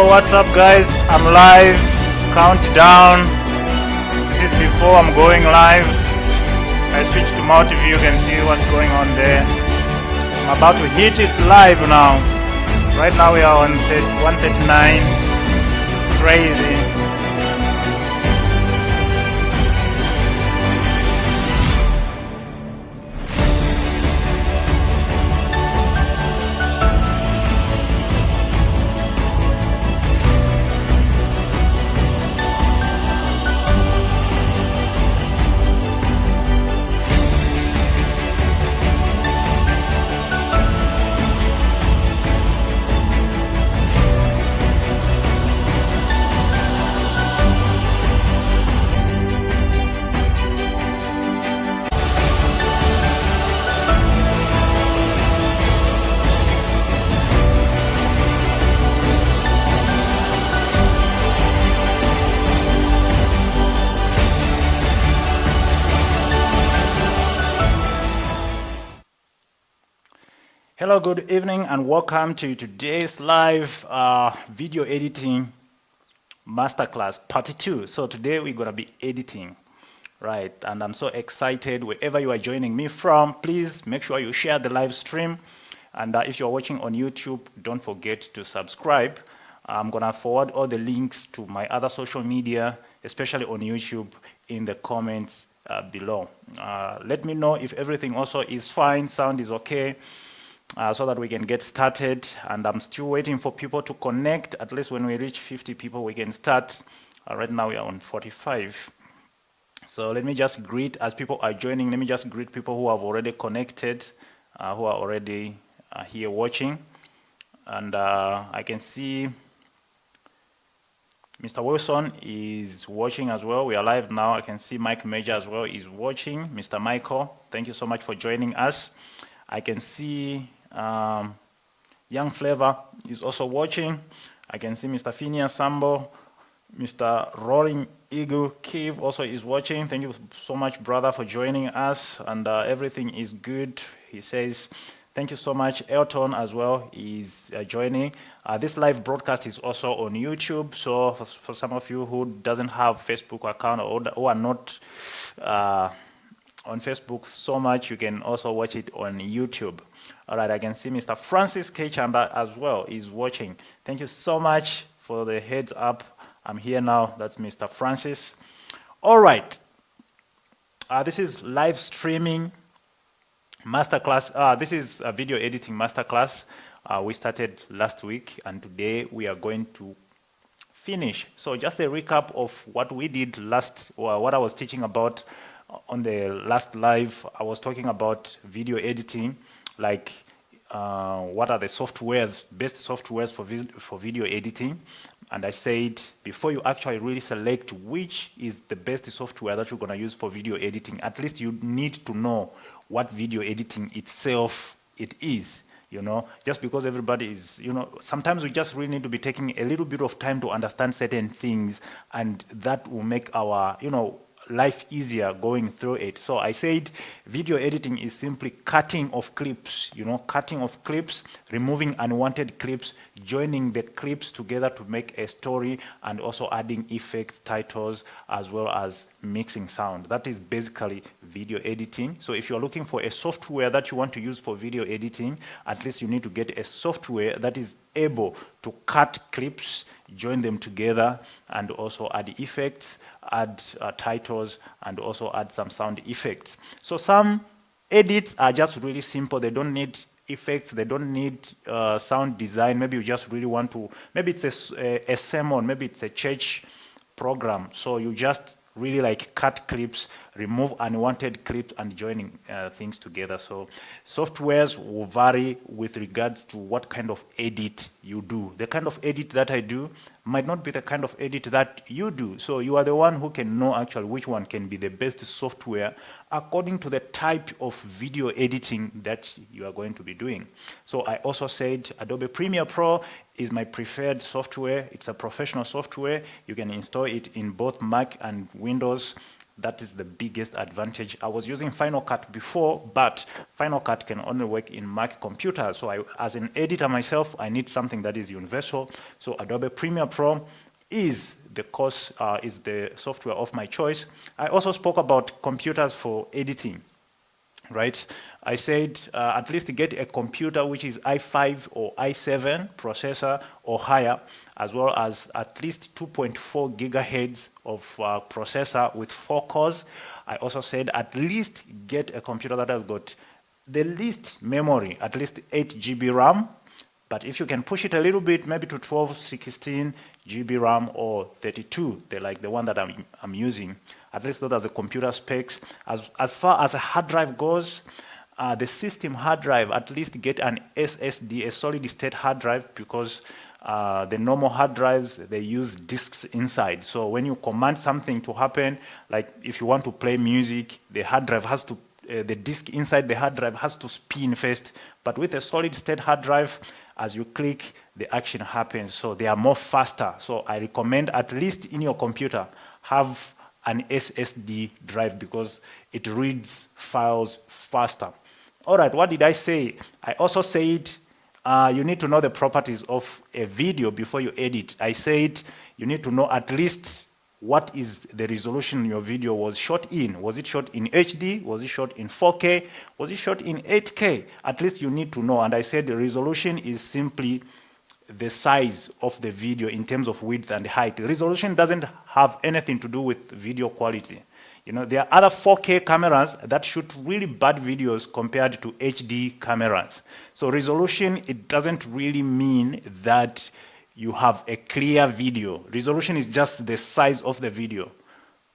what's up guys? I'm live. Countdown. This is before I'm going live. I switched to multi-view, you can see what's going on there. I'm about to hit it live now. Right now we are on 139. It's crazy. Hello, good evening, and welcome to today's live video editing masterclass part 2. So today we're gonna be editing, right? And I'm so excited. Wherever you are joining me from, please make sure you share the live stream. And if you're watching on YouTube, don't forget to subscribe. I'm gonna forward all the links to my other social media, especially on YouTube, in the comments below. Let me know if everything also is fine, sound is okay. So that we can get started, and I'm still waiting for people to connect. At least when we reach 50 people we can start. Right now we are on 45. So let me just greet, as people are joining, let me just greet people who have already connected, who are already here watching. And I can see Mr. Wilson is watching as well. We are live now. I can see Mike Major as well is watching. Mr. Michael, thank you so much for joining us. I can see Young Flavor is also watching. I can see Mr. Phineas Sambo, Mr. Roaring Eagle Cave also is watching. Thank you so much, brother, for joining us, and everything is good. He says, thank you so much. Elton as well is joining. This live broadcast is also on YouTube, so for some of you who doesn't have Facebook account or who are not on Facebook so much, you can also watch it on YouTube. All right, I can see Mr. Francis K. Chamba as well is watching. Thank you so much for the heads up. I'm here now. That's Mr. Francis. All right. This is live streaming masterclass. This is a video editing masterclass. We started last week, and today we are going to finish. So just a recap of what we did last, or what I was teaching about on the last live. I was talking about video editing, like what are the softwares, best softwares for video editing. And I said, before you actually really select which is the best software that you're going to use for video editing, at least you need to know what video editing itself it is. You know, just because everybody is, you know, sometimes we just really need to be taking a little bit of time to understand certain things, and that will make our, you know, life easier going through it. So I said video editing is simply cutting of clips, you know, cutting of clips, removing unwanted clips, joining the clips together to make a story, and also adding effects, titles, as well as mixing sound. That is basically video editing. So if you're looking for a software that you want to use for video editing, at least you need to get a software that is able to cut clips, join them together, and also add effects, add titles, and also add some sound effects. So some edits are just really simple. They don't need effects. They don't need sound design. Maybe you just really want to, maybe it's a sermon, maybe it's a church program. So you just really like cut clips, remove unwanted clips, and joining things together. So softwares will vary with regards to what kind of edit you do. The kind of edit that I do might not be the kind of edit that you do. So you are the one who can know actually which one can be the best software according to the type of video editing that you are going to be doing. So I also said Adobe Premiere Pro is my preferred software. It's a professional software. You can install it in both Mac and Windows. That is the biggest advantage. I was using Final Cut before, but Final Cut can only work in Mac computers. So as an editor myself, I need something that is universal. So Adobe Premiere Pro is the software of my choice. I also spoke about computers for editing, right? I said at least get a computer which is i5 or i7 processor or higher, as well as at least 2.4 gigahertz of processor with 4 cores. I also said at least get a computer that has got the least memory, at least 8 GB RAM. But if you can push it a little bit, maybe to 12, 16 GB RAM or 32, like the one that I'm using, at least those are the computer specs. As far as a hard drive goes, the system hard drive, at least get an SSD, a solid state hard drive, because the normal hard drives, they use disks inside. So when you command something to happen, like if you want to play music, the hard drive has to the disk inside the hard drive has to spin first. But with a solid state hard drive, as you click, the action happens. So they are more faster. So I recommend at least in your computer, have an SSD drive because it reads files faster. All right, what did I say? I also said you need to know the properties of a video before you edit. I said you need to know at least what is the resolution your video was shot in. Was it shot in HD? Was it shot in 4K? Was it shot in 8K? At least you need to know. And I said the resolution is simply the size of the video in terms of width and height. The resolution doesn't have anything to do with video quality. You know, there are other 4K cameras that shoot really bad videos compared to HD cameras. So resolution, it doesn't really mean that you have a clear video. Resolution is just the size of the video,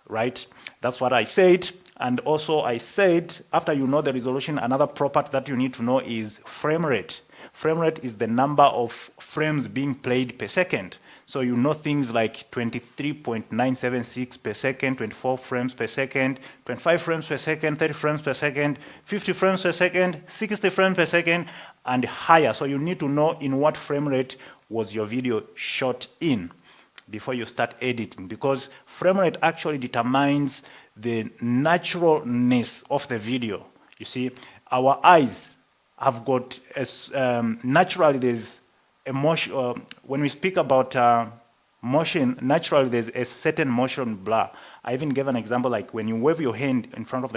right? That's what I said. And also I said, after you know the resolution, another property that you need to know is frame rate. Frame rate is the number of frames being played per second. So you know things like 23.976 per second, 24 frames per second, 25 frames per second, 30 frames per second, 50 frames per second, 60 frames per second, and higher. So you need to know in what frame rate was your video shot in before you start editing, because frame rate actually determines the naturalness of the video. You see, our eyes have got, naturally there's emotion. When we speak about motion, naturally there's a certain motion blur. I even gave an example, like when you wave your hand in front of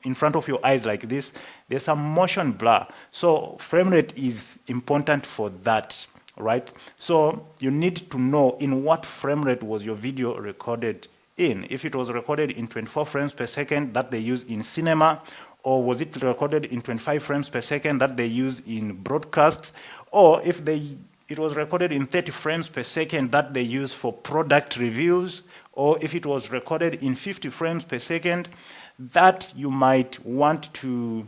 in front of your eyes like this, there's some motion blur. So frame rate is important for that, right? So you need to know in what frame rate was your video recorded in. If it was recorded in 24 frames per second that they use in cinema, or was it recorded in 25 frames per second that they use in broadcast, or if it was recorded in 30 frames per second that they use for product reviews, or if it was recorded in 50 frames per second, that you might want to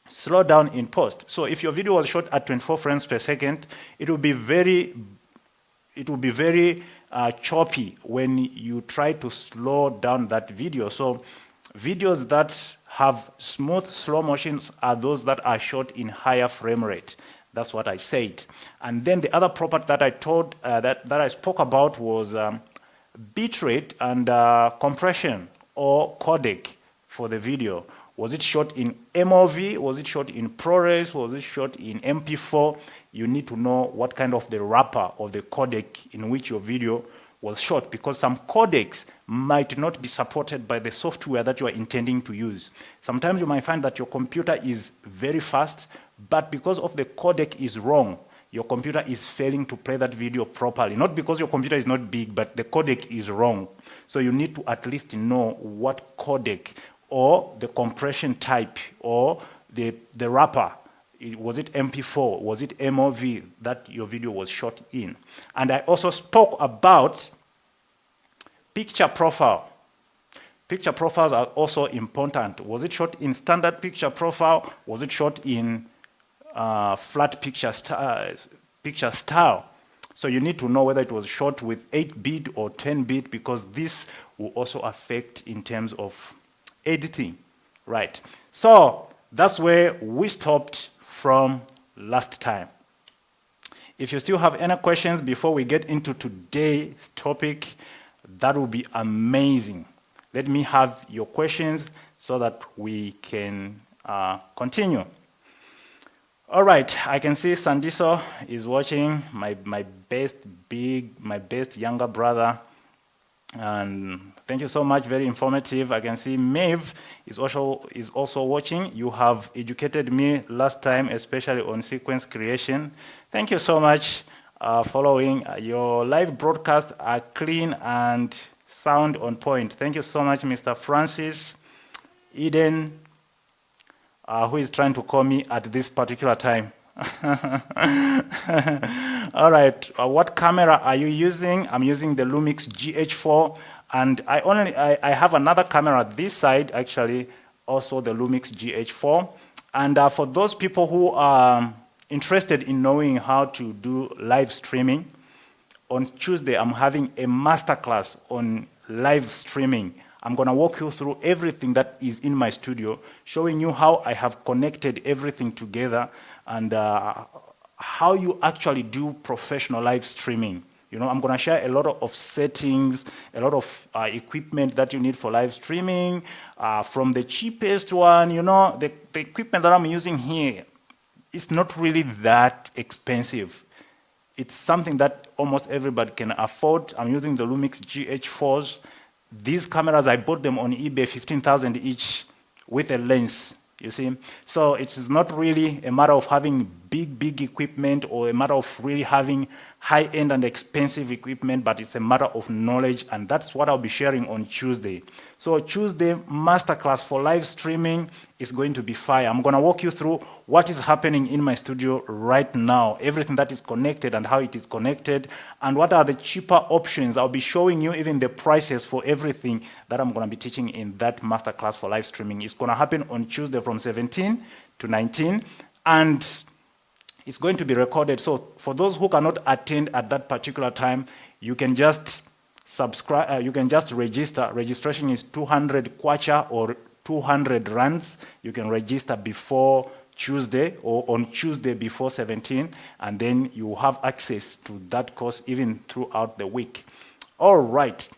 slow down in post. So if your video was shot at 24 frames per second, it will be very choppy when you try to slow down that video. So videos that have smooth slow motions are those that are shot in higher frame rate. That's what I said. And then the other property that I told that I spoke about was bitrate and compression or codec for the video. Was it shot in MOV? Was it shot in ProRes? Was it shot in MP4? You need to know what kind of the wrapper or the codec in which your video was shot, because some codecs might not be supported by the software that you are intending to use. Sometimes you might find that your computer is very fast, but because of the codec is wrong, your computer is failing to play that video properly. Not because your computer is not big, but the codec is wrong. So you need to at least know what codec or the compression type or the wrapper. Was it MP4? Was it MOV that your video was shot in? And I also spoke about picture profile. Picture profiles are also important. Was it shot in standard picture profile? Was it shot in flat picture style? So you need to know whether it was shot with 8-bit or 10-bit, because this will also affect in terms of editing, right? So that's where we stopped from last time. If you still have any questions before we get into today's topic, that would be amazing. let me have your questions so that we can continue. All right, I can see Sandiso is watching, my best younger brother. And thank you so much, very informative. I can see Maeve is also watching. You have educated me last time, especially on sequence creation. Thank you so much. Following your live broadcasts are clean and sound on point. Thank you so much, Mr. Francis Eden, who is trying to call me at this particular time. All right, what camera are you using? I'm using the Lumix GH4, and I have another camera this side, actually, also the Lumix GH4. And for those people who are interested in knowing how to do live streaming, on Tuesday I'm having a masterclass on live streaming. I'm going to walk you through everything that is in my studio, showing you how I have connected everything together and how you actually do professional live streaming. You know, I'm going to share a lot of settings, a lot of equipment that you need for live streaming, from the cheapest one. You know, the equipment that I'm using here, it's not really that expensive. It's something that almost everybody can afford. I'm using the Lumix GH4s. These cameras, I bought them on eBay, 15,000 each, with a lens, you see. So it's not really a matter of having big equipment or a matter of really having high-end and expensive equipment, but it's a matter of knowledge, and that's what I'll be sharing on Tuesday. So Tuesday masterclass for live streaming is going to be fire. I'm going to walk you through what is happening in my studio right now, everything that is connected and how it is connected, and what are the cheaper options. I'll be showing you even the prices for everything that I'm going to be teaching in that masterclass for live streaming. It's going to happen on Tuesday from 17 to 19, and it's going to be recorded. So for those who cannot attend at that particular time, you can just subscribe, you can just register. Registration is 200 kwacha or 200 rands. You can register before Tuesday or on Tuesday before 17, and then you have access to that course even throughout the week. All right.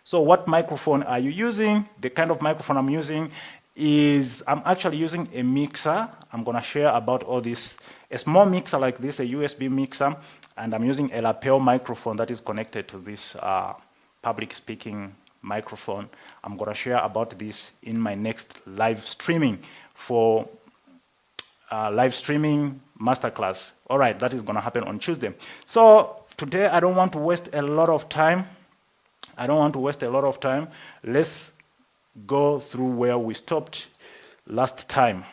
So what microphone are you using? The kind of microphone I'm using is, I'm actually using a mixer. I'm going to share about all this. A small mixer like this, a USB mixer, and I'm using a lapel microphone that is connected to this public speaking microphone. I'm going to share about this in my next live streaming for live streaming masterclass. All right, that is going to happen on Tuesday. So today I don't want to waste a lot of time. Let's go through where we stopped last time.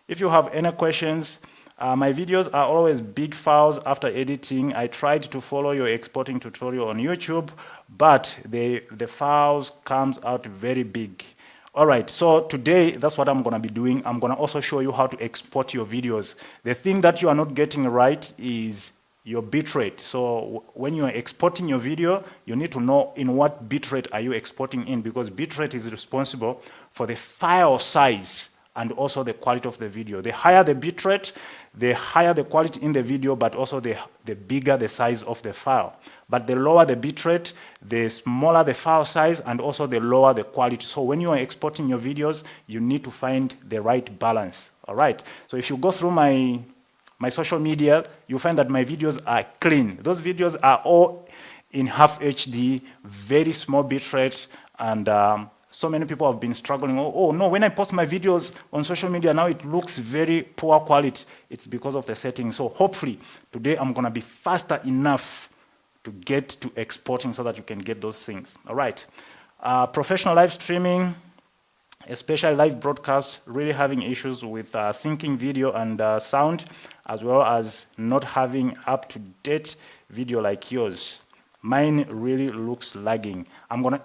If you have any questions, my videos are always big files after editing. I tried to follow your exporting tutorial on YouTube, but the files comes out very big. All right, so today, that's what I'm going to be doing. I'm going to also show you how to export your videos. The thing that you are not getting right is your bitrate. So when you are exporting your video, you need to know in what bitrate are you exporting in, because bitrate is responsible for the file size and also the quality of the video. The higher the bitrate, the higher the quality in the video, but also the bigger the size of the file. But the lower the bitrate, the smaller the file size, and also the lower the quality. So when you are exporting your videos, you need to find the right balance. All right. So if you go through my social media, you find that my videos are clean. Those videos are all in half HD, very small bitrate, and so many people have been struggling. Oh no, when I post my videos on social media, now it looks very poor quality. It's because of the settings. So hopefully today I'm going to be faster enough to get to exporting so that you can get those things. All right. Professional live streaming, especially live broadcasts, really having issues with syncing video and sound, as well as not having up-to-date video like yours. Mine really looks lagging.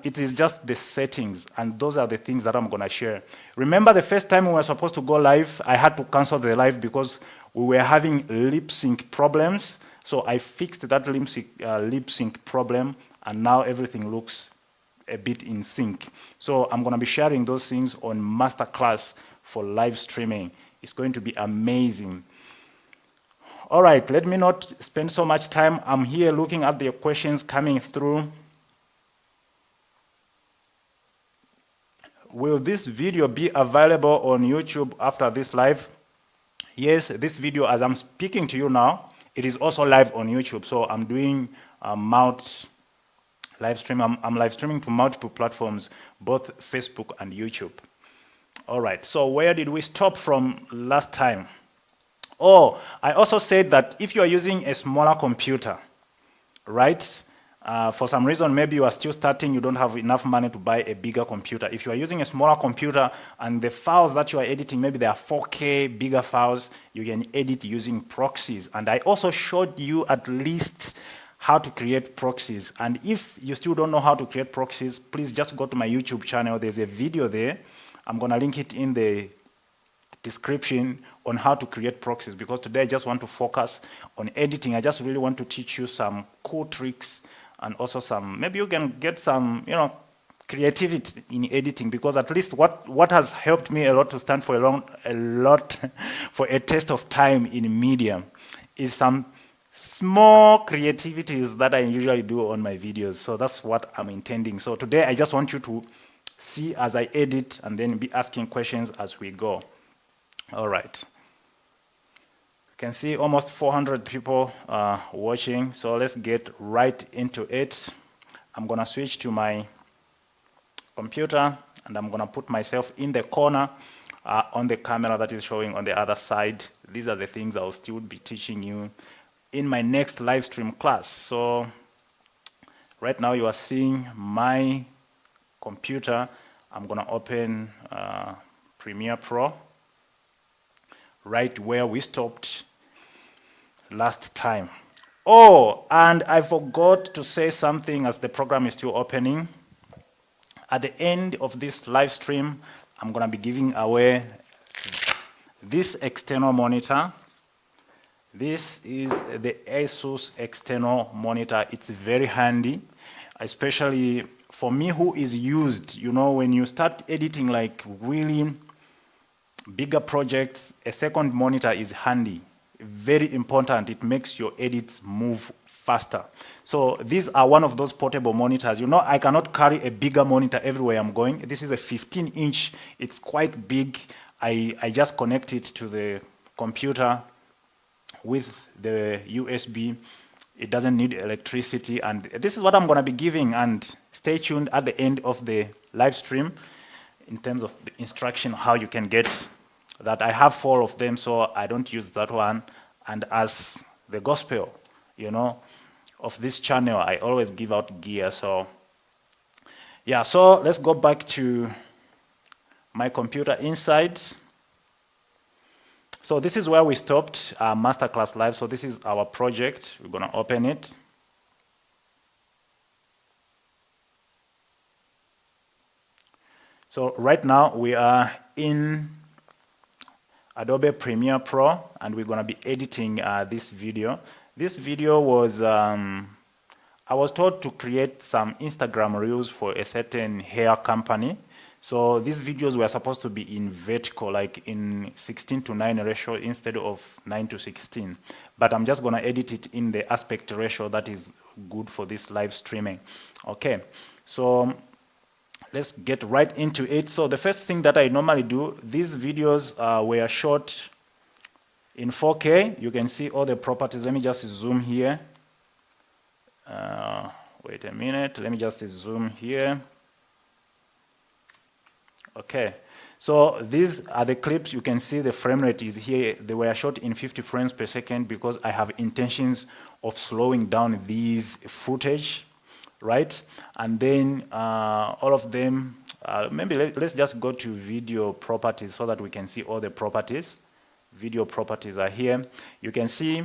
It is just the settings, and those are the things that I'm gonna share. Remember the first time we were supposed to go live, I had to cancel the live because we were having lip sync problems. So I fixed that lip sync problem, and now everything looks a bit in sync. So I'm gonna be sharing those things on Masterclass for live streaming. It's going to be amazing. All right, let me not spend so much time. I'm here looking at the questions coming through. will this video be available on YouTube after this live? Yes, this video, as I'm speaking to you now, it is also live on YouTube. So I'm doing live stream. I'm live streaming to multiple platforms, both Facebook and YouTube. All right, so where did we stop from last time? Oh, I also said that if you are using a smaller computer, right? For some reason, maybe you are still starting, you don't have enough money to buy a bigger computer. If you are using a smaller computer and the files that you are editing, maybe they are 4K, bigger files, you can edit using proxies. And I also showed you at least how to create proxies. And if you still don't know how to create proxies, please just go to my YouTube channel. There's a video there. I'm going to link it in the description on how to create proxies, because today I just want to focus on editing. I just really want to teach you some cool tricks and also some, maybe you can get some, creativity in editing, because at least what has helped me a lot to stand for for a test of time in media is some small creativities that I usually do on my videos. So that's what I'm intending. So today I just want you to see as I edit and then be asking questions as we go. All right. You can see almost 400 people watching, so let's get right into it. I'm going to switch to my computer, and I'm going to put myself in the corner on the camera that is showing on the other side. These are the things I'll still be teaching you in my next live stream class. So right now you are seeing my computer. I'm going to open Premiere Pro right where we stopped last time. Oh, and I forgot to say something as the program is still opening. At the end of this live stream, I'm going to be giving away this external monitor. This is the ASUS external monitor. It's very handy, especially for me who is used. When you start editing like really bigger projects, a second monitor is handy. Very important. It makes your edits move faster. So these are one of those portable monitors. I cannot carry a bigger monitor everywhere I'm going. This is a 15-inch. It's quite big. I just connect it to the computer with the USB. It doesn't need electricity. And this is what I'm going to be giving. And stay tuned at the end of the live stream in terms of the instruction how you can get that. I have 4 of them, so I don't use that one. And as the gospel, of this channel, I always give out gear. So yeah, so let's go back to my computer inside. So this is where we stopped Masterclass Live. So this is our project. We're going to open it. So right now we are in Adobe Premiere Pro, and we're going to be editing this video. This video was, I was told to create some Instagram reels for a certain hair company. So these videos were supposed to be in vertical, like in 16:9 ratio instead of 9:16. But I'm just going to edit it in the aspect ratio that is good for this live streaming. Okay, so let's get right into it. So the first thing that I normally do, these videos were shot in 4K. You can see all the properties. Let me just zoom here. Wait a minute. Let me just zoom here. Okay. So these are the clips. You can see the frame rate is here. They were shot in 50 frames per second because I have intentions of slowing down these footage, right? And then all of them, maybe let's just go to video properties so that we can see all the properties. Video properties are here. You can see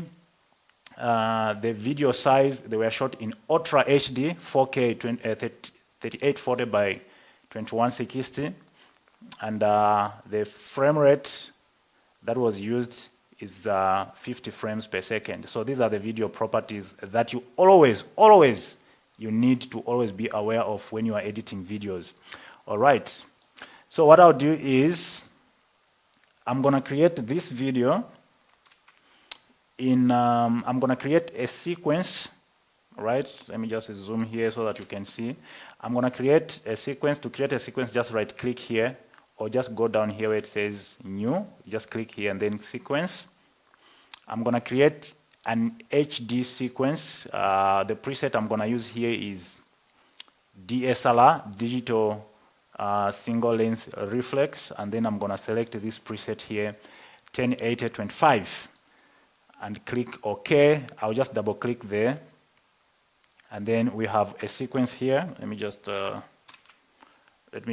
the video size. They were shot in Ultra HD, 4K 3840 by 2160. And the frame rate that was used is 50 frames per second. So these are the video properties that you you need to always be aware of when you are editing videos. All right. So what I'll do is I'm going to create this video in, I'm going to create a sequence right? Let me just zoom here so that you can see. I'm gonna create a sequence. To create a sequence, just right click here, or just go down here where it says new, just click here and then sequence. I'm gonna create an HD sequence. The preset I'm gonna use here is DSLR, digital single lens reflex, and then I'm gonna select this preset here, 1080-25, and click OK. I'll just double click there, and then we have a sequence here. Let me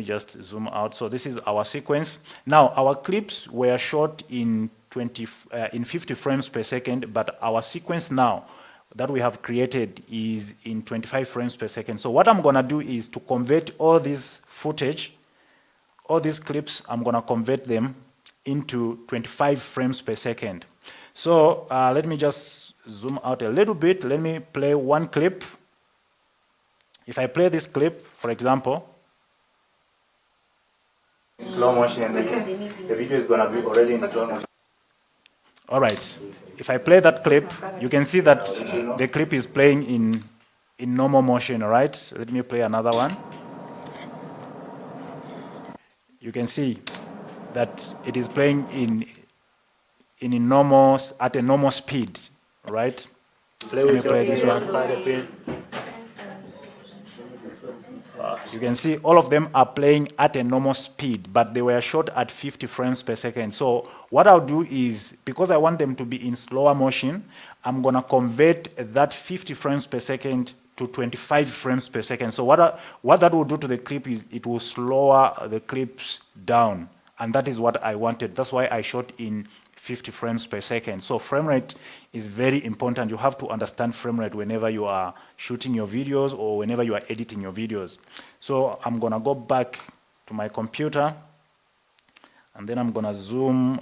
just zoom out. So this is our sequence. Now our clips were shot in 50 frames per second, but our sequence now that we have created is in 25 frames per second. So what I'm gonna do is to convert all this footage, all these clips, I'm gonna convert them into 25 frames per second. So let me just zoom out a little bit. Let me play one clip. If I play this clip, for example, in slow motion, the video is gonna be already in slow motion. All right, if I play that clip, you can see that the clip is playing in normal motion, all right? Let me play another one. You can see that it is playing at a normal speed, all right? Let me play this one. You can see all of them are playing at a normal speed, but they were shot at 50 frames per second. So what I'll do is, because I want them to be in slower motion, I'm gonna convert that 50 frames per second to 25 frames per second. So what that will do to the clip is it will slow the clips down, and that is what I wanted. That's why I shot in 50 frames per second. So frame rate is very important. You have to understand frame rate whenever you are shooting your videos or whenever you are editing your videos. So I'm gonna go back to my computer, and then I'm gonna zoom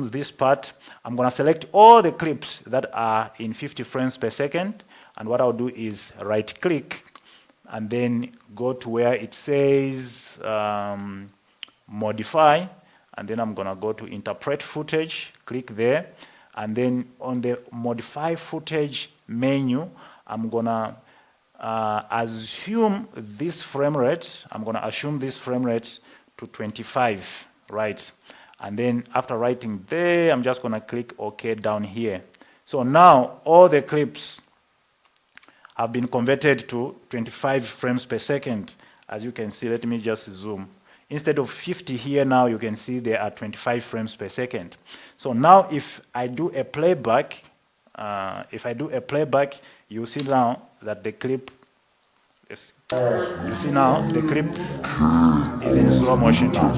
this part. I'm gonna select all the clips that are in 50 frames per second, and what I'll do is right click and then go to where it says modify, and then I'm gonna go to interpret footage, click there, and then on the modify footage menu, I'm gonna assume this frame rate. I'm gonna assume this frame rate to 25, right? And then after writing there, I'm just gonna click OK down here. So now all the clips have been converted to 25 frames per second. As you can see, let me just zoom. Instead of 50 here now, you can see there are 25 frames per second. So now if I do a playback, you see now that the clip, you see now the clip is in slow motion now.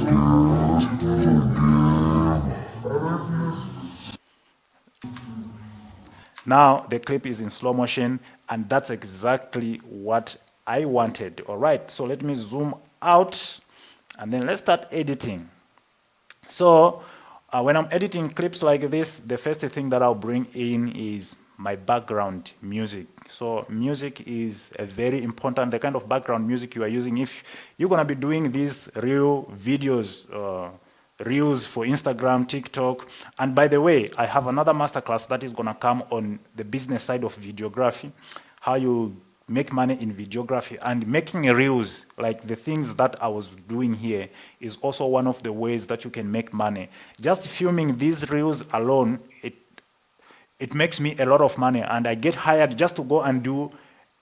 Now the clip is in slow motion, and that's exactly what I wanted. All right, so let me zoom out, and then let's start editing. So when I'm editing clips like this, the first thing that I'll bring in is my background music. So music is a very important, the kind of background music you are using. If you're gonna be doing these real videos, reels for Instagram, TikTok, and by the way, I have another masterclass that is gonna come on the business side of videography, how you make money in videography, and making reels, like the things that I was doing here, is also one of the ways that you can make money. Just filming these reels alone, it makes me a lot of money, and I get hired just to go and do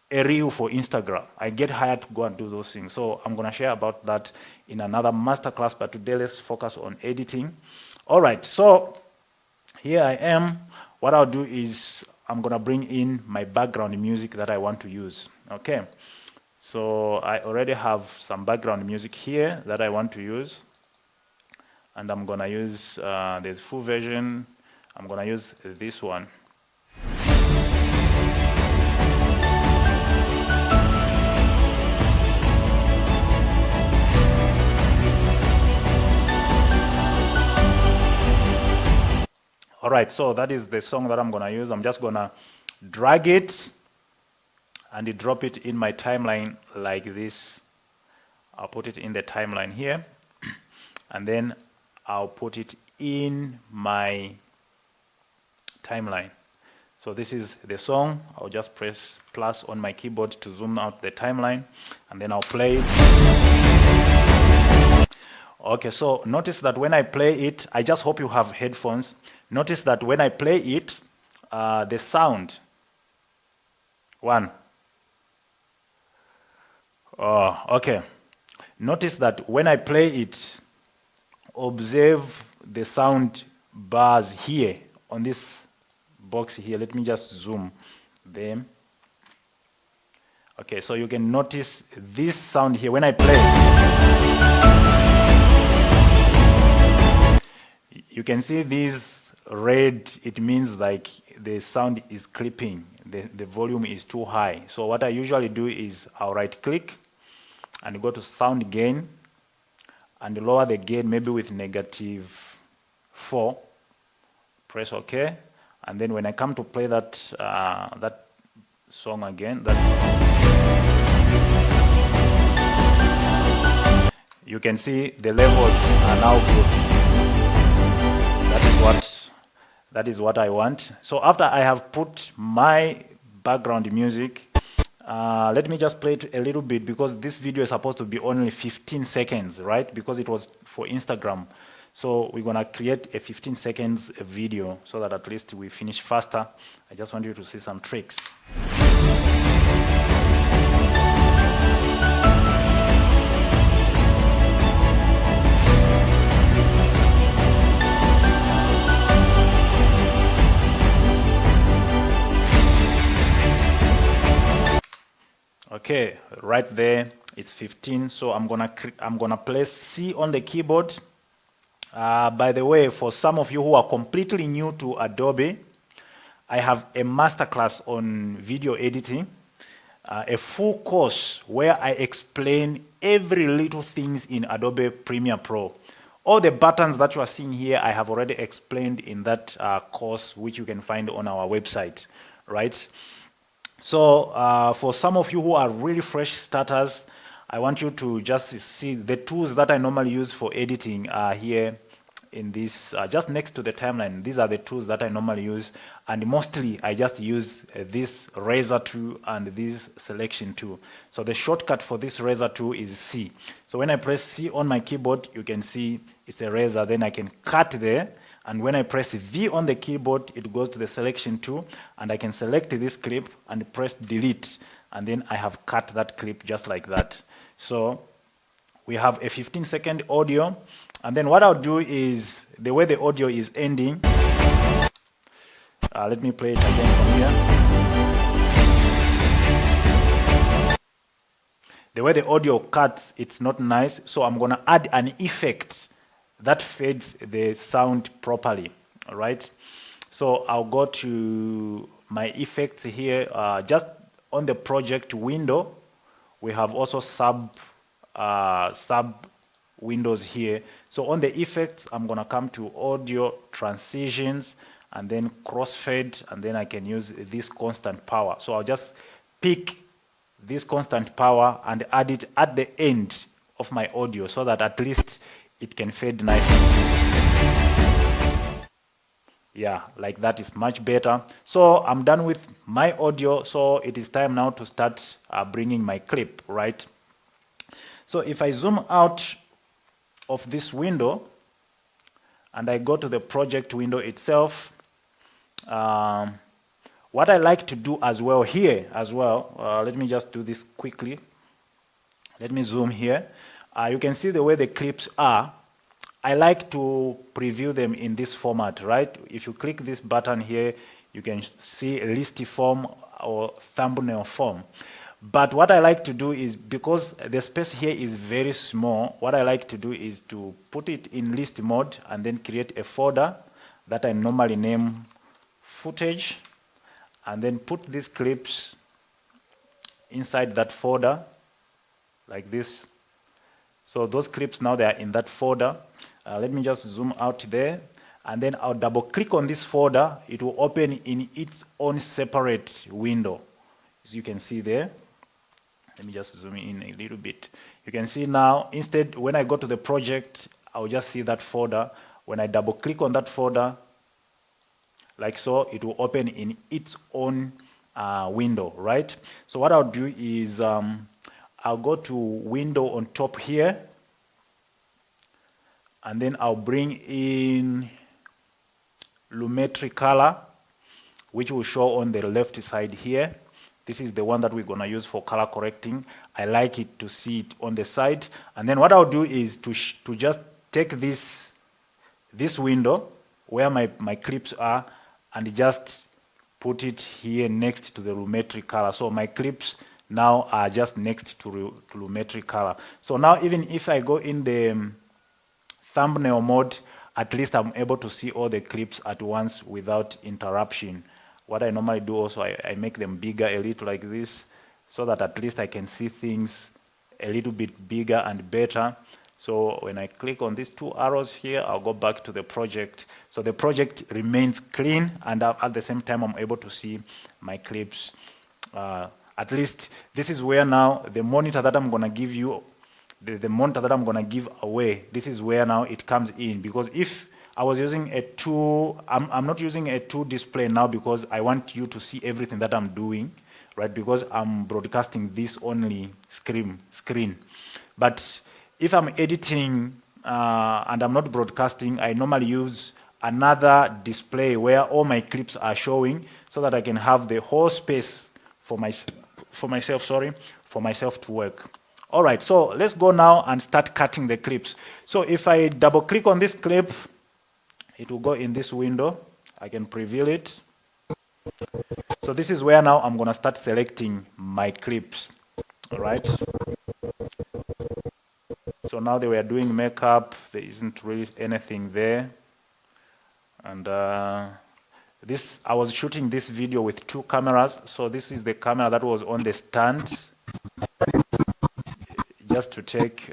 a reel for Instagram. I get hired to go and do those things. So I'm gonna share about that in another masterclass, but today let's focus on editing. All right, so here I am. What I'll do is I'm gonna bring in my background music that I want to use, okay? So I already have some background music here that I want to use, and I'm gonna use, there's full version, I'm gonna use this one. All right, so that is the song that I'm gonna use. I'm just gonna drag it and drop it in my timeline like this. I'll put it in the timeline here, and then I'll put it in my timeline. So this is the song. I'll just press plus on my keyboard to zoom out the timeline, and then I'll play it. Okay, so notice that when I play it, I just hope you have headphones. Notice that when I play it, the sound, okay. Notice that when I play it, observe the sound bars here on this box here. Let me just zoom them. Okay, so you can notice this sound here when I play. You can see this red, it means like the sound is clipping, the volume is too high. So what I usually do is I'll right click and go to sound gain and lower the gain maybe with -4. Press OK, and then when I come to play that song again, you can see the levels are now good. That is what I want. So after I have put my background music, let me just play it a little bit, because this video is supposed to be only 15 seconds, right? Because it was for Instagram. So we're gonna create a 15 seconds video so that at least we finish faster. I just want you to see some tricks. Okay, right there it's 15. So I'm gonna place C on the keyboard. By the way, for some of you who are completely new to Adobe, I have a masterclass on video editing, a full course where I explain every little things in Adobe Premiere Pro. All the buttons that you are seeing here, I have already explained in that course, which you can find on our website, right? So for some of you who are really fresh starters, I want you to just see the tools that I normally use for editing here in this, just next to the timeline. These are the tools that I normally use, and mostly I just use this razor tool and this selection tool. So the shortcut for this razor tool is C. So when I press C on my keyboard, you can see it's a razor, then I can cut there. And when I press V on the keyboard, it goes to the selection tool, and I can select this clip and press delete, and then I have cut that clip just like that. So we have a 15-second audio, and then what I'll do is, the way the audio is ending, let me play it again from here. The way the audio cuts, it's not nice, so I'm gonna add an effect that fades the sound properly. All right, so I'll go to my effects here. Just on the project window, we have also sub windows here. So on the effects, I'm gonna come to audio transitions and then crossfade, and then I can use this constant power. So I'll just pick this constant power and add it at the end of my audio so that at least it can fade nicely. Yeah, like that is much better. So I'm done with my audio, so it is time now to start bringing my clip, right? So if I zoom out of this window and I go to the project window itself, what I like to do as well here as well, let me just do this quickly. Let me zoom here. You can see the way the clips are. I like to preview them in this format, right? If you click this button here, you can see a list form or thumbnail form. But what I like to do is, because the space here is very small, what I like to do is to put it in list mode and then create a folder that I normally name footage, and then put these clips inside that folder like this. So those clips now, they are in that folder. Let me just zoom out there, and then I'll double click on this folder. It will open in its own separate window, as you can see there. Let me just zoom in a little bit. You can see now, instead, when I go to the project, I'll just see that folder. When I double click on that folder, like so, it will open in its own window, right? So what I'll do is I'll go to window on top here, and then I'll bring in Lumetri color, which will show on the left side here. This is the one that we're going to use for color correcting. I like it to see it on the side. And then what I'll do is to just take this window where my clips are and just put it here next to the Lumetri color. So my clips now are just next to Lumetri color. So now even if I go in the thumbnail mode, at least I'm able to see all the clips at once without interruption. What I normally do also, I make them bigger a little like this, so that at least I can see things a little bit bigger and better. So when I click on these two arrows here, I'll go back to the project. So the project remains clean, and at the same time, I'm able to see my clips. At least this is where now the monitor that I'm going to give you, the monitor that I'm going to give away, this is where now it comes in. Because if I was using a 2, I'm not using a 2 display now because I want you to see everything that I'm doing, right? Because I'm broadcasting this only screen. But if I'm editing and I'm not broadcasting, I normally use another display where all my clips are showing, so that I can have the whole space for myself to work. All right, so let's go now and start cutting the clips. So if I double click on this clip, it will go in this window. I can preview it. So this is where now I'm going to start selecting my clips. All right. So now they were doing makeup. There isn't really anything there. And I was shooting this video with 2 cameras. So this is the camera that was on the stand, just to take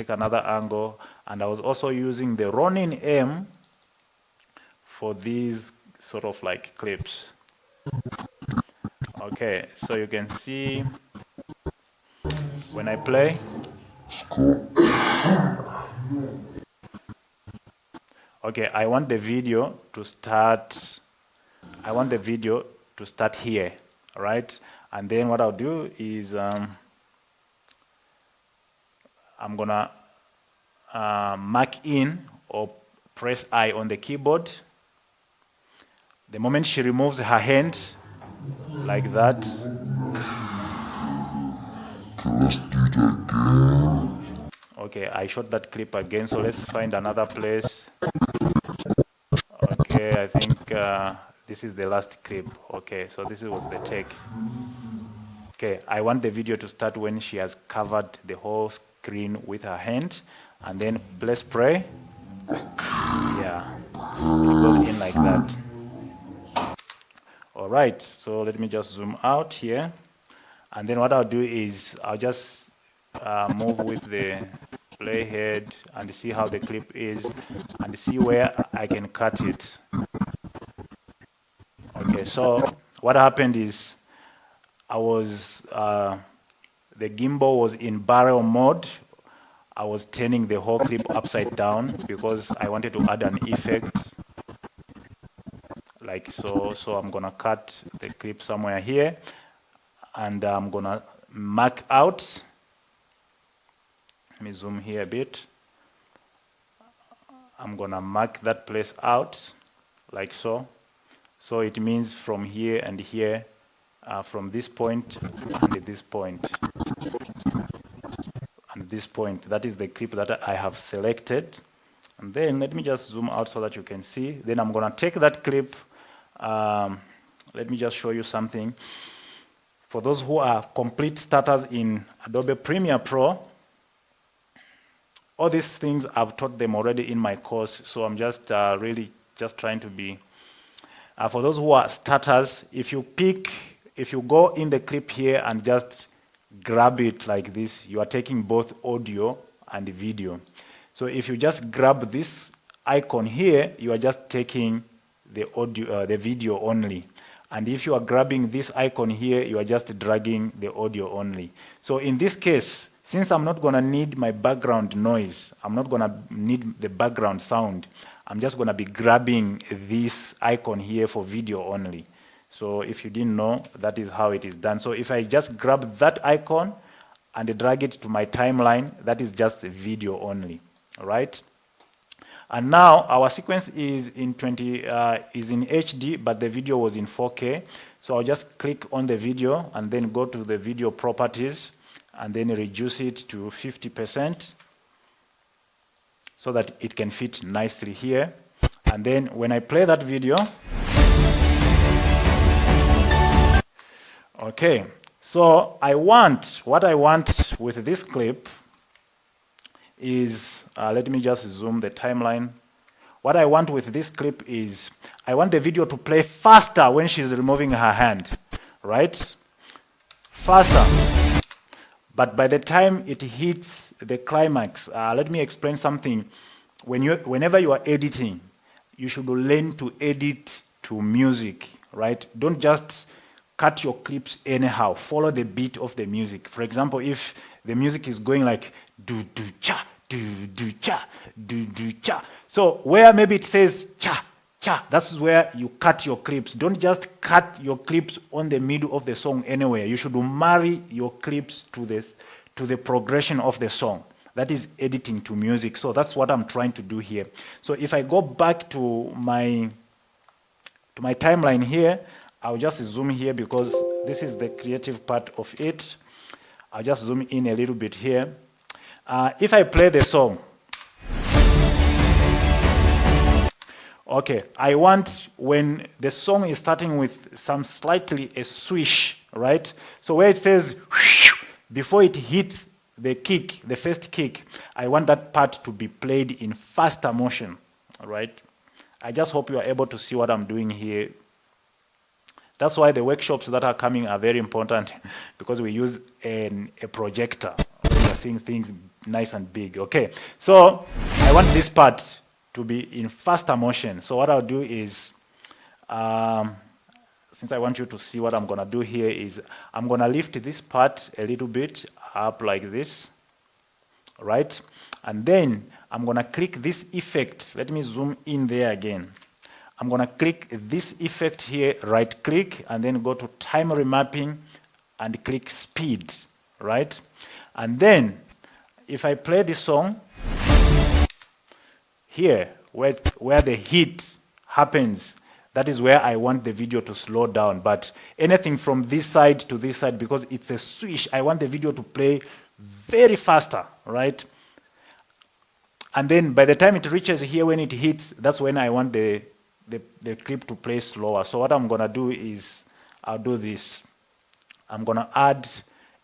another angle. And I was also using the Ronin M for these sort of like clips. Okay, so you can see when I play, okay, I want the video to start here, right? And then what I'll do is I'm gonna mark in or press I on the keyboard. The moment she removes her hand, like that. Okay, I shot that clip again, so let's find another place. Okay, I think this is the last clip. Okay, so this was the take. Okay, I want the video to start when she has covered the whole screen with her hand, and then press play. Yeah, it goes in like that. All right, so let me just zoom out here, and then what I'll do is I'll just move with the playhead and see how the clip is and see where I can cut it. Okay, so what happened is the gimbal was in barrel mode. I was turning the whole clip upside down because I wanted to add an effect like so. So I'm gonna cut the clip somewhere here, and I'm gonna mark out. Let me zoom here a bit. I'm gonna mark that place out like so. So it means from here and here, from this point and this point and this point. That is the clip that I have selected. And then let me just zoom out so that you can see. Then I'm gonna take that clip. Let me just show you something. For those who are complete starters in Adobe Premiere Pro, all these things I've taught them already in my course, so I'm just really just trying to be. For those who are starters, if you go in the clip here and just grab it like this, you are taking both audio and video. So if you just grab this icon here, you are just taking the audio, the video only. And if you are grabbing this icon here, you are just dragging the audio only. So in this case, since I'm not gonna need my background noise, I'm not gonna need the background sound, I'm just going to be grabbing this icon here for video only. So if you didn't know, that is how it is done. So if I just grab that icon and drag it to my timeline, that is just video only, all right? And now our sequence is in HD, but the video was in 4K. So I'll just click on the video and then go to the video properties and then reduce it to 50% so that it can fit nicely here. And then when I play that video, okay, so what I want with this clip is, let me just zoom the timeline. What I want with this clip is, I want the video to play faster when she's removing her hand, right? Faster. But by the time it hits the climax, let me explain something. Whenever you are editing, you should learn to edit to music, right? Don't just cut your clips anyhow. Follow the beat of the music. For example, if the music is going like do do cha, do do cha, do do cha. So where maybe it says cha, cha, that's where you cut your clips. Don't just cut your clips on the middle of the song anywhere. You should marry your clips to the progression of the song. That is editing to music. So that's what I'm trying to do here. So if I go back to my timeline here, I'll just zoom here because this is the creative part of it. I'll just zoom in a little bit here. If I play the song, okay, I want when the song is starting with some slightly a swish, right? So where it says, before it hits the kick, the first kick, I want that part to be played in faster motion, all right? I just hope you are able to see what I'm doing here. That's why the workshops that are coming are very important because we use a projector. We are seeing things nice and big, okay? So I want this part to be in faster motion. So what I'll do is, since I want you to see what I'm gonna do here is, I'm gonna lift this part a little bit up like this, right? And then I'm gonna click this effect. Let me zoom in there again. I'm gonna click this effect here, right click, and then go to time remapping and click speed, right? And then if I play this song, here, where the hit happens, that is where I want the video to slow down. But anything from this side to this side, because it's a swish, I want the video to play very faster, right? And then by the time it reaches here, when it hits, that's when I want the clip to play slower. So what I'm gonna do is, I'll do this. I'm gonna add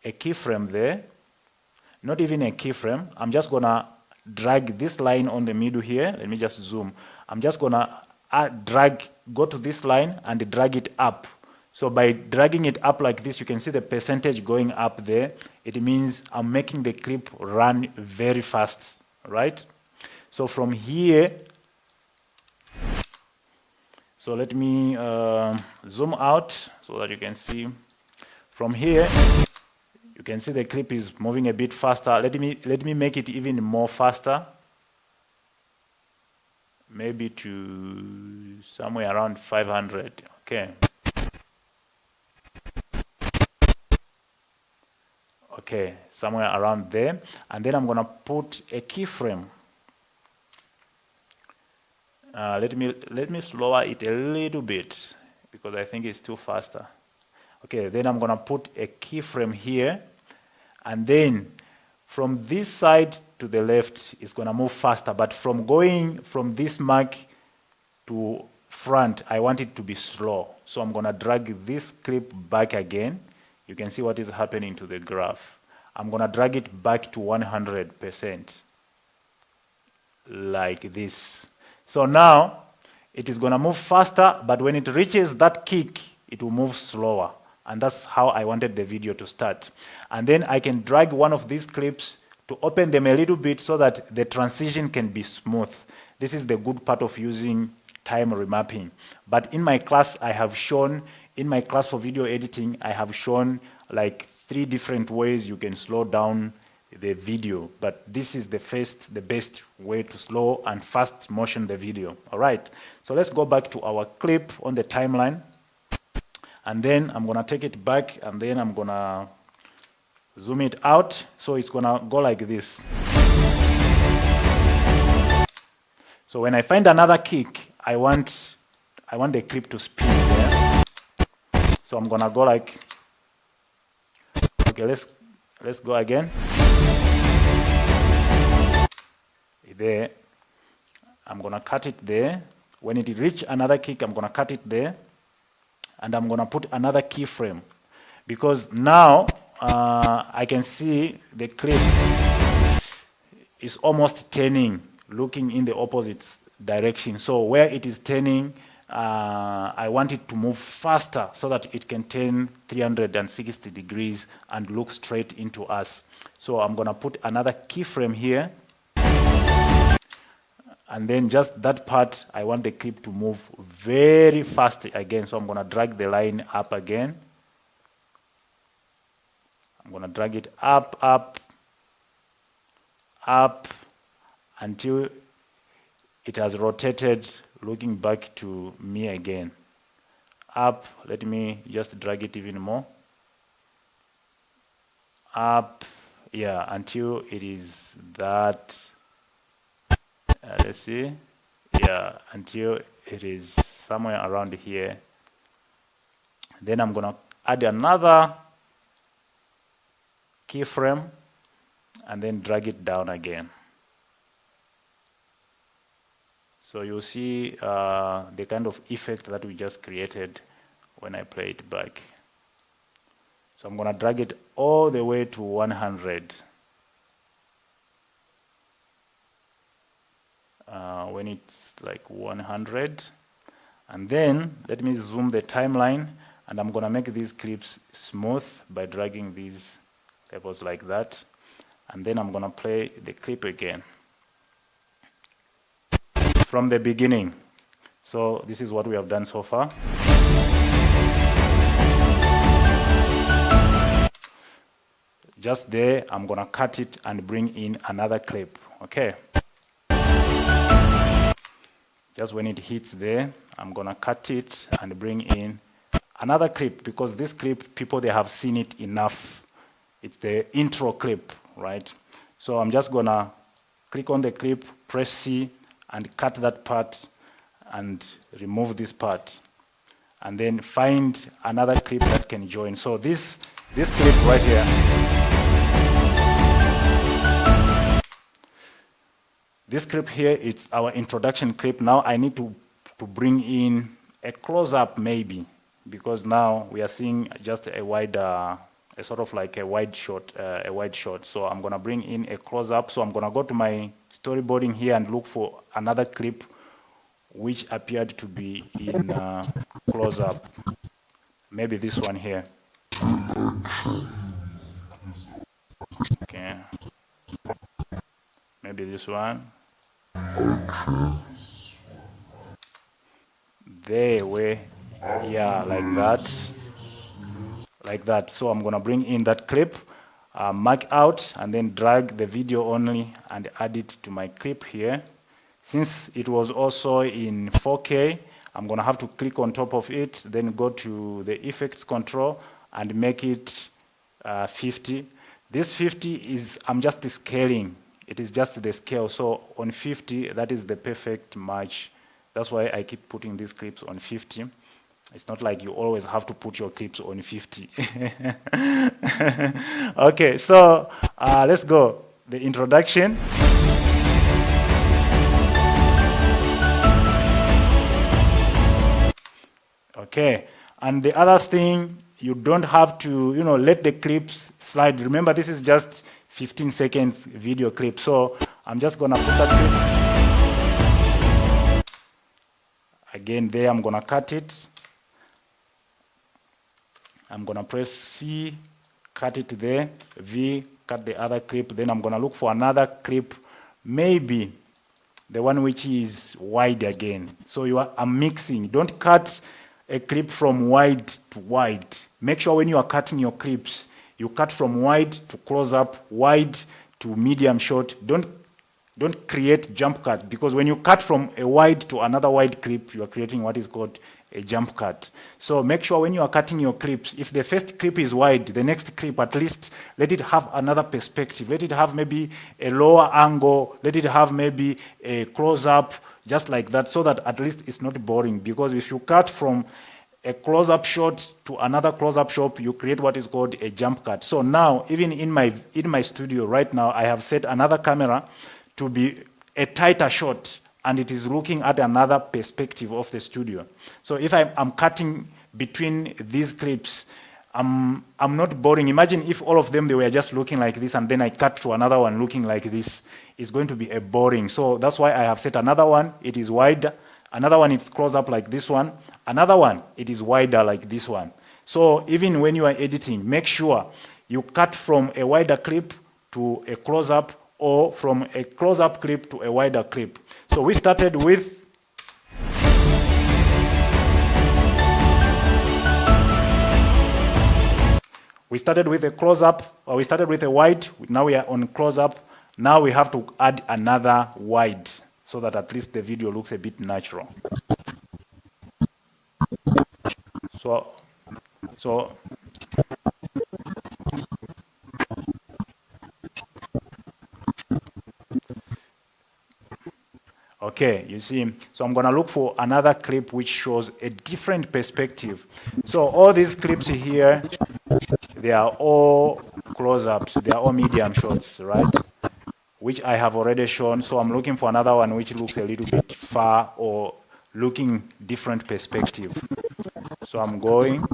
a keyframe there, not even a keyframe. I'm just gonna drag this line on the middle here. Let me just zoom. I'm just gonna go to this line and drag it up. So by dragging it up like this, you can see the percentage going up there. It means I'm making the clip run very fast, right? So from here, so let me zoom out so that you can see. From here, you can see the clip is moving a bit faster. Let me make it even more faster. Maybe to somewhere around 500. Okay. Okay, somewhere around there. And then I'm gonna put a keyframe. Let me slower it a little bit because I think it's too faster. Okay, then I'm gonna put a keyframe here, and then from this side to the left, it's gonna move faster. But from going from this mark to front, I want it to be slow. So I'm gonna drag this clip back again. You can see what is happening to the graph. I'm gonna drag it back to 100%, like this. So now it is gonna move faster, but when it reaches that kick, it will move slower. And that's how I wanted the video to start. And then I can drag one of these clips to open them a little bit so that the transition can be smooth. This is the good part of using time remapping. But in my class, in my class for video editing, I have shown like 3 different ways you can slow down the video, but this is the best way to slow and fast motion the video. All right, so let's go back to our clip on the timeline, and then I'm gonna take it back, and then I'm gonna zoom it out, so it's gonna go like this. So when I find another kick, I want the clip to spin there. So I'm gonna go like, okay, let's go again. There, I'm gonna cut it there. When it reach another kick, I'm gonna cut it there, and I'm gonna put another keyframe, because now I can see the clip is almost turning, looking in the opposite direction. So where it is turning, I want it to move faster so that it can turn 360 degrees and look straight into us. So I'm gonna put another keyframe here, and then just that part, I want the clip to move very fast again. So I'm gonna drag the line up again. I'm gonna drag it up, up, up, until it has rotated, looking back to me again. Up, let me just drag it even more. Up, yeah, until it is that, let's see, yeah, until it is somewhere around here. Then I'm gonna add another keyframe, and then drag it down again. So you'll see the kind of effect that we just created when I play it back. So I'm gonna drag it all the way to 100. When it's like 100, and then let me zoom the timeline, and I'm gonna make these clips smooth by dragging these levels like that, and then I'm gonna play the clip again from the beginning. So this is what we have done so far. Just there, I'm gonna cut it and bring in another clip, okay? Just when it hits there, I'm gonna cut it and bring in another clip, because this clip, people, they have seen it enough. It's the intro clip, right? So I'm just gonna click on the clip, press C, and cut that part and remove this part, and then find another clip that can join. So this clip right here, this clip here, it's our introduction clip. Now I need to bring in a close-up maybe, because now we are seeing just a wide, a sort of like a wide shot, So I'm gonna bring in a close-up. So I'm gonna go to my storyboarding here and look for another clip which appeared to be in close-up. Maybe this one here. Okay. Maybe this one. There, where, yeah, like that. So I'm gonna bring in that clip, mark out, and then drag the video only and add it to my clip here. Since it was also in 4K, I'm gonna have to click on top of it, then go to the effects control and make it 50. This 50 is, I'm just scaling. It is just the scale. So on 50, that is the perfect match. That's why I keep putting these clips on 50. It's not like you always have to put your clips on 50. Okay, so let's go. The introduction. Okay, and the other thing, you don't have to, let the clips slide. Remember, this is just 15 seconds video clip. So I'm just gonna put that clip. Again, there, I'm gonna cut it. I'm gonna press C, cut it there, V, cut the other clip. Then I'm gonna look for another clip, maybe the one which is wide again. So I'm mixing. Don't cut a clip from wide to wide. Make sure when you are cutting your clips, you cut from wide to close up, wide to medium short, don't create jump cuts, because when you cut from a wide to another wide clip, you are creating what is called a jump cut. So make sure when you are cutting your clips, if the first clip is wide, the next clip, at least let it have another perspective. Let it have maybe a lower angle, let it have maybe a close-up, just like that, so that at least it's not boring. Because if you cut from a close-up shot to another close-up shot, you create what is called a jump cut. So now, even in my studio right now, I have set another camera to be a tighter shot, and it is looking at another perspective of the studio. So if I'm cutting between these clips, I'm not boring. Imagine if all of them, they were just looking like this, and then I cut to another one looking like this. It's going to be a boring. So that's why I have set another one, it is wider. Another one, it's close up like this one. Another one, it is wider like this one. So even when you are editing, make sure you cut from a wider clip to a close-up, or from a close-up clip to a wider clip. So we started with a close-up, or we started with a wide. Now we are on close-up. Now we have to add another wide, so that at least the video looks a bit natural. So okay, you see, so I'm gonna look for another clip which shows a different perspective. So all these clips here, they are all close-ups, they are all medium shots, right? Which I have already shown. So I'm looking for another one which looks a little bit far, or looking different perspective. So I'm going,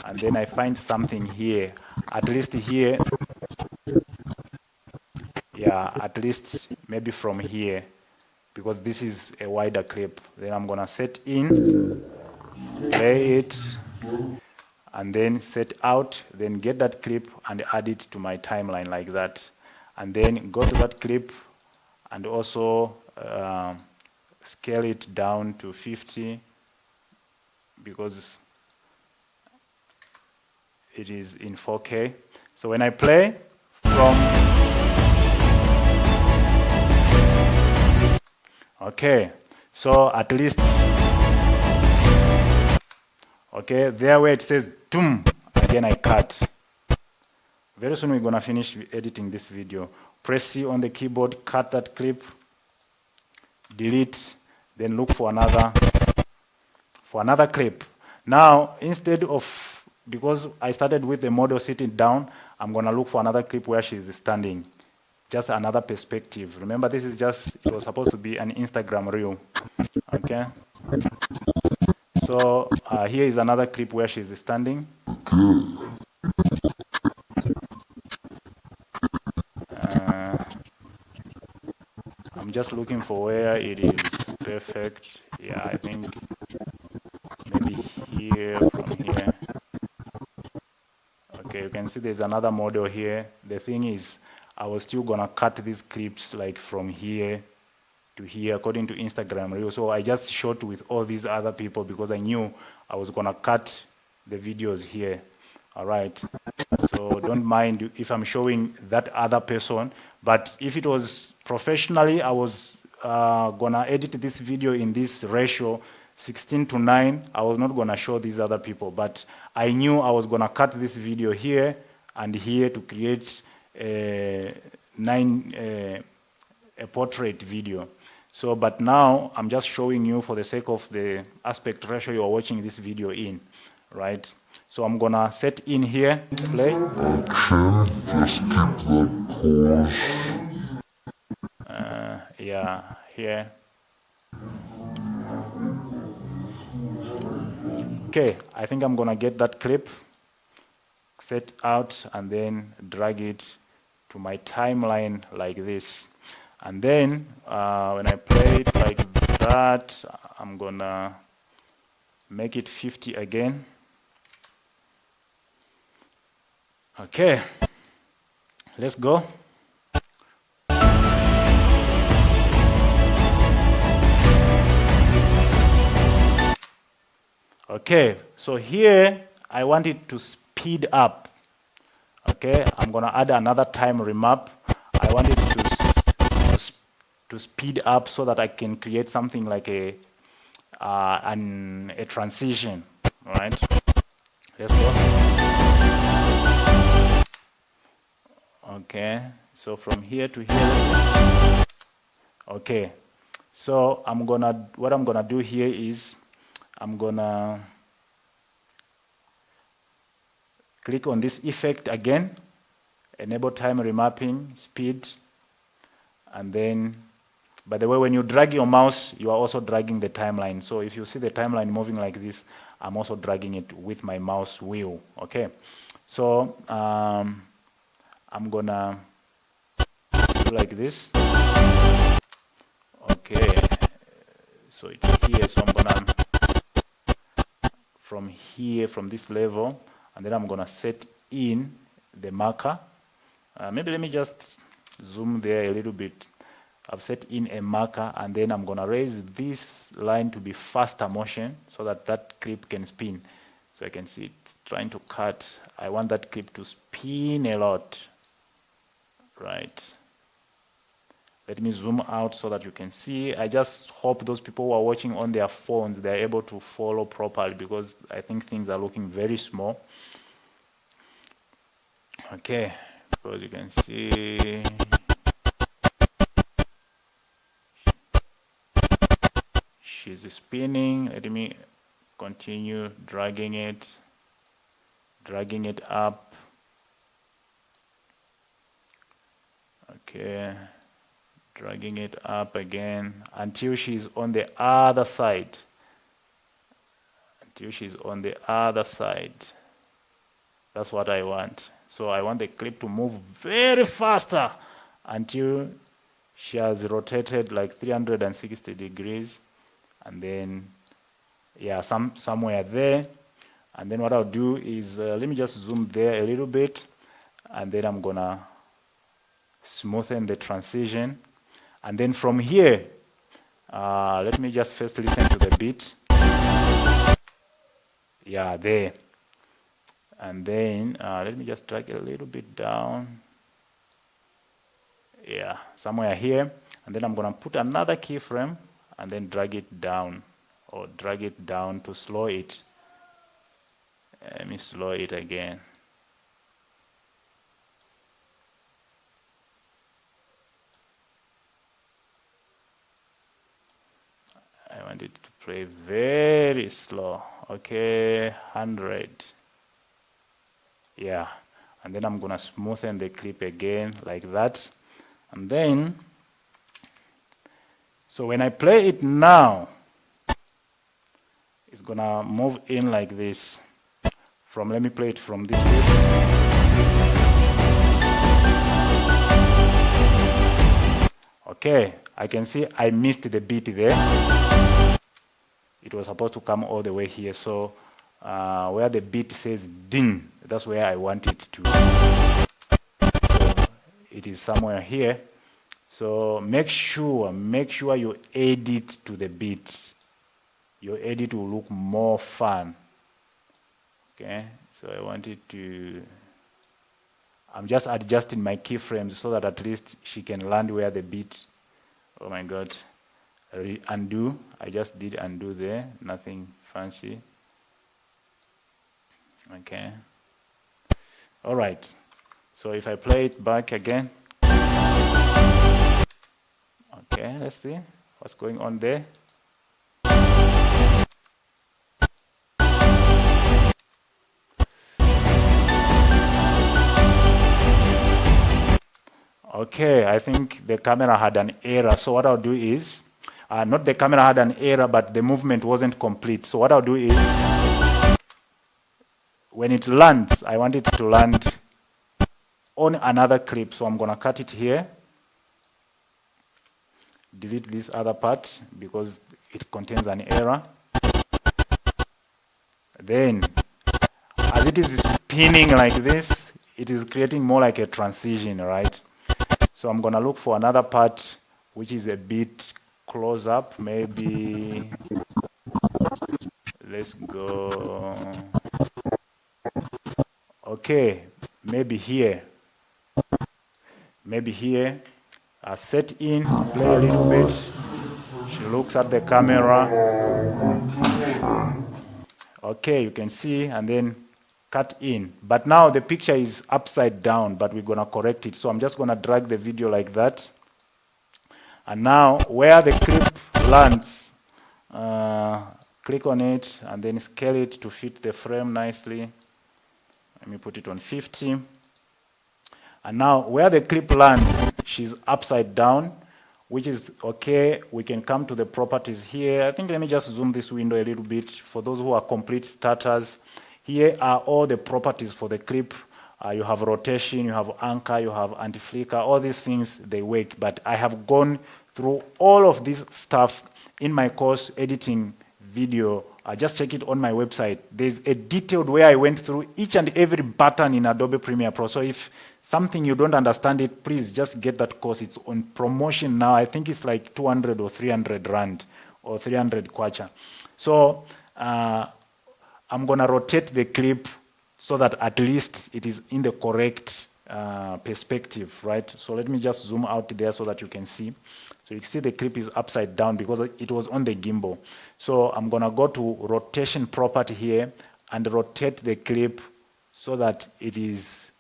and then I find something here, at least here. Yeah, at least maybe from here, because this is a wider clip. Then I'm gonna set in, play it, and then set out, then get that clip and add it to my timeline like that. And then go to that clip and also scale it down to 50, because it is in 4K. So when I play from, okay, so at least, okay, there where it says "tum," again I cut. Very soon we're gonna finish editing this video. Press C on the keyboard, cut that clip, delete, then look for another clip. Now, instead of, because I started with the model sitting down, I'm gonna look for another clip where she's standing. Just another perspective. Remember, this is just, it was supposed to be an Instagram reel. Okay? So here is another clip where she's standing. I'm just looking for where it is perfect. Yeah, I think maybe here, from here. Okay, you can see there's another model here. The thing is, I was still gonna cut these clips like from here to here according to Instagram Reel. So I just shot with all these other people because I knew I was gonna cut the videos here. All right. So don't mind if I'm showing that other person, but if it was professionally, I was gonna edit this video in this ratio 16:9. I was not gonna show these other people, but I knew I was gonna cut this video here and here to create a portrait video. So, but now I'm just showing you for the sake of the aspect ratio you are watching this video in, right? So I'm gonna set in here, play. Just keep that pause. Yeah, here. Okay, I think I'm gonna get that clip, set out, and then drag it to my timeline like this. And then when I play it like that, I'm gonna make it 50 again. Okay, let's go. Okay, so here I want it to speed up. Okay, I'm gonna add another time remap. I want it to speed up so that I can create something like a transition. All right, let's go. Okay, so from here to here. Okay, so what I'm gonna do here is I'm gonna click on this effect again, enable time remapping, speed, and then, by the way, when you drag your mouse, you are also dragging the timeline. So if you see the timeline moving like this, I'm also dragging it with my mouse wheel. Okay, so I'm gonna do like this. Okay, so it's here. So I'm gonna from this level, and then I'm gonna set in the marker. Maybe let me just zoom there a little bit. I've set in a marker, and then I'm gonna raise this line to be faster motion so that that clip can spin. So I can see it's trying to cut. I want that clip to spin a lot, right? Let me zoom out so that you can see. I just hope those people who are watching on their phones, they're able to follow properly, because I think things are looking very small. Okay, because you can see she's spinning. Let me continue dragging it up. Okay, dragging it up again until she's on the other side. That's what I want. So I want the clip to move very faster until she has rotated like 360 degrees, and then yeah, somewhere there. And then what I'll do is let me just zoom there a little bit, and then I'm gonna smoothen the transition. And then from here, let me just first listen to the beat. Yeah, there. And then let me just drag it a little bit down. Yeah, somewhere here. And then I'm gonna put another keyframe and then drag it down, or drag it down to slow it. Let me slow it again. I want it to play very slow. Okay, 100. Yeah, and then I'm gonna smoothen the clip again like that. And then, so when I play it now, it's gonna move in like this. Let me play it from this way. Okay, I can see I missed the beat there. It was supposed to come all the way here. So where the beat says ding, that's where I want it to. So it is somewhere here. So make sure you add it to the beat. Your edit will look more fun. Okay, so I want it to, I'm just adjusting my keyframes so that at least she can land where the beat, oh my God, undo. I just did undo there, nothing fancy. Okay. All right. So if I play it back again. Okay, let's see what's going on there. Okay, I think the camera had an error. So what I'll do is, not the camera had an error, but the movement wasn't complete. So what I'll do is, when it lands, I want it to land on another clip. So I'm gonna cut it here. Delete this other part because it contains an error. Then, as it is spinning like this, it is creating more like a transition, right? So I'm gonna look for another part which is a bit close up. Maybe let's go. Okay, maybe here. maybe here, set in, play a little bit. She looks at the camera. Okay, you can see, and then cut in. But now the picture is upside down, but we're gonna correct it. So I'm just gonna drag the video like that. And now where the clip lands, click on it and then scale it to fit the frame nicely. Let me put it on 50. And now where the clip lands, she's upside down, which is okay. We can come to the properties here. I think let me just zoom this window a little bit for those who are complete starters. Here are all the properties for the clip. You have rotation, you have anchor, you have anti-flicker, all these things, they work. But I have gone through all of this stuff in my course, editing video. Just check it on my website. There's a detailed way I went through each and every button in Adobe Premiere Pro. So if something you don't understand it, please just get that course. It's on promotion now. I think it's like 200 or 300 rand or 300 kwacha. So I'm gonna rotate the clip so that at least it is in the correct perspective, right? So let me just zoom out there so that you can see. So you can see the clip is upside down because it was on the gimbal. So I'm gonna go to rotation property here and rotate the clip so that it is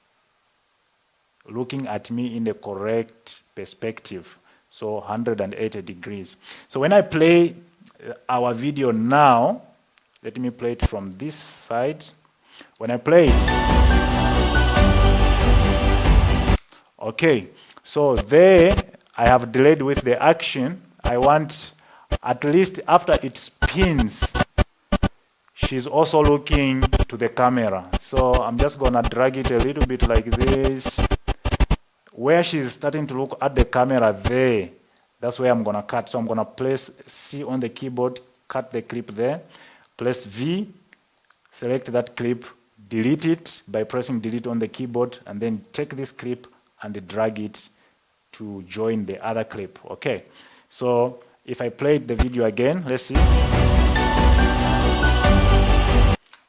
looking at me in the correct perspective. So 180 degrees. So when I play our video now, let me play it from this side. When I play it, okay, so there I have delayed with the action. I want at least after it spins, she's also looking to the camera. So I'm just gonna drag it a little bit like this. Where she's starting to look at the camera there, that's where I'm gonna cut. So I'm gonna place C on the keyboard, cut the clip there, place V, select that clip, delete it by pressing delete on the keyboard, and then take this clip and drag it to join the other clip. Okay, so if I play the video again, let's see.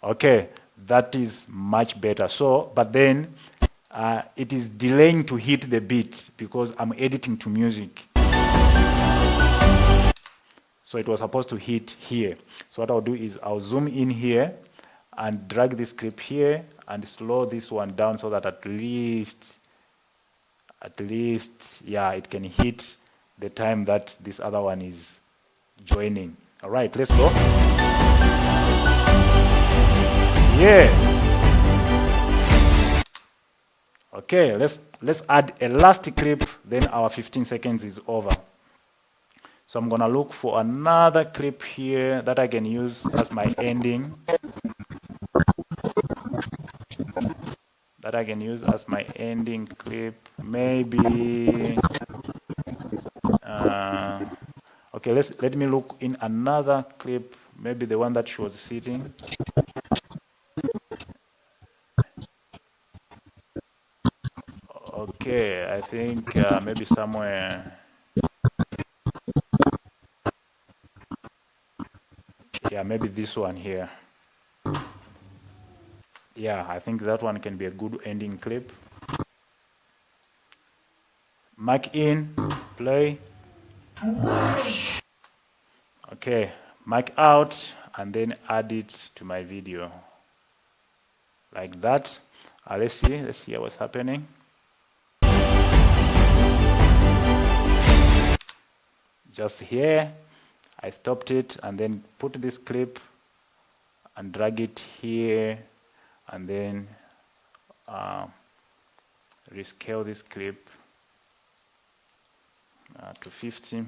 Okay, that is much better. So, but then it is delaying to hit the beat because I'm editing to music. So it was supposed to hit here. So what I'll do is I'll zoom in here and drag this clip here and slow this one down so that at least, yeah, it can hit the time that this other one is joining. All right, let's go. Yeah. Okay, let's add a last clip, then our 15 seconds is over. So I'm gonna look for another clip here that I can use as my ending. That I can use as my ending clip. Maybe okay, let me look in another clip, maybe the one that she was sitting. Okay, I think maybe somewhere. Yeah, maybe this one here. Yeah, I think that one can be a good ending clip. Mark in, play. Okay, mark out, and then add it to my video. Like that. Let's see what's happening. Just here, I stopped it and then put this clip and drag it here and then rescale this clip to 50.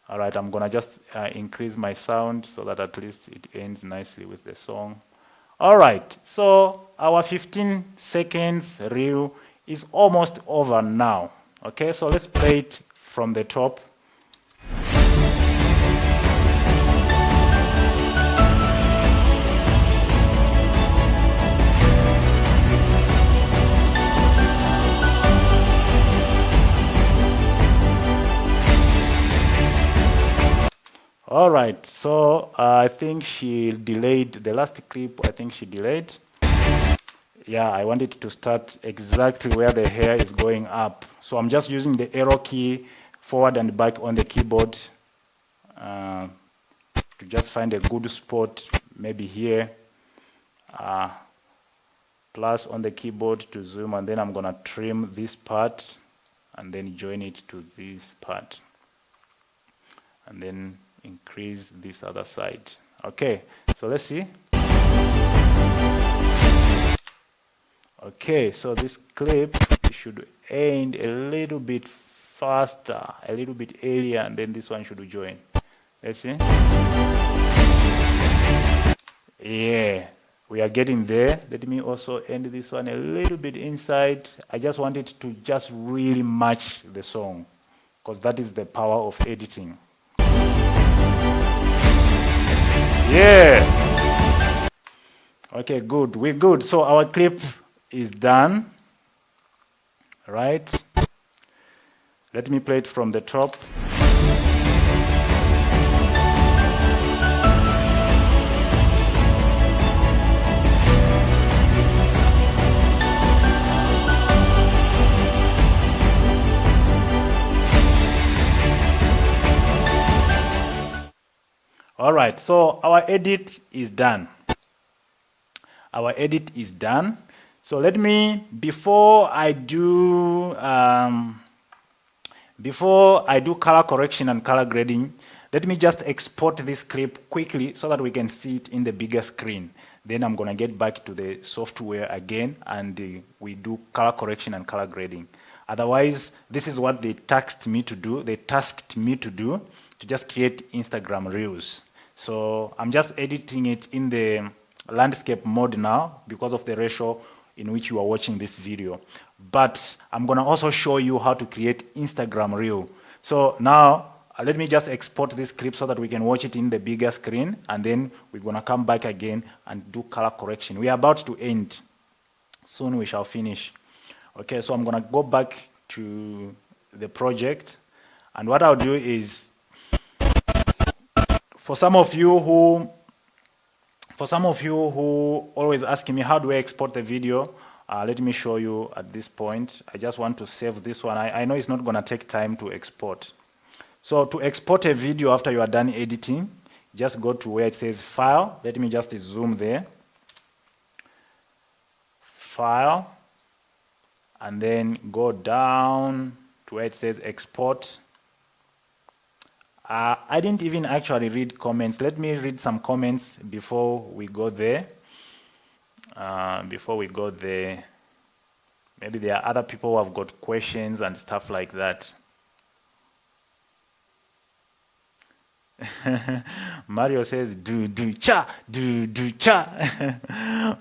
All right, I'm gonna just increase my sound so that at least it ends nicely with the song. All right, so our 15 seconds reel is almost over now. Okay, so let's play it from the top. All right, so I think she delayed the last clip. I think she delayed. yeah, I want it to start exactly where the hair is going up. So I'm just using the arrow key forward and back on the keyboard to just find a good spot, maybe here, plus on the keyboard to zoom, and then I'm gonna trim this part and then join it to this part, and then increase this other side. Okay, so let's see. Okay, so this clip should end a little bit faster, a little bit earlier, and then this one should join. Let's see. Yeah, we are getting there. Let me also end this one a little bit inside. I just want it to just really match the song, because that is the power of editing. Yeah. Okay, good. We're good. So our clip is done, right? Let me play it from the top. All right, so our edit is done. Our edit is done. So let me, before I do color correction and color grading, let me just export this clip quickly so that we can see it in the bigger screen. Then I'm gonna get back to the software again and we do color correction and color grading. Otherwise, this is what they tasked me to do. They tasked me to do, to just create Instagram Reels. So I'm just editing it in the landscape mode now because of the ratio in which you are watching this video. But I'm gonna also show you how to create Instagram Reel. So now, let me just export this clip so that we can watch it in the bigger screen, and then we're gonna come back again and do color correction. We are about to end. Soon we shall finish. Okay, so I'm gonna go back to the project, and what I'll do is, for some of you who always ask me, how do I export the video? Let me show you at this point. I just want to save this one. I know it's not gonna take time to export. So to export a video after you are done editing, just go to where it says File. Let me just zoom there. File. And then go down to where it says Export. I didn't even actually read comments. Let me read some comments before we go there. Maybe there are other people who have got questions and stuff like that. Mario says, do cha.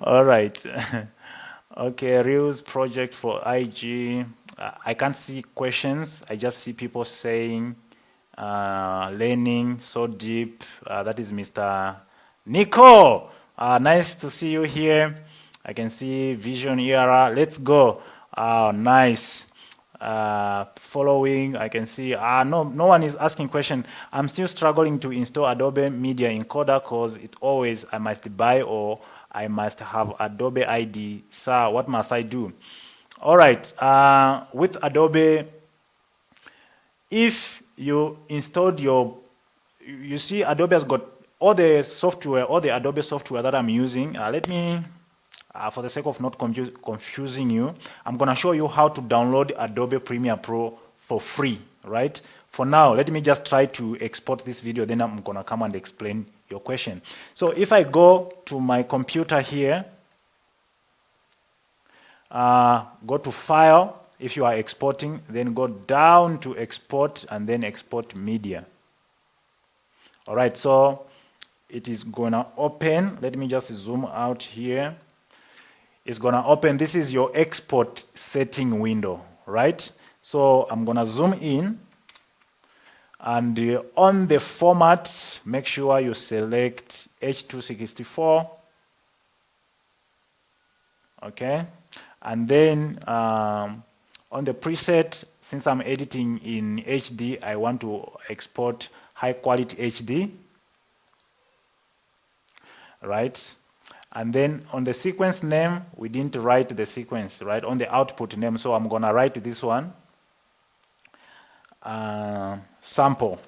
All right. Okay, Reels project for IG. I can't see questions. I just see people saying, learning so deep. That is Mr. Nico. Nice to see you here. I can see Vision ERA. Let's go. Nice. Following, I can see. No one is asking question. I'm still struggling to install Adobe Media Encoder because it always I must buy or I must have Adobe ID. Sir, what must I do? All right. With Adobe, if you installed you see Adobe has got all the software, all the Adobe software that I'm using. Let me, for the sake of not confusing you, I'm gonna show you how to download Adobe Premiere Pro for free, right? For now, let me just try to export this video, then I'm gonna come and explain your question. So if I go to my computer here, go to File, if you are exporting, then go down to Export and then Export Media. All right, so it is gonna open. Let me just zoom out here. It's gonna open. This is your export setting window, right? So I'm gonna zoom in, and on the format, make sure you select H264. Okay, and then on the preset, since I'm editing in HD, I want to export high quality HD, right? And then on the sequence name, we didn't write the sequence, right? On the output name, so I'm gonna write this one, sample,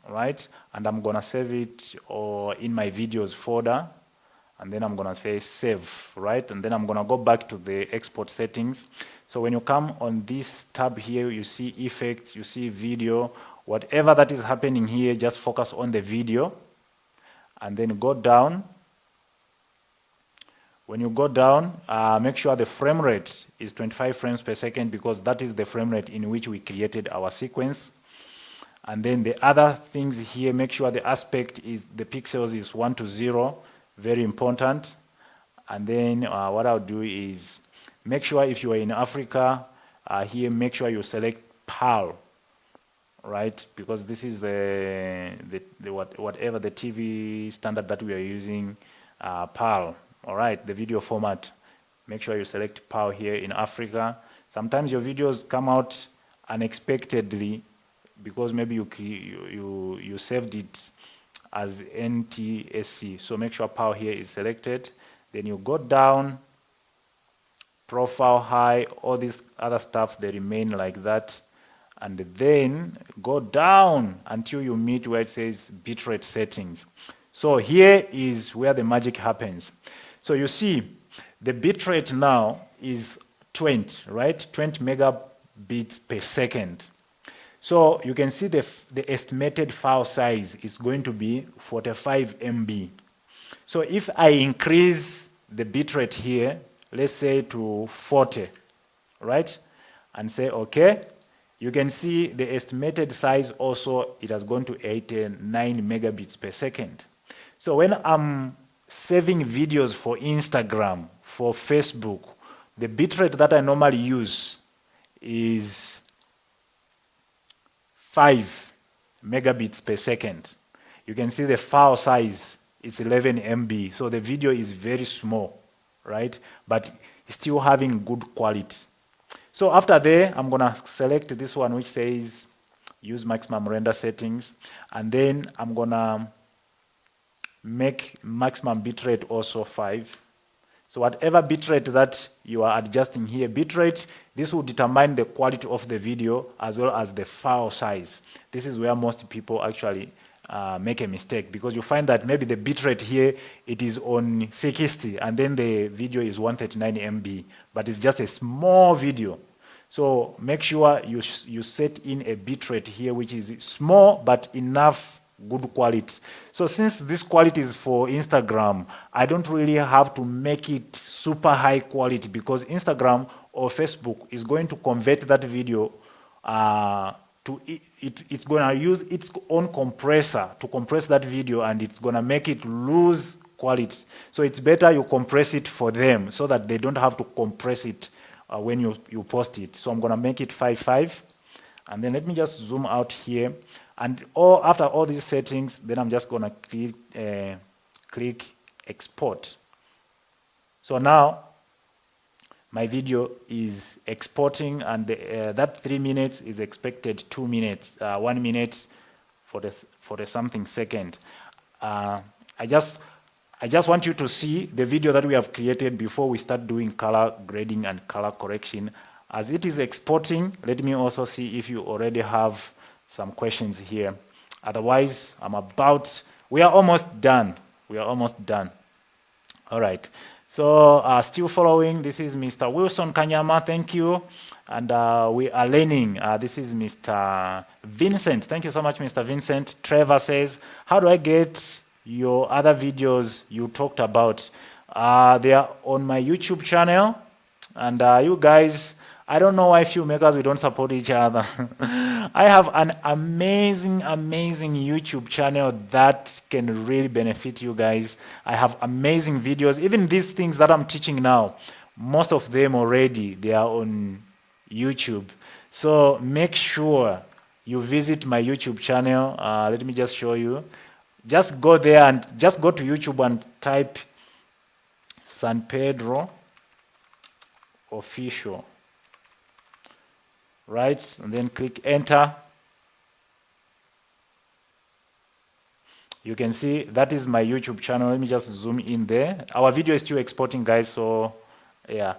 right? And I'm gonna save it or in my videos folder, and then I'm gonna say save, right? And then I'm gonna go back to the export settings. So when you come on this tab here, you see effects, you see video, whatever that is happening here, just focus on the video, and then go down. When you go down, make sure the frame rate is 25 frames per second, because that is the frame rate in which we created our sequence. And then the other things here, make sure the aspect is, the pixels is 1:0, very important. And then what I'll do is, make sure if you are in Africa, here make sure you select PAL, right? Because this is whatever the TV standard that we are using, PAL. All right, the video format. Make sure you select PAL here in Africa. Sometimes your videos come out unexpectedly because maybe you saved it as NTSC. So make sure PAL here is selected. Then you go down, profile high, all this other stuff, they remain like that. And then go down until you meet where it says bitrate settings. So here is where the magic happens. So you see, the bitrate now is 20, right? 20 megabits per second. So you can see the estimated file size is going to be 45 MB. So if I increase the bitrate here, let's say to 40, right? And say, okay, you can see the estimated size also, it has gone to 89 megabits per second. So when I'm saving videos for Instagram, for Facebook, the bitrate that I normally use is 5 megabits per second. You can see the file size is 11 MB, so the video is very small, right? But it's still having good quality. So after there, I'm gonna select this one which says use maximum render settings, and then I'm gonna make maximum bitrate also 5. So whatever bitrate that you are adjusting here, bitrate, this will determine the quality of the video as well as the file size. This is where most people actually make a mistake, because you find that maybe the bitrate here, it is on 60 and then the video is 139 MB, but it's just a small video. So make sure you set in a bitrate here which is small but enough good quality. So since this quality is for Instagram, I don't really have to make it super high quality, because Instagram or Facebook is going to convert that video it's going to use its own compressor to compress that video, and it's going to make it lose quality. So it's better you compress it for them so that they don't have to compress it when you post it. So I'm going to make it 5.5, and then let me just zoom out here. And after all these settings, then I'm just going to click export. So now my video is exporting, and that 3 minutes is expected 2 minutes, 1 minute for the something second. I just want you to see the video that we have created before we start doing color grading and color correction. As it is exporting, let me also see if you already have some questions here. Otherwise, we are almost done. All right. So still following, this is Mr. Wilson Kanyama, thank you. And we are learning, this is Mr. Vincent. Thank you so much, Mr. Vincent. Trevor says, how do I get your other videos you talked about? They are on my YouTube channel. And you guys, I don't know why filmmakers, we don't support each other. I have an amazing YouTube channel that can really benefit you guys. I have amazing videos. Even these things that I'm teaching now, most of them already, they are on YouTube. So make sure you visit my YouTube channel. Let me just show you. Just go there and just go to YouTube and type San Pedro Official. Right, and then click enter. You can see that is my YouTube channel. Let me just zoom in there. Our video is still exporting, guys, so yeah.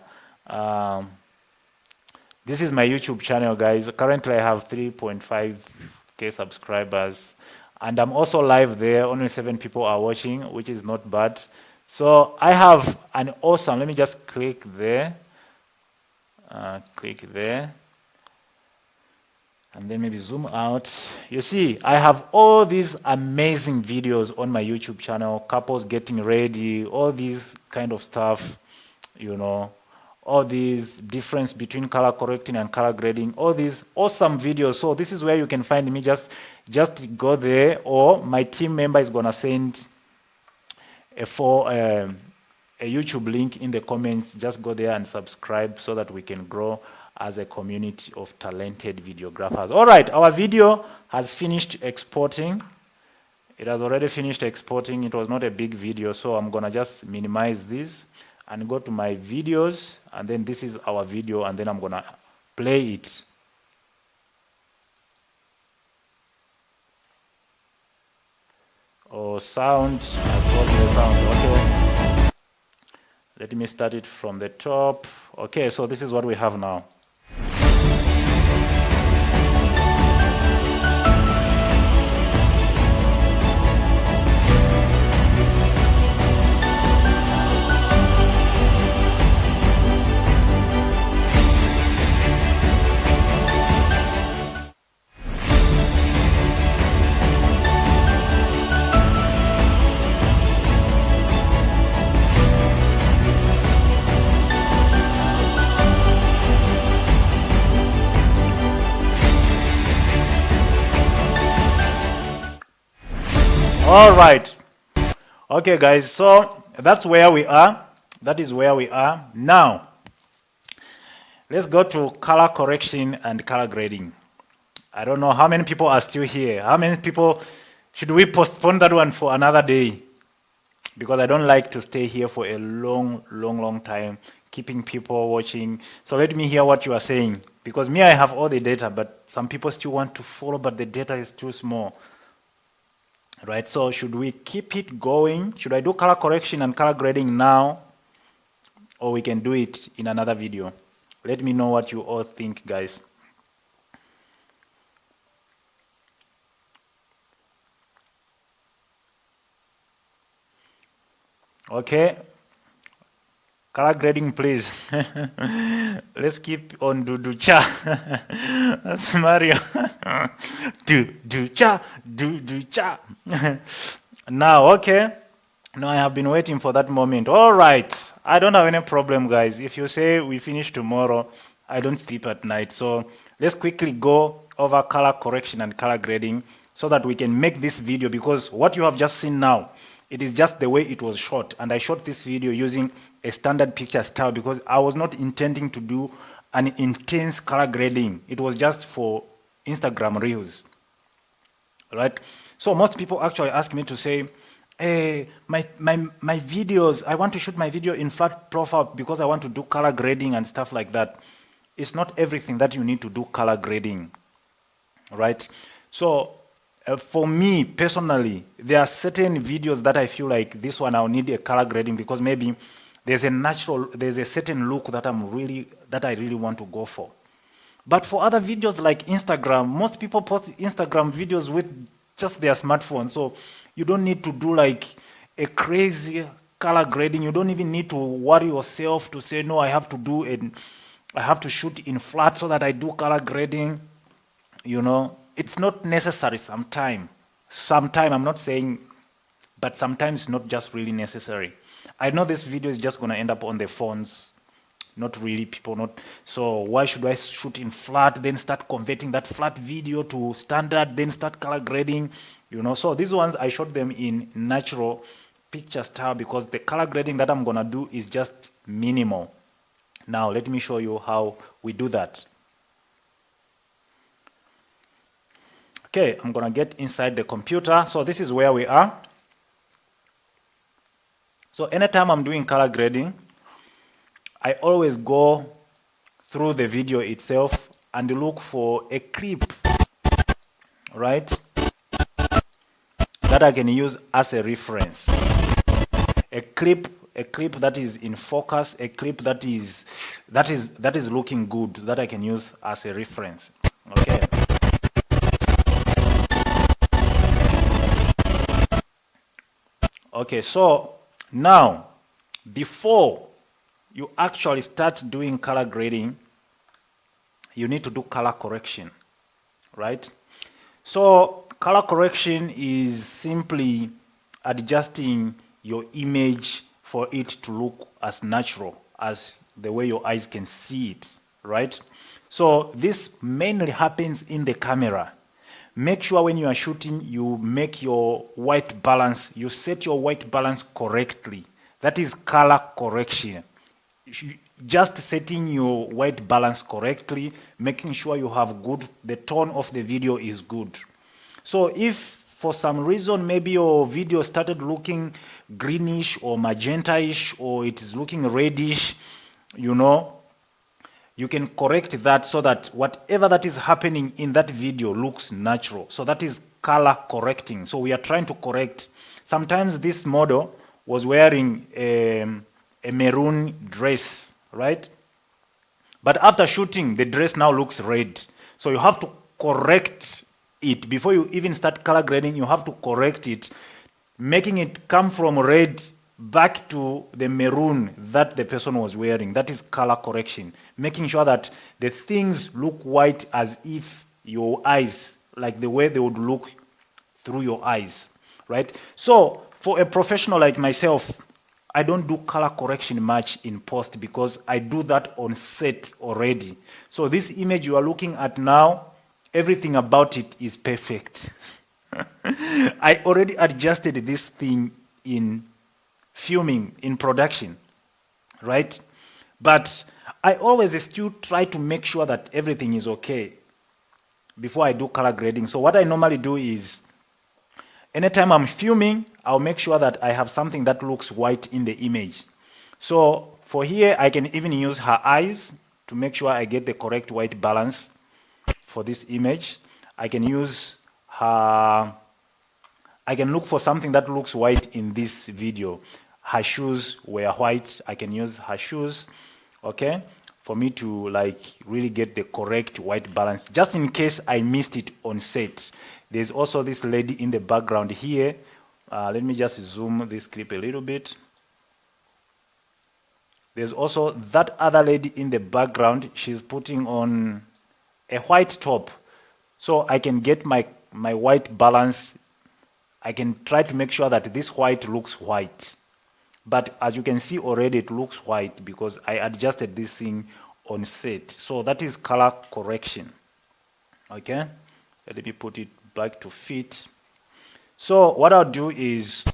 This is my YouTube channel, guys. Currently I have 3.5k subscribers, and I'm also live there. Only 7 people are watching, which is not bad. So I have an awesome, let me just click there, and then maybe zoom out. You see, I have all these amazing videos on my YouTube channel, couples getting ready, all these kind of stuff, you know, all these difference between color correcting and color grading, all these awesome videos. So this is where you can find me. Just go there, or my team member is gonna send a YouTube link in the comments. Just go there and subscribe so that we can grow as a community of talented videographers. All right, our video has finished exporting. It has already finished exporting. It was not a big video, so I'm gonna just minimize this and go to my videos, and then this is our video, and then I'm gonna play it. Oh, sound, I've got the sound, okay. Let me start it from the top. Okay, so this is what we have now. All right. Okay, guys, so that's where we are. That is where we are. Now, let's go to color correction and color grading. I don't know how many people are still here. How many people, should we postpone that one for another day? Because I don't like to stay here for a long time, keeping people watching. So let me hear what you are saying. Because me, I have all the data, but some people still want to follow, but the data is too small. Right, so should we keep it going? Should I do color correction and color grading now? Or we can do it in another video? Let me know what you all think, guys. Okay. Color grading, please. Let's keep on do-do-cha. That's Mario. Do-do-cha, do-do-cha. Now, okay. Now I have been waiting for that moment. All right. I don't have any problem, guys. If you say we finish tomorrow, I don't sleep at night. So let's quickly go over color correction and color grading so that we can make this video, because what you have just seen now, it is just the way it was shot. And I shot this video using a standard picture style because I was not intending to do an intense color grading. It was just for Instagram reels, right? So most people actually ask me to say, hey, my videos, I want to shoot my video in flat profile because I want to do color grading and stuff like that. It's not everything that you need to do color grading, right? So for me personally, there are certain videos that I feel like this one I'll need a color grading because maybe there's a certain look that I really want to go for. But for other videos like Instagram, most people post Instagram videos with just their smartphone. So you don't need to do like a crazy color grading. You don't even need to worry yourself to say, no, I have to shoot in flat so that I do color grading. You know, it's not necessary sometime. I'm not saying, but sometimes it's not just really necessary. I know this video is just going to end up on the phones. Not really, people not. So why should I shoot in flat, then start converting that flat video to standard, then start color grading, you know? So these ones, I shot them in natural picture style because the color grading that I'm going to do is just minimal. Now, let me show you how we do that. Okay, I'm going to get inside the computer. So this is where we are. So anytime I'm doing color grading, I always go through the video itself and look for a clip, right, that that I can use as a reference. A clip that is in focus, a clip that is looking good, that I can use as a reference. Okay. Okay, so now before you actually start doing color grading, you need to do color correction, right? So color correction is simply adjusting your image for it to look as natural as the way your eyes can see it, right? So this mainly happens in the camera. Make sure when you are shooting, you make your white balance, you set your white balance correctly. That is color correction. Just setting your white balance correctly, making sure you have good, the tone of the video is good. So if for some reason maybe your video started looking greenish or magenta-ish, or it is looking reddish, you know, you can correct that so that whatever that is happening in that video looks natural. So that is color correcting. So we are trying to correct. Sometimes this model was wearing a maroon dress, right? But after shooting, the dress now looks red. So you have to correct it. Before you even start color grading, you have to correct it, making it come from red back to the maroon that the person was wearing. That is color correction. Making sure that the things look white as if your eyes, like the way they would look through your eyes, right? So for a professional like myself, I don't do color correction much in post because I do that on set already. So this image you are looking at now, everything about it is perfect. I already adjusted this thing in filming, in production, right? But I always still try to make sure that everything is okay before I do color grading. So what I normally do is, anytime I'm filming, I'll make sure that I have something that looks white in the image. So for here, I can even use her eyes to make sure I get the correct white balance for this image. I can use her, I can look for something that looks white in this video. Her shoes were white. I can use her shoes, okay, for me to like really get the correct white balance, just in case I missed it on set. There's also this lady in the background here. Let me just zoom this clip a little bit. There's also that other lady in the background. She's putting on a white top. So I can get my white balance. I can try to make sure that this white looks white. But as you can see already, it looks white because I adjusted this thing on set. So that is color correction. Okay? Let me put it back to fit. So what I'll do is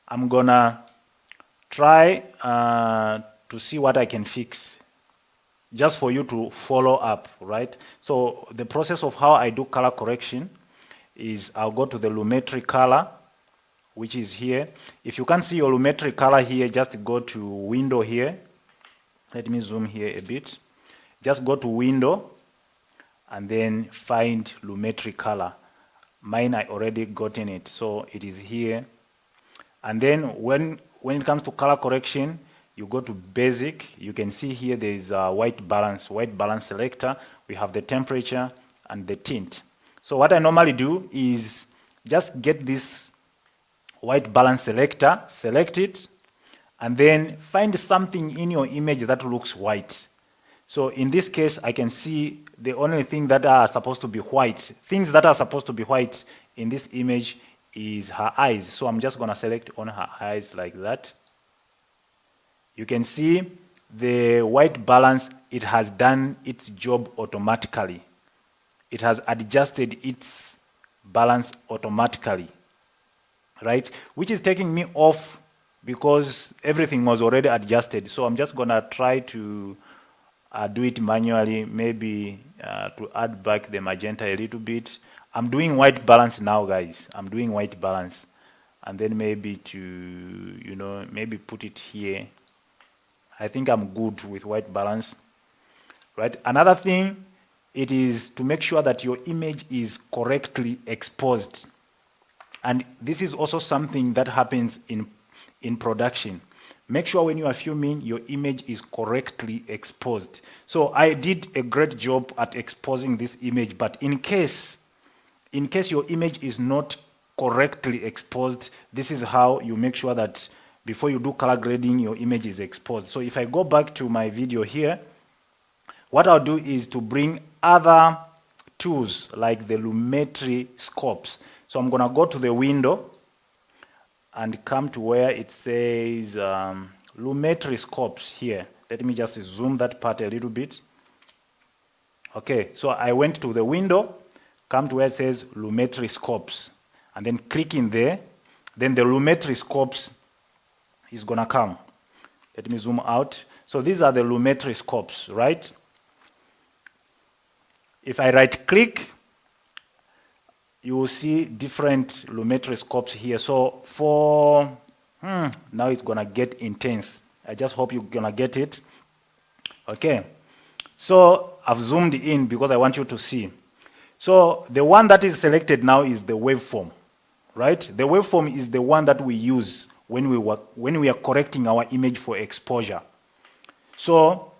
I'm gonna try to see what I can fix, just for you to follow up, right? So the process of how I do color correction is I'll go to the lumetri color, which is here. If you can't see your lumetri color here, just go to window here. Let me zoom here a bit. Just go to window and then find lumetri color. Mine, I already gotten it, so it is here. And then when it comes to color correction, you go to basic. You can see here there is a white balance selector. We have the temperature and the tint. So what I normally do is just get this white balance selector, select it, and then find something in your image that looks white. So in this case, I can see the only thing that are supposed to be white, things that are supposed to be white in this image is her eyes. So I'm just gonna select on her eyes like that. You can see the white balance, it has done its job automatically. It has adjusted its balance automatically, right? Which is taking me off because everything was already adjusted. So I'm just gonna try to do it manually, maybe to add back the magenta a little bit. I'm doing white balance now, guys. I'm doing white balance. And then maybe to, you know, maybe put it here. I think I'm good with white balance, right? Another thing it is to make sure that your image is correctly exposed. And this is also something that happens in production. Make sure when you are filming, your image is correctly exposed. So I did a great job at exposing this image, but in case your image is not correctly exposed, this is how you make sure that before you do color grading, your image is exposed. So if I go back to my video here, what I'll do is to bring other tools like the lumetri scopes. So I'm gonna go to the window and come to where it says lumetri scopes here. Let me just zoom that part a little bit. Okay, so I went to the window, come to where it says lumetri scopes, and then click in there. Then the lumetri scopes is gonna come. Let me zoom out. So these are the lumetri scopes, right? If I right click, you will see different lumetri scopes here. So for, now it's gonna get intense. I just hope you're gonna get it. Okay, so I've zoomed in because I want you to see. So the one that is selected now is the waveform, right? The waveform is the one that we use when we are correcting our image for exposure. So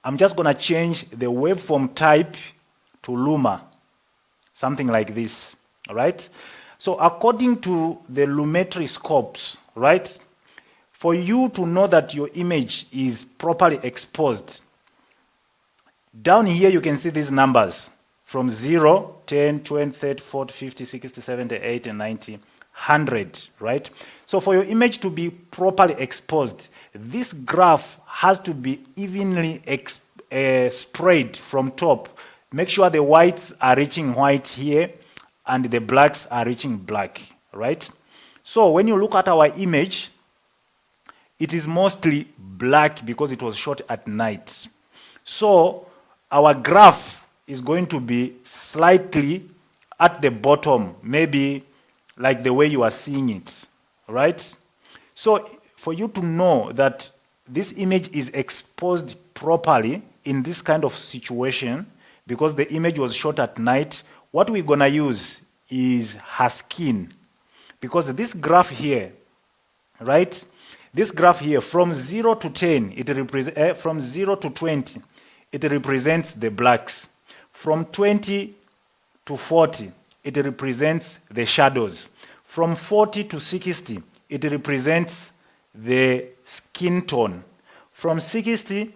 I'm just gonna change the waveform type to Luma, something like this, all right? So according to the lumetri scopes, right, for you to know that your image is properly exposed, down here you can see these numbers from 0, 10, 20, 30, 40, 50, 60, 70, 80, 90, 100, right? So for your image to be properly exposed, this graph has to be evenly spread from top. Make sure the whites are reaching white here and the blacks are reaching black, right? So when you look at our image, it is mostly black because it was shot at night. So our graph is going to be slightly at the bottom, maybe like the way you are seeing it, right? So for you to know that this image is exposed properly in this kind of situation, because the image was shot at night, what we're gonna use is her skin. Because this graph here, right? This graph here, from 0 to 10, from 0 to 20, it represents the blacks. From 20 to 40, it represents the shadows. From 40 to 60, it represents the skin tone. From 60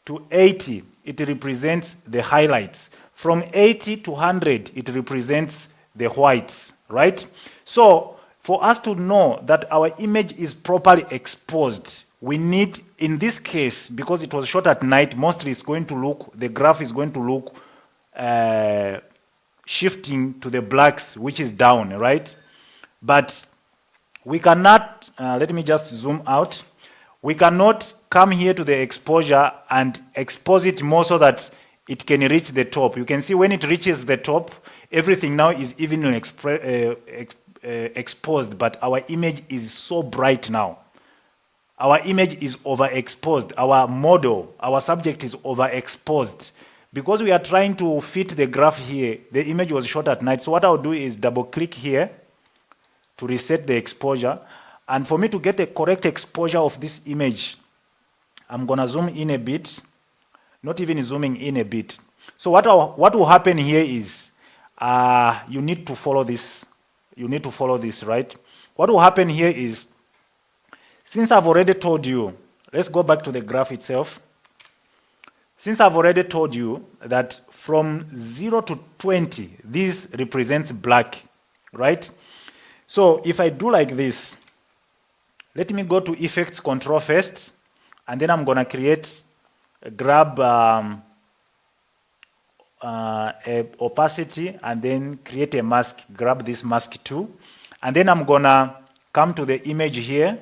to 80, it represents the highlights. From 80 to 100, it represents the whites, right? So for us to know that our image is properly exposed, we need, in this case, because it was shot at night, mostly it's going to look, the graph is going to look shifting to the blacks, which is down, right? But we cannot, let me just zoom out. We cannot come here to the exposure and expose it more so that it can reach the top. You can see when it reaches the top, everything now is evenly exposed, but our image is so bright now. Our image is overexposed. Our model, our subject is overexposed. Because we are trying to fit the graph here, the image was shot at night. So what I'll do is double click here to reset the exposure. And for me to get the correct exposure of this image, I'm gonna zoom in a bit, not even zooming in a bit. So what will happen here is, you need to follow this. You need to follow this, right? What will happen here is, since I've already told you, let's go back to the graph itself. Since I've already told you that from 0 to 20, this represents black, right? So if I do like this, let me go to Effects Control first, and then I'm gonna grab a opacity, and then create a mask, grab this mask too. And then I'm gonna come to the image here.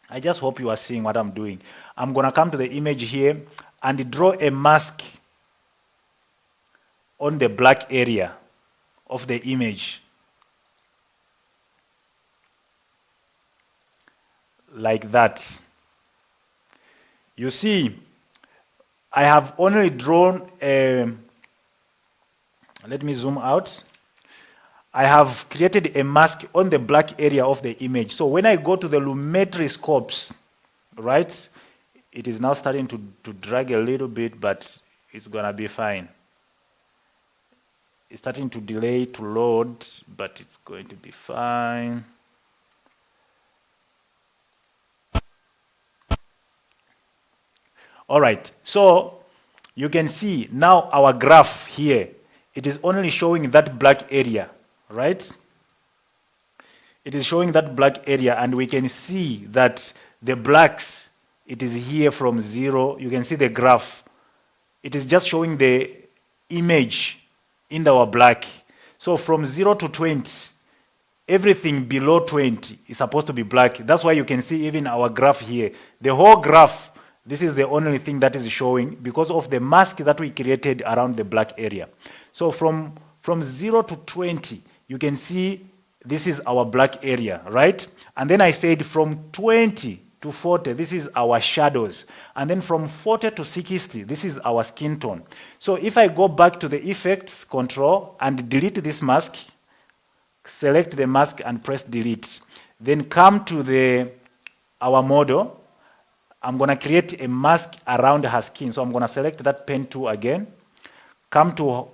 I just hope you are seeing what I'm doing. I'm gonna come to the image here and draw a mask on the black area of the image. Like that. You see, I have only drawn a Let me zoom out. I have created a mask on the black area of the image. So when I go to the Lumetri scopes, right, it is now starting to drag a little bit, but it's gonna be fine. It's starting to delay to load, but it's going to be fine. All right, so you can see now our graph here, it is only showing that black area, right? It is showing that black area, and we can see that the blacks, it is here from 0. You can see the graph. It is just showing the image in our black. So from 0 to 20, everything below 20 is supposed to be black. That's why you can see even our graph here. The whole graph, this is the only thing that is showing because of the mask that we created around the black area. So from 0 to 20, you can see this is our black area, right? And then I said from 20 to 40, this is our shadows. And then from 40 to 60, this is our skin tone. So if I go back to the effects control and delete this mask, select the mask and press delete, then come to our model. I'm going to create a mask around her skin. So I'm going to select that pen tool again, come to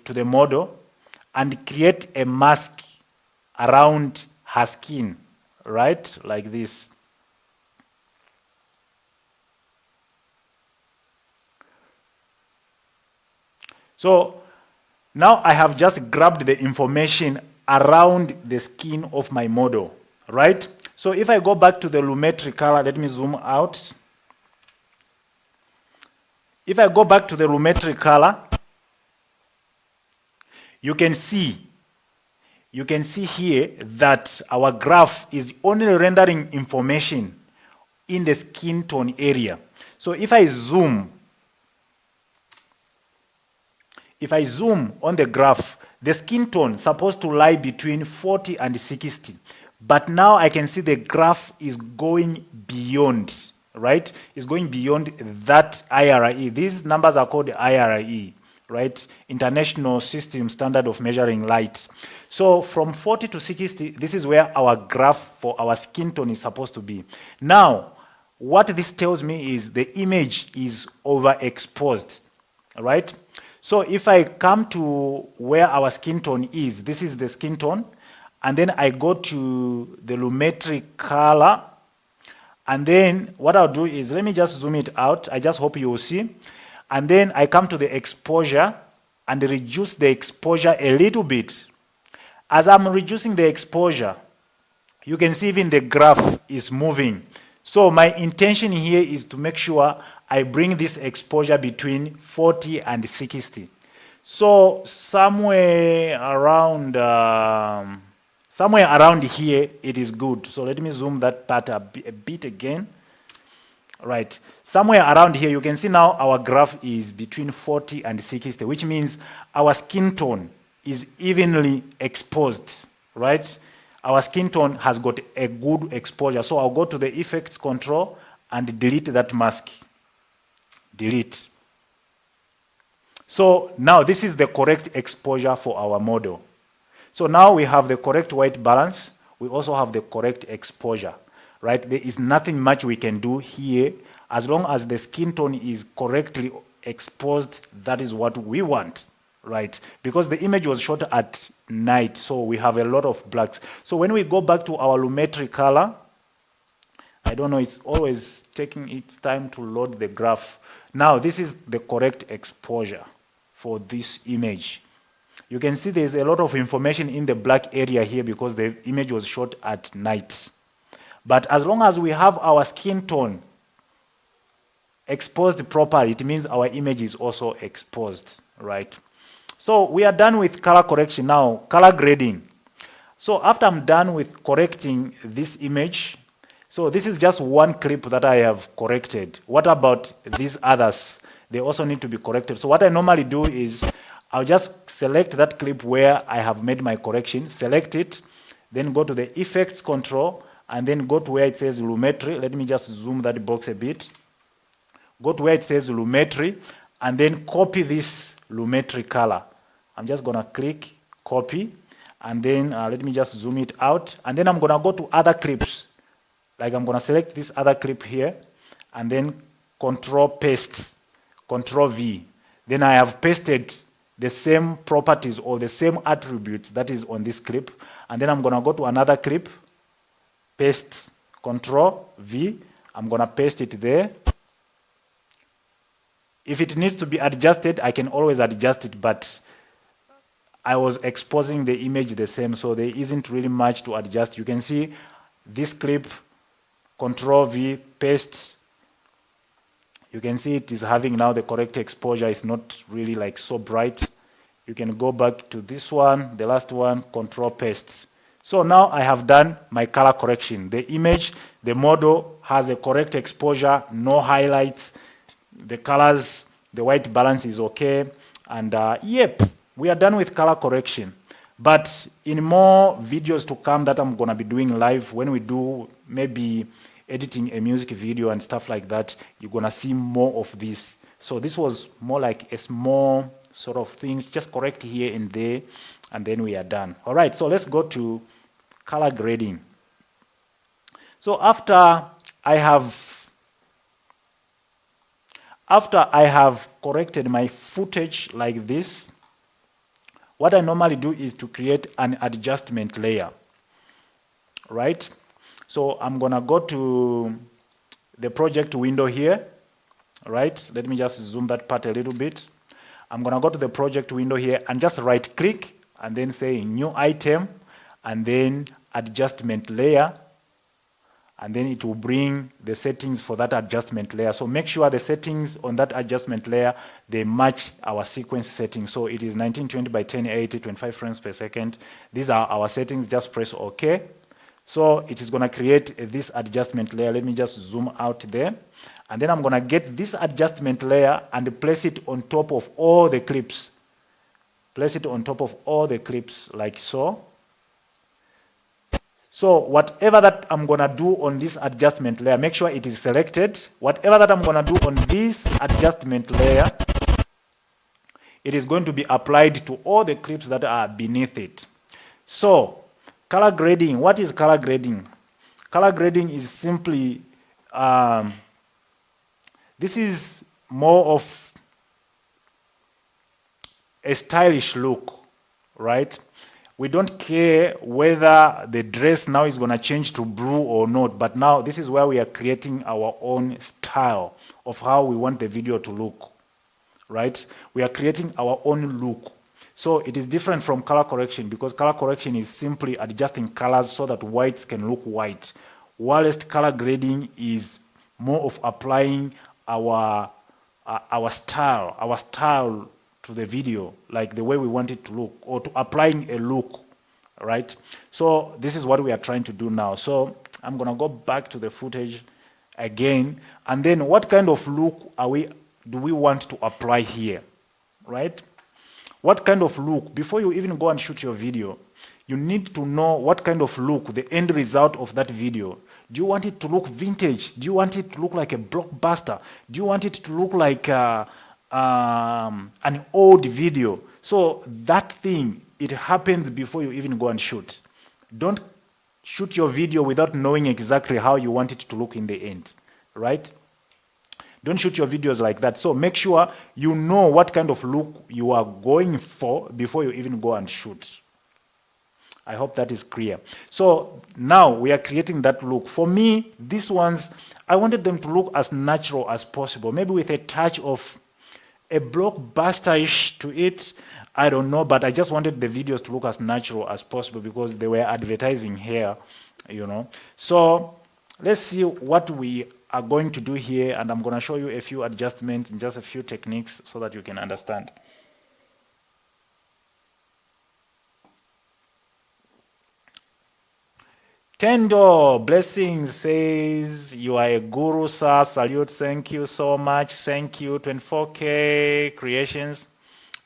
the model, and create a mask around her skin, right? Like this. So now I have just grabbed the information around the skin of my model, right? So if I go back to the Lumetri color, let me zoom out. If I go back to the Lumetri color, you can see here that our graph is only rendering information in the skin tone area. So if I zoom on the graph, the skin tone is supposed to lie between 40 and 60. But now I can see the graph is going beyond, right? It's going beyond that IRE. These numbers are called IRE, right? International System Standard of Measuring Light. So from 40 to 60, this is where our graph for our skin tone is supposed to be. Now, what this tells me is the image is overexposed, right? So if I come to where our skin tone is, this is the skin tone, and then I go to the Lumetri color, and then what I'll do is, let me just zoom it out. I just hope you will see. And then I come to the exposure and reduce the exposure a little bit. As I'm reducing the exposure, you can see even the graph is moving. So my intention here is to make sure I bring this exposure between 40 and 60. So somewhere around here, it is good. So let me zoom that part a bit again. Right. Somewhere around here, you can see now our graph is between 40 and 60, which means our skin tone is evenly exposed, right? Our skin tone has got a good exposure. So I'll go to the effects control and delete that mask. Delete. So now this is the correct exposure for our model. So now we have the correct white balance. We also have the correct exposure, right? There is nothing much we can do here. As long as the skin tone is correctly exposed, that is what we want, right? Because the image was shot at night, so we have a lot of blacks. So when we go back to our Lumetri color, I don't know, it's always taking its time to load the graph. Now, this is the correct exposure for this image. You can see there's a lot of information in the black area here because the image was shot at night. But as long as we have our skin tone exposed properly, it means our image is also exposed, right? So we are done with color correction. Now, color grading. So after I'm done with correcting this image, so this is just one clip that I have corrected. What about these others? They also need to be corrected. So what I normally do is I'll just select that clip where I have made my correction, select it, then go to the effects control, and then go to where it says Lumetri. Let me just zoom that box a bit. Go to where it says Lumetri, and then copy this Lumetri color. I'm just gonna click copy, and then let me just zoom it out, and then I'm gonna go to other clips. Like I'm gonna select this other clip here, and then control paste, control V. Then I have pasted the same properties or the same attributes that is on this clip, and then I'm gonna go to another clip, paste, control V. I'm gonna paste it there. If it needs to be adjusted, I can always adjust it, but I was exposing the image the same, so there isn't really much to adjust. You can see this clip, control V, paste. You can see it is having now the correct exposure. It's not really like so bright. You can go back to this one, the last one, control paste. So now I have done my color correction. The image, the model has a correct exposure, no highlights. The colors, the white balance is okay. And yep, we are done with color correction. But in more videos to come that I'm gonna be doing live, when we do maybe editing a music video and stuff like that, you're gonna see more of this. So this was more like a small sort of things, just correct here and there, and then we are done. All right, so let's go to color grading. So after I have corrected my footage like this, what I normally do is to create an adjustment layer, right? So I'm gonna go to the project window here, right? Let me just zoom that part a little bit. I'm gonna go to the project window here and just right click and then say new item and then adjustment layer, and then it will bring the settings for that adjustment layer. So make sure the settings on that adjustment layer, they match our sequence settings. So it is 1920 by 1080, 25 frames per second. These are our settings. Just press OK. So it is going to create this adjustment layer. Let me just zoom out there. And then I'm going to get this adjustment layer and place it on top of all the clips. Place it on top of all the clips like so. So whatever that I'm going to do on this adjustment layer, make sure it is selected. Whatever that I'm going to do on this adjustment layer, it is going to be applied to all the clips that are beneath it. So color grading, what is color grading? Color grading is simply, this is more of a stylish look, right? We don't care whether the dress now is going to change to blue or not, but now this is where we are creating our own style of how we want the video to look, right? We are creating our own look. So it is different from color correction, because color correction is simply adjusting colors so that whites can look white, whilst color grading is more of applying our style to the video, like the way we want it to look, or to applying a look, right? So this is what we are trying to do now. So I'm gonna go back to the footage again, and then what kind of look do we want to apply here, right? What kind of look, before you even go and shoot your video, you need to know what kind of look, the end result of that video. Do you want it to look vintage? Do you want it to look like a blockbuster? Do you want it to look like an old video? So that thing, it happens before you even go and shoot. Don't shoot your video without knowing exactly how you want it to look in the end, right? Don't shoot your videos like that. So make sure you know what kind of look you are going for before you even go and shoot. I hope that is clear. So now we are creating that look. For me, these ones, I wanted them to look as natural as possible, maybe with a touch of a blockbuster-ish to it. I don't know, but I just wanted the videos to look as natural as possible because they were advertising here, you know. So let's see what we are going to do here, and I'm going to show you a few adjustments and just a few techniques so that you can understand. Tendo Blessings says, you are a guru, sir. Salute. Thank you so much. Thank you. 24K creations.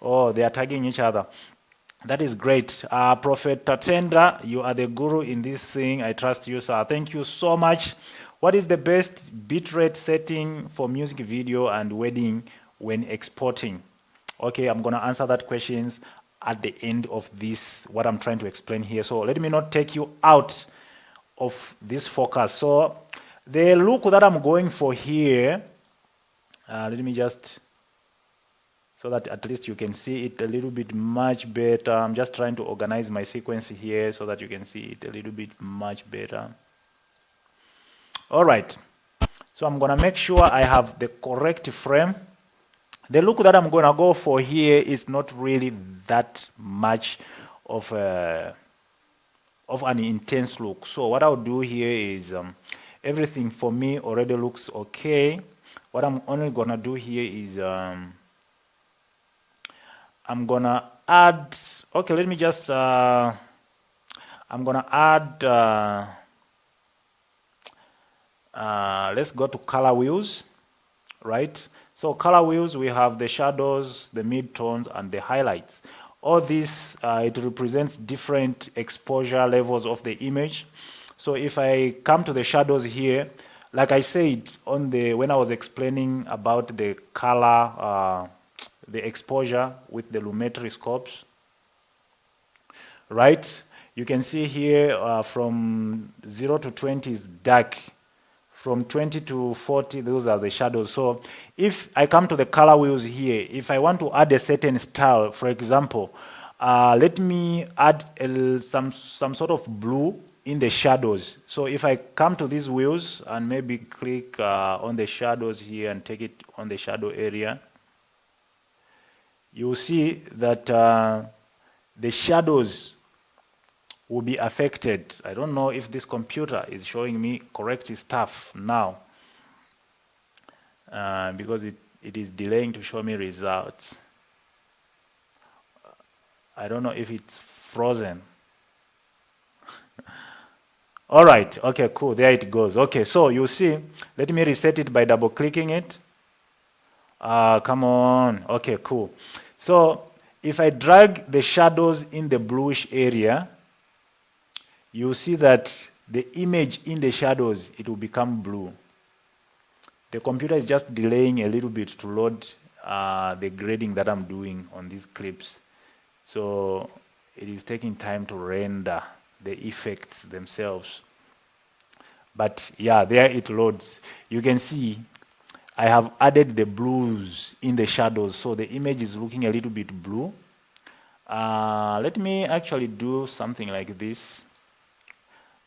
Oh, they are tagging each other. That is great. Prophet Tatenda, you are the guru in this thing. I trust you, sir. Thank you so much. What is the best bitrate setting for music video and wedding when exporting? Okay, I'm going to answer that questions. at the end of this, what I'm trying to explain here. So let me not take you out of this focus. So the look that I'm going for here, let me just, so that at least you can see it a little bit much better. I'm just trying to organize my sequence here so that you can see it a little bit much better. All right, so I'm gonna make sure I have the correct frame. The look that I'm gonna go for here is not really that much of an intense look. So what I'll do here is everything for me already looks okay. What I'm only gonna do here is I'm gonna add, okay, let me just, I'm gonna add, let's go to color wheels, right? So color wheels, we have the shadows, the midtones, and the highlights. All this, it represents different exposure levels of the image. So if I come to the shadows here, like I said when I was explaining about the color, the exposure with the lumetri scopes, right? You can see here from 0 to 20 is dark. From 20 to 40, those are the shadows. So if I come to the color wheels here, if I want to add a certain style, for example, let me add some sort of blue in the shadows. So if I come to these wheels and maybe click on the shadows here and take it on the shadow area, you'll see that the shadows will be affected. I don't know if this computer is showing me correct stuff now because it is delaying to show me results. I don't know if it's frozen. All right, okay, cool, there it goes. Okay, so you see, let me reset it by double clicking it. Come on, okay, cool. So if I drag the shadows in the bluish area, you see that the image in the shadows, it will become blue. The computer is just delaying a little bit to load the grading that I'm doing on these clips. So it is taking time to render the effects themselves. But yeah, there it loads. You can see I have added the blues in the shadows, so the image is looking a little bit blue. Let me actually do something like this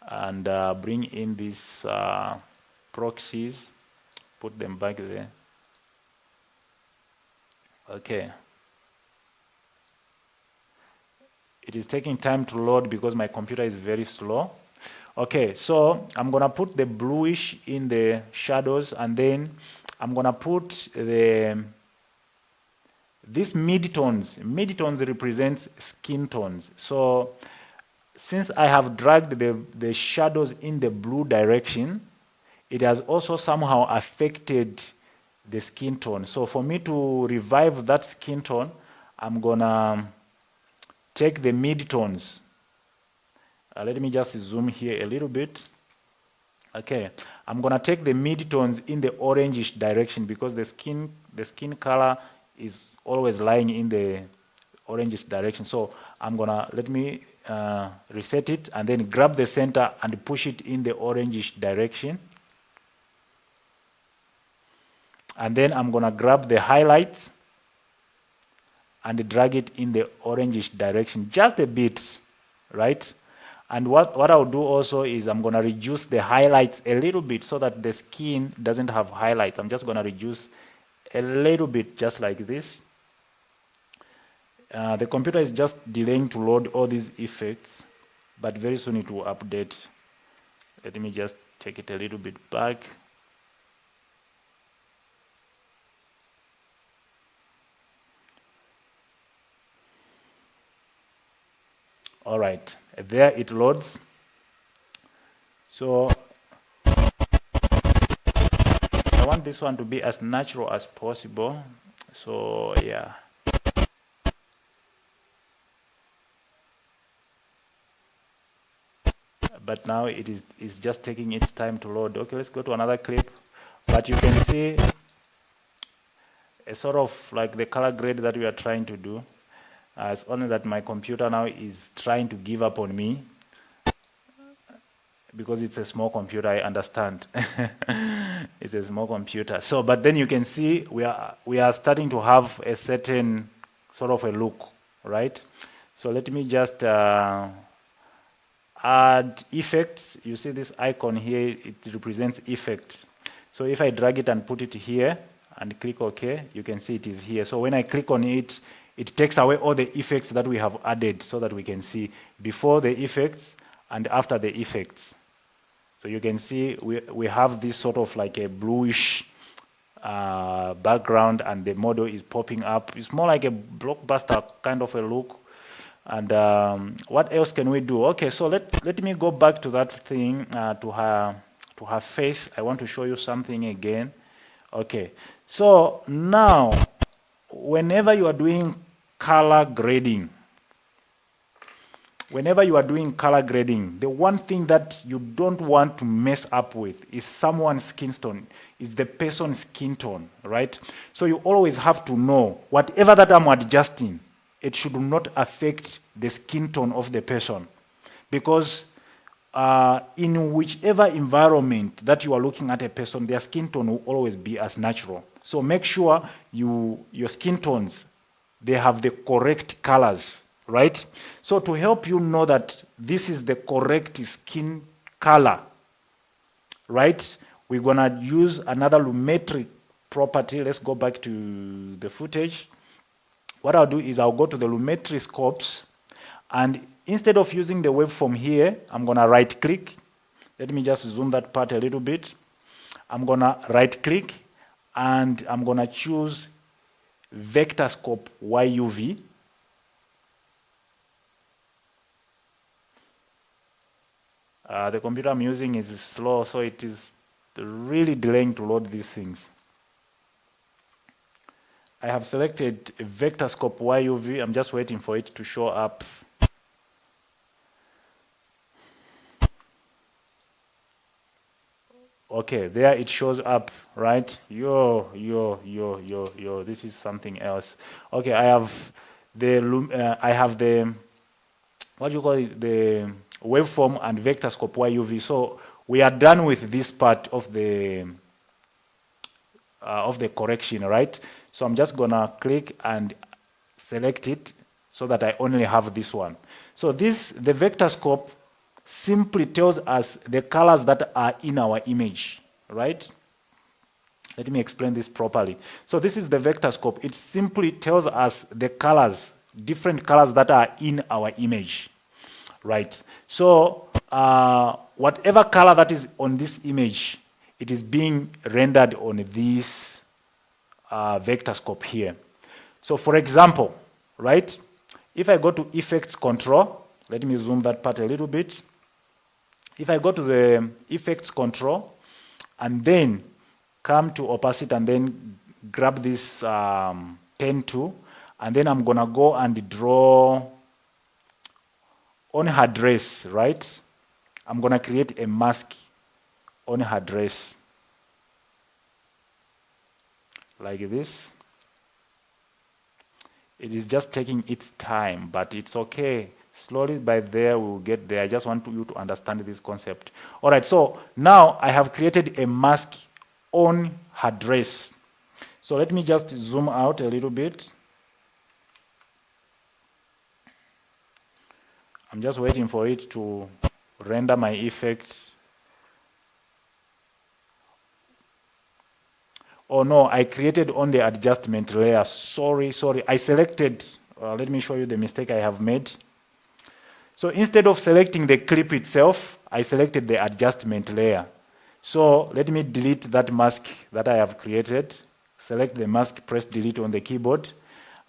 and bring in these proxies, put them back there. Okay. It is taking time to load because my computer is very slow. Okay, so I'm gonna put the bluish in the shadows, and then I'm gonna put these mid-tones. Mid-tones represents skin tones. So since I have dragged the shadows in the blue direction, it has also somehow affected the skin tone. So for me to revive that skin tone, I'm gonna take the mid-tones. Let me just zoom here a little bit. Okay, I'm gonna take the mid-tones in the orangish direction because the skin color is always lying in the orangish direction. So I'm gonna, let me reset it and then grab the center and push it in the orangish direction. And then I'm gonna grab the highlights and drag it in the orangish direction, just a bit, right? And what I'll do also is I'm gonna reduce the highlights a little bit so that the skin doesn't have highlights. I'm just gonna reduce a little bit, just like this. The computer is just delaying to load all these effects, but very soon it will update. Let me just take it a little bit back. All right, there it loads. So I want this one to be as natural as possible. So yeah. But now it's just taking its time to load. Okay, let's go to another clip. But you can see a sort of like the color grade that we are trying to do. It's only that my computer now is trying to give up on me because it's a small computer, I understand. It's a small computer. So, but then you can see we are starting to have a certain sort of a look, right? So let me just add effects. You see this icon here, it represents effects. So if I drag it and put it here and click OK, you can see it is here. So when I click on it, it takes away all the effects that we have added so that we can see before the effects and after the effects. So you can see we have this sort of like a bluish background, and the model is popping up. It's more like a blockbuster kind of a look. And what else can we do? Okay, so let me go back to that thing, to her face. I want to show you something again. Okay, so now whenever you are doing color grading, the one thing that you don't want to mess up with is someone's skin tone, is the person's skin tone, right? So you always have to know whatever that I'm adjusting, it should not affect the skin tone of the person, because in whichever environment that you are looking at a person, their skin tone will always be as natural. So make sure your skin tones, they have the correct colors, right? So to help you know that this is the correct skin color, right, we're gonna use another lumetric property. Let's go back to the footage. What I'll do is I'll go to the lumetri scopes, and instead of using the waveform here, I'm gonna right click. Let me just zoom that part a little bit. I'm gonna right click and I'm gonna choose vector scope YUV. The computer I'm using is slow, so it is really delaying to load these things. I have selected a vector scope YUV. I'm just waiting for it to show up. Okay, there it shows up, right? Yo, this is something else. Okay, I have the what do you call it, the waveform and vector scope YUV. So we are done with this part of the correction, right? So I'm just gonna click and select it so that I only have this one. So the vector scope simply tells us the colors that are in our image, right? Let me explain this properly. So this is the vector scope. It simply tells us the colors, different colors that are in our image, right? So whatever color that is on this image, it is being rendered on this vector scope here. So for example, right, if I go to effects control, let me zoom that part a little bit. If I go to the effects control and then come to opacity and then grab this pen tool, and then I'm gonna go and draw on her dress, right? I'm gonna create a mask on her dress like this. It is just taking its time, but it's okay. Slowly by there, we will get there. I just want you to understand this concept. All right, so now I have created a mask on her dress. So let me just zoom out a little bit. I'm just waiting for it to render my effects. Oh no, I created on the adjustment layer. Sorry. I selected, let me show you the mistake I have made. So instead of selecting the clip itself, I selected the adjustment layer. So let me delete that mask that I have created. Select the mask, press delete on the keyboard.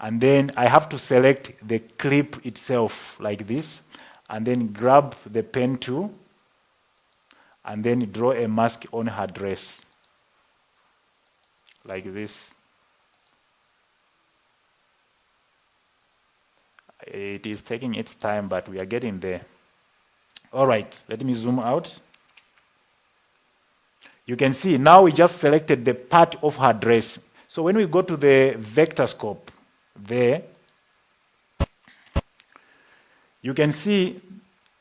And then I have to select the clip itself like this. And then grab the pen tool. And then draw a mask on her dress. Like this. It is taking its time, but we are getting there. All right, let me zoom out. You can see now we just selected the part of her dress. So when we go to the vector scope there, you can see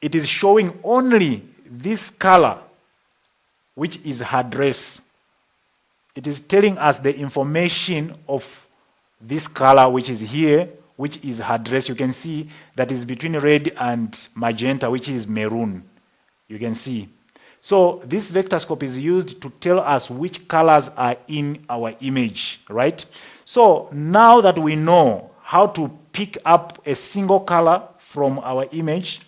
it is showing only this color, which is her dress. It is telling us the information of this color, which is here, which is her dress. You can see that is between red and magenta, which is maroon. You can see. So this vector scope is used to tell us which colors are in our image, right? So now that we know how to pick up a single color from our image,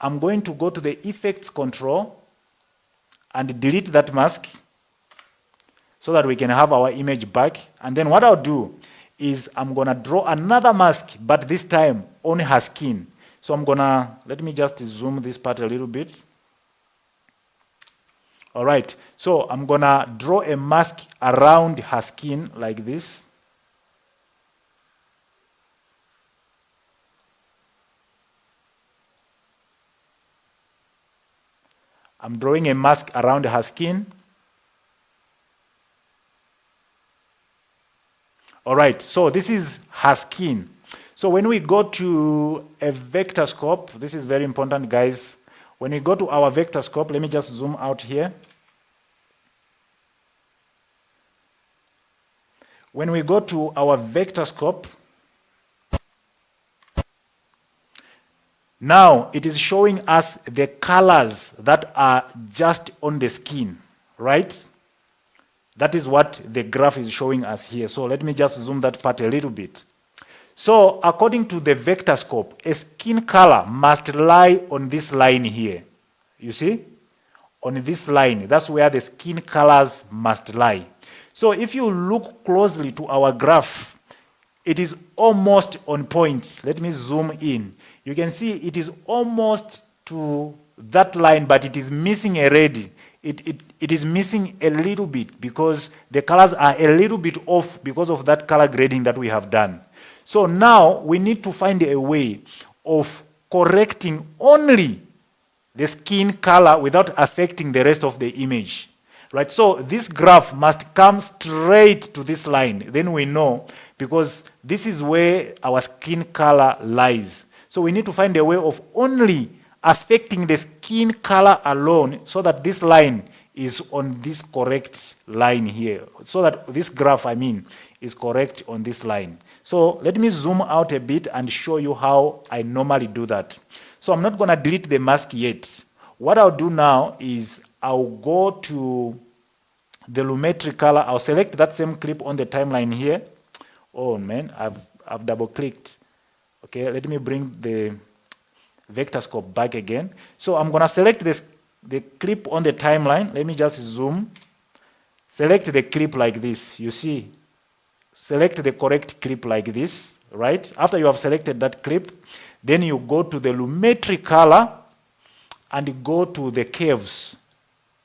I'm going to go to the effects control and delete that mask so that we can have our image back. And then what I'll do is I'm gonna draw another mask, but this time on her skin. So let me just zoom this part a little bit. All right, so I'm gonna draw a mask around her skin like this. I'm drawing a mask around her skin. All right, so this is her skin. So when we go to a vector scope, this is very important, guys. When we go to our vector scope, let me just zoom out here. When we go to our vector scope, now it is showing us the colors that are just on the skin, right? That is what the graph is showing us here. So let me just zoom that part a little bit. So according to the vector scope, a skin color must lie on this line here. You see? On this line, that's where the skin colors must lie. So if you look closely to our graph, it is almost on point. Let me zoom in. You can see it is almost to that line, but it is missing a red. It is missing a little bit because the colors are a little bit off because of that color grading that we have done. So now we need to find a way of correcting only the skin color without affecting the rest of the image. Right? So this graph must come straight to this line. Then we know, because this is where our skin color lies. So we need to find a way of only affecting the skin color alone so that this line is on this correct line here. So that this graph, is correct on this line. So let me zoom out a bit and show you how I normally do that. So I'm not going to delete the mask yet. What I'll do now is I'll go to the lumetri color. I'll select that same clip on the timeline here. Oh man, I've double clicked. Okay, let me bring the vector scope back again. So I'm going to select the clip on the timeline. Let me just zoom. Select the clip like this. You see, select the correct clip like this, right? After you have selected that clip, then you go to the lumetri color and go to the curves,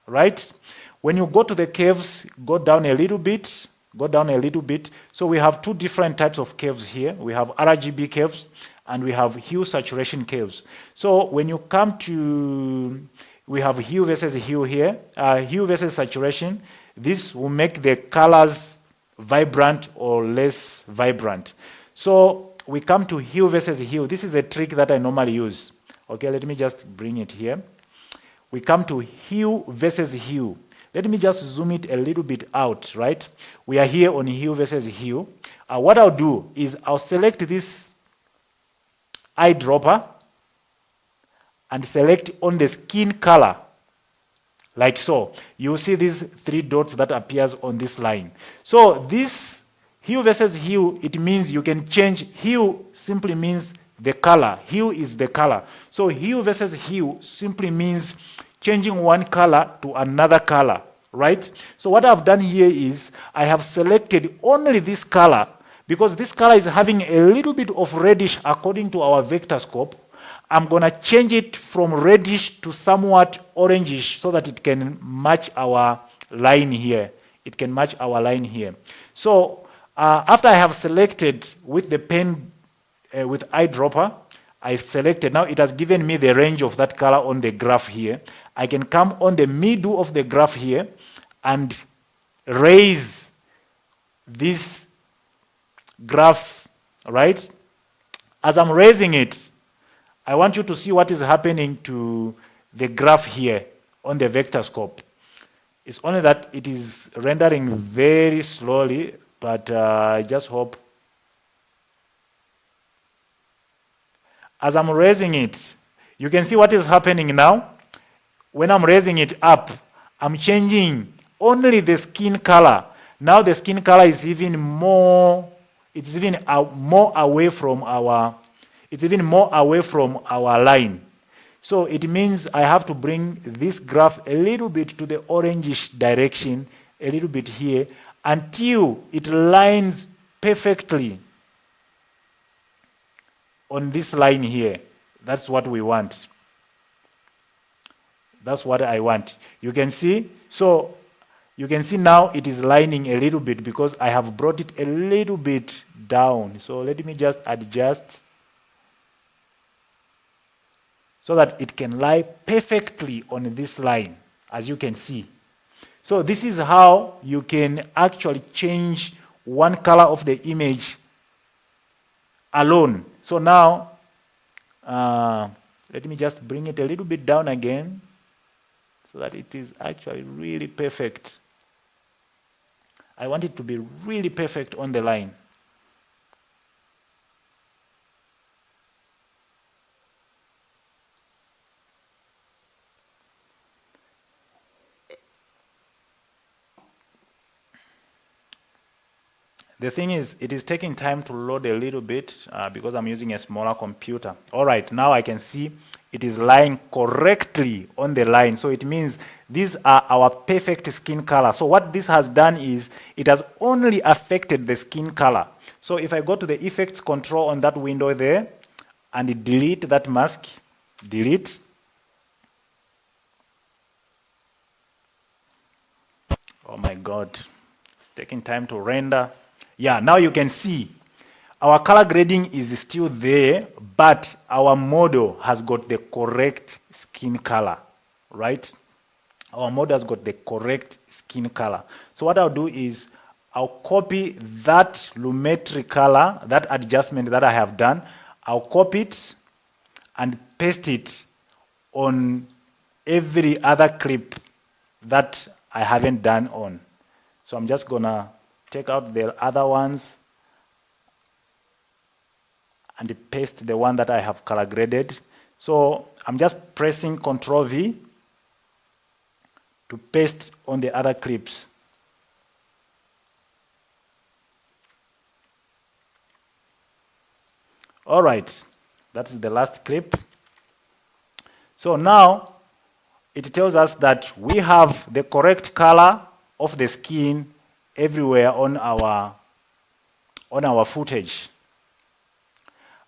right? When you go to the curves, go down a little bit. So we have two different types of curves here. We have RGB curves and we have hue saturation curves. So when you come to, we have hue versus hue here, hue versus saturation. This will make the colors vibrant or less vibrant. So we come to hue versus hue. This is a trick that I normally use. Okay, let me just bring it here. We come to hue versus hue. Let me just zoom it a little bit out, right? We are here on hue versus hue. What I'll do is I'll select this eyedropper and select on the skin color, like so. You see these three dots that appears on this line. So this hue versus hue, it means you can change. Hue simply means the color. Hue is the color. So hue versus hue simply means changing one color to another color, right? So what I've done here is I have selected only this color because this color is having a little bit of reddish according to our vector scope. I'm going to change it from reddish to somewhat orangish so that it can match our line here. It can match our line here. So after I have selected with the pen, with eyedropper, I selected. Now it has given me the range of that color on the graph here. I can come on the middle of the graph here and raise this graph, right? As I'm raising it, I want you to see what is happening to the graph here on the vector scope. It's only that it is rendering very slowly, but I just hope. As I'm raising it, you can see what is happening now. When I'm raising it up, I'm changing only the skin color. Now the skin color is even more, it's even more away from our, it's even more away from our line. So it means I have to bring this graph a little bit to the orangish direction, a little bit here, until it lines perfectly on this line here. That's what we want. That's what I want. You can see, so you can see now it is lining a little bit because I have brought it a little bit down. So let me just adjust so that it can lie perfectly on this line, as you can see. So this is how you can actually change one color of the image alone. So now, let me just bring it a little bit down again so that it is actually really perfect. I want it to be really perfect on the line. The thing is, it is taking time to load a little bit because I'm using a smaller computer. All right, now I can see it is lying correctly on the line. So it means these are our perfect skin color. So what this has done is it has only affected the skin color. So if I go to the effects control on that window there and delete that mask, delete. Oh my God, it's taking time to render. Yeah, now you can see our color grading is still there, but our model has got the correct skin color, right? Our model has got the correct skin color. So what I'll do is I'll copy that lumetri color, that adjustment that I have done. I'll copy it and paste it on every other clip that I haven't done on. So I'm just gonna take out the other ones and paste the one that I have color graded. So I'm just pressing Ctrl V to paste on the other clips. All right, that's the last clip. So now it tells us that we have the correct color of the skin everywhere on our footage.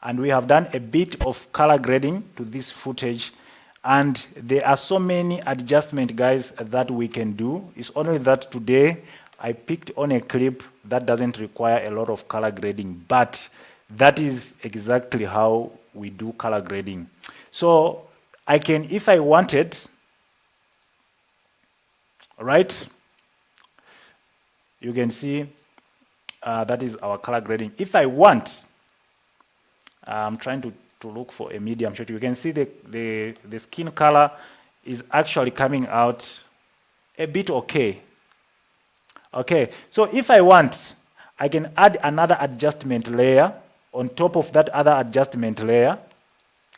And we have done a bit of color grading to this footage. And there are so many adjustments, guys, that we can do. It's only that today I picked on a clip that doesn't require a lot of color grading, but that is exactly how we do color grading. So I can, if I wanted, right? You can see that is our color grading. If I want, I'm trying to look for a medium shot. You can see the skin color is actually coming out a bit okay. Okay, so if I want, I can add another adjustment layer on top of that other adjustment layer,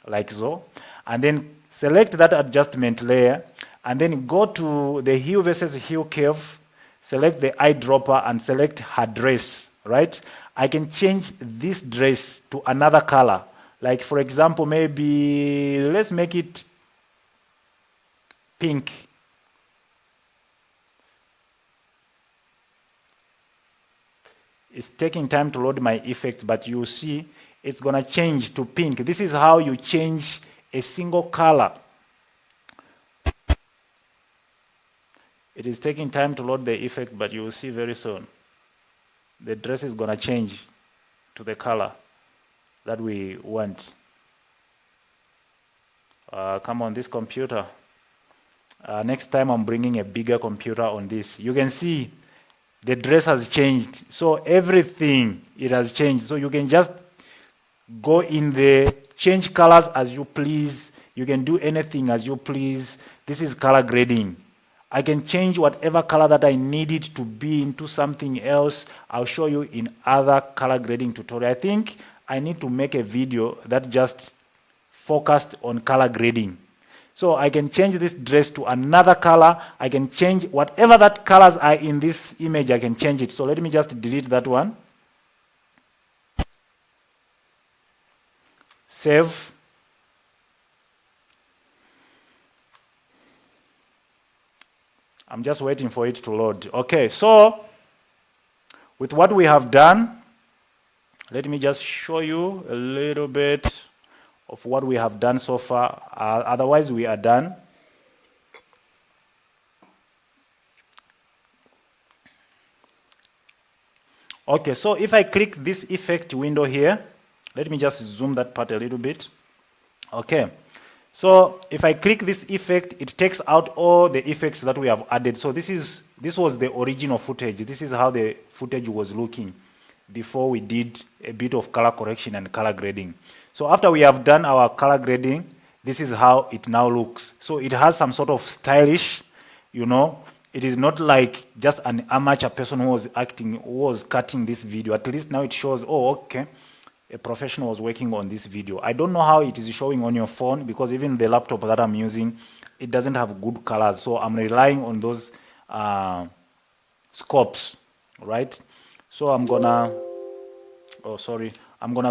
like so, and then select that adjustment layer, and then go to the hue versus hue curve, select the eyedropper and select her dress, right? I can change this dress to another color. Like for example, maybe let's make it pink. It's taking time to load my effects, but you see it's gonna change to pink. This is how you change a single color. It is taking time to load the effect, but you will see very soon. The dress is gonna change to the color that we want. Come on, this computer. Next time I'm bringing a bigger computer on this. You can see the dress has changed. So everything, it has changed. So you can just go in there change colors as you please. You can do anything as you please. This is color grading. I can change whatever color that I need it to be into something else. I'll show you in other color grading tutorial. I think I need to make a video that just focused on color grading. So I can change this dress to another color. I can change whatever that colors are in this image, I can change it. So let me just delete that one. Save. I'm just waiting for it to load. Okay, so with what we have done, let me just show you a little bit of what we have done so far. Otherwise, we are done. Okay, so if I click this effect window here, let me just zoom that part a little bit. Okay, so if I click this effect, it takes out all the effects that we have added. So this was the original footage. This is how the footage was looking before we did a bit of color correction and color grading. So after we have done our color grading, this is how it now looks. So it has some sort of stylish, you know. It is not like just an amateur person who was cutting this video. At least now it shows, oh, okay, a professional was working on this video. I don't know how it is showing on your phone, because even the laptop that I'm using, it doesn't have good colors. So I'm relying on those scopes, right? So I'm gonna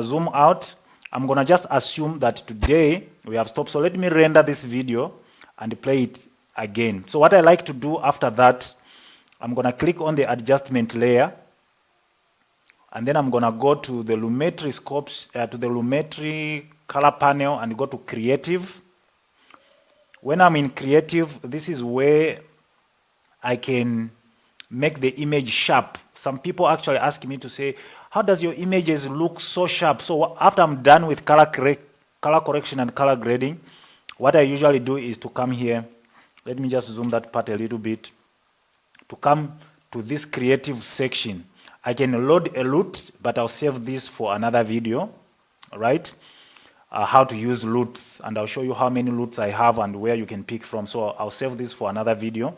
zoom out. I'm gonna just assume that today we have stopped. So let me render this video and play it again. So what I like to do after that, I'm gonna click on the adjustment layer, and then I'm gonna go to the Lumetri scopes, to the Lumetri color panel, and go to creative. When I'm in creative, this is where I can make the image sharp. Some people actually ask me to say, how does your images look so sharp? So after I'm done with color correction and color grading, what I usually do is to come here. Let me just zoom that part a little bit. To come to this creative section, I can load a LUT, but I'll save this for another video, right? How to use LUTs, and I'll show you how many LUTs I have and where you can pick from. So I'll save this for another video.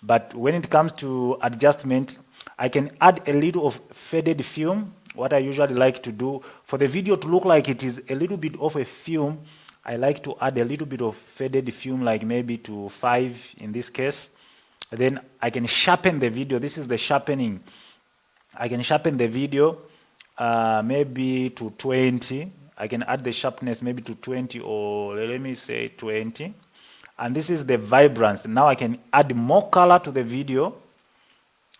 But when it comes to adjustment, I can add a little of faded film. What I usually like to do, for the video to look like it is a little bit of a film, I like to add a little bit of faded film, like maybe to 5 in this case. Then I can sharpen the video. This is the sharpening. I can sharpen the video maybe to 20. I can add the sharpness maybe to 20, or let me say 20. And this is the vibrance. Now I can add more color to the video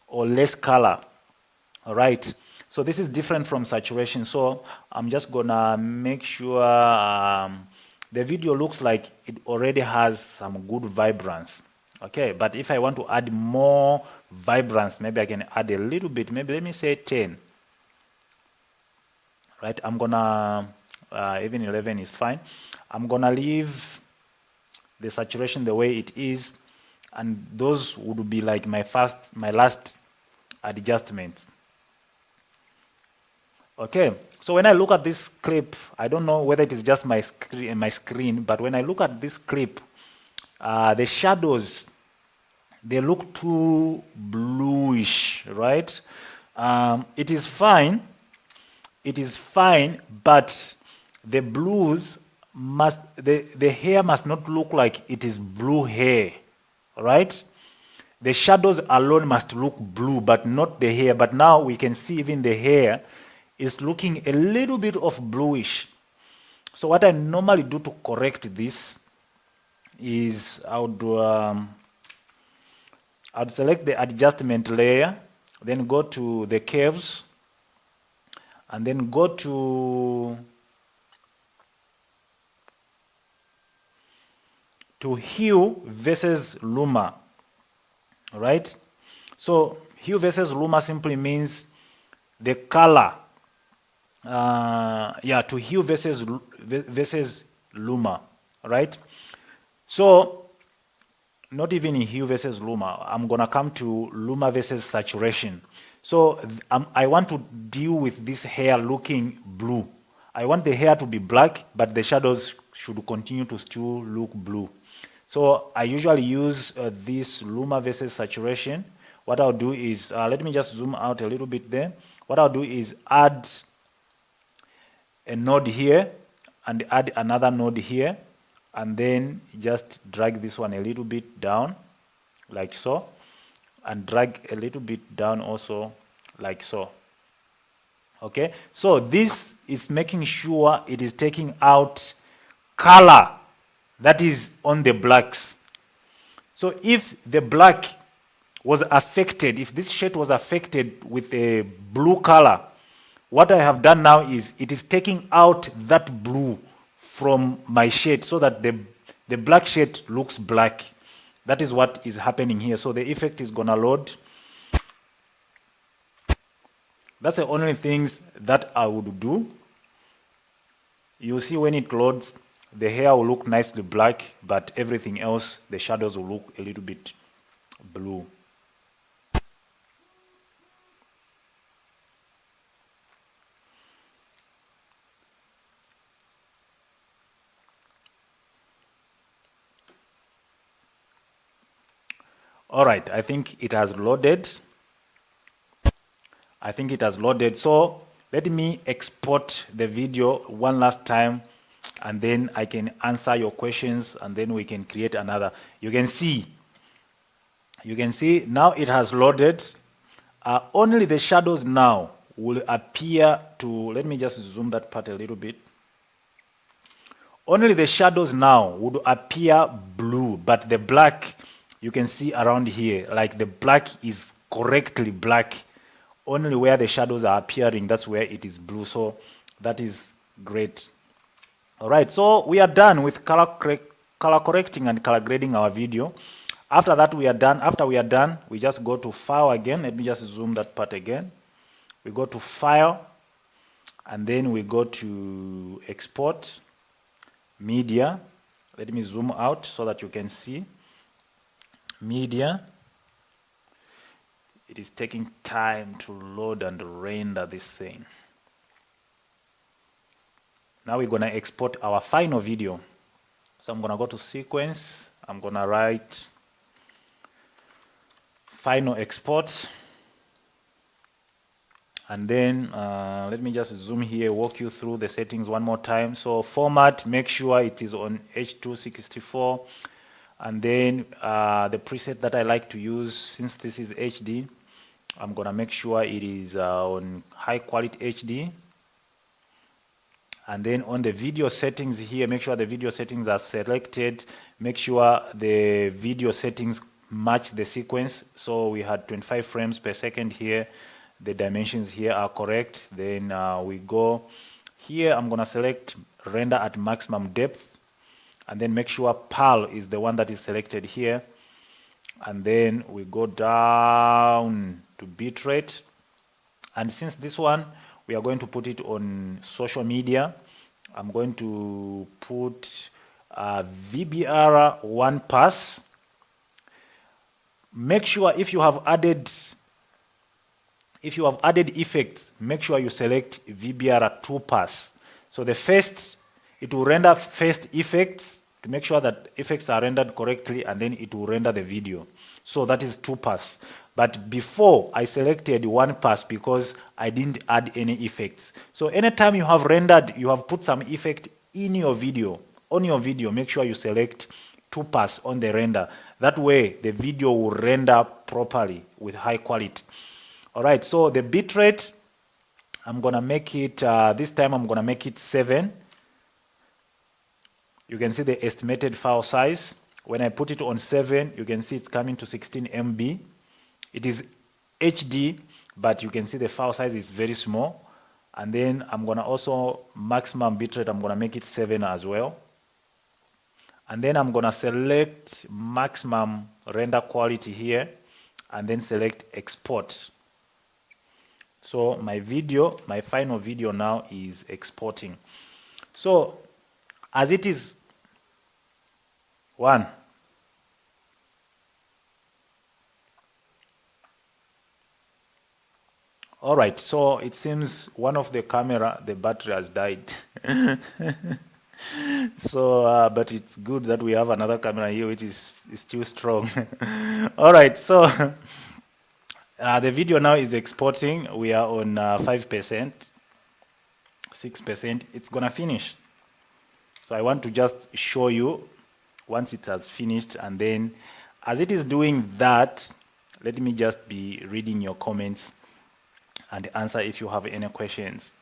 or less color. All right. So this is different from saturation. So I'm just gonna make sure the video looks like it already has some good vibrance. Okay, but if I want to add more vibrance, maybe I can add a little bit. Maybe let me say 10. Right, I'm gonna, even 11 is fine. I'm gonna leave the saturation the way it is, and those would be like my last adjustments. Okay, so when I look at this clip, I don't know whether it is just my screen, but when I look at this clip, the shadows, they look too bluish, right? It is fine, but the blues must, the hair must not look like it is blue hair, right? The shadows alone must look blue, but not the hair. But now we can see even the hair is looking a little bit of bluish. So what I normally do to correct this is I'd select the adjustment layer, then go to the curves, and then go to hue versus luma. All right? So hue versus luma simply means the color. To hue versus luma, right? So not even in hue versus luma. I'm gonna come to luma versus saturation. So I want to deal with this hair looking blue. I want the hair to be black, but the shadows should continue to still look blue. So I usually use this Luma versus saturation. What I'll do is, let me just zoom out a little bit there. What I'll do is add a node here and add another node here, and then just drag this one a little bit down like so, and drag a little bit down also like so. Okay, so this is making sure it is taking out color that is on the blacks. So if the black was affected, if this shade was affected with a blue color, what I have done now is it is taking out that blue from my shade so that the black shade looks black. That is what is happening here. So the effect is gonna load. That's the only things that I would do. You see when it loads, the hair will look nicely black, but everything else, the shadows will look a little bit blue. All right, I think it has loaded. I think it has loaded. So let me export the video one last time, and then I can answer your questions, and then we can create another. You can see now it has loaded. Only the shadows now will appear to, let me just zoom that part a little bit. Only the shadows now would appear blue, but the black, you can see around here, like the black is correctly black. Only where the shadows are appearing, that's where it is blue. So that is great. All right, so we are done with color correcting and color grading our video. After that, we are done. After we are done, we just go to File again. Let me just zoom that part again. We go to File, and then we go to Export, Media. Let me zoom out so that you can see. Media. It is taking time to load and render this thing. Now we're going to export our final video. So I'm going to go to Sequence. I'm going to write Final Export. And then let me just zoom here, walk you through the settings one more time. So format, make sure it is on H264. And then the preset that I like to use, since this is HD, I'm going to make sure it is on high quality HD. And then on the video settings here, make sure the video settings are selected. Make sure the video settings match the sequence. So we had 25 frames per second here. The dimensions here are correct. Then we go here. I'm going to select render at maximum depth. And then make sure PAL is the one that is selected here. And then we go down to bitrate. And since this one, we are going to put it on social media, I'm going to put VBR 1 pass. Make sure if you have added effects, make sure you select VBR 2 pass. So the first, it will render first effects to make sure that effects are rendered correctly, and then it will render the video. So that is 2 pass. But before I selected 1 pass because I didn't add any effects. So anytime you have rendered, you have put some effect in your video, on your video, make sure you select 2 pass on the render. That way the video will render properly with high quality. All right, so the bitrate, I'm gonna make it, this time I'm gonna make it 7. You can see the estimated file size. When I put it on 7, you can see it's coming to 16 MB. It is HD, but you can see the file size is very small. And then I'm gonna also maximum bitrate, I'm gonna make it 7 as well. And then I'm gonna select maximum render quality here, and then select export. So my video, my final video now is exporting. So as it is, 1. All right, so it seems one of the camera, the battery has died. So, but it's good that we have another camera here, which is still strong. All right, so the video now is exporting. We are on 5%, 6%. It's gonna finish. So I want to just show you once it has finished, and then as it is doing that, let me just be reading your comments and answer if you have any questions.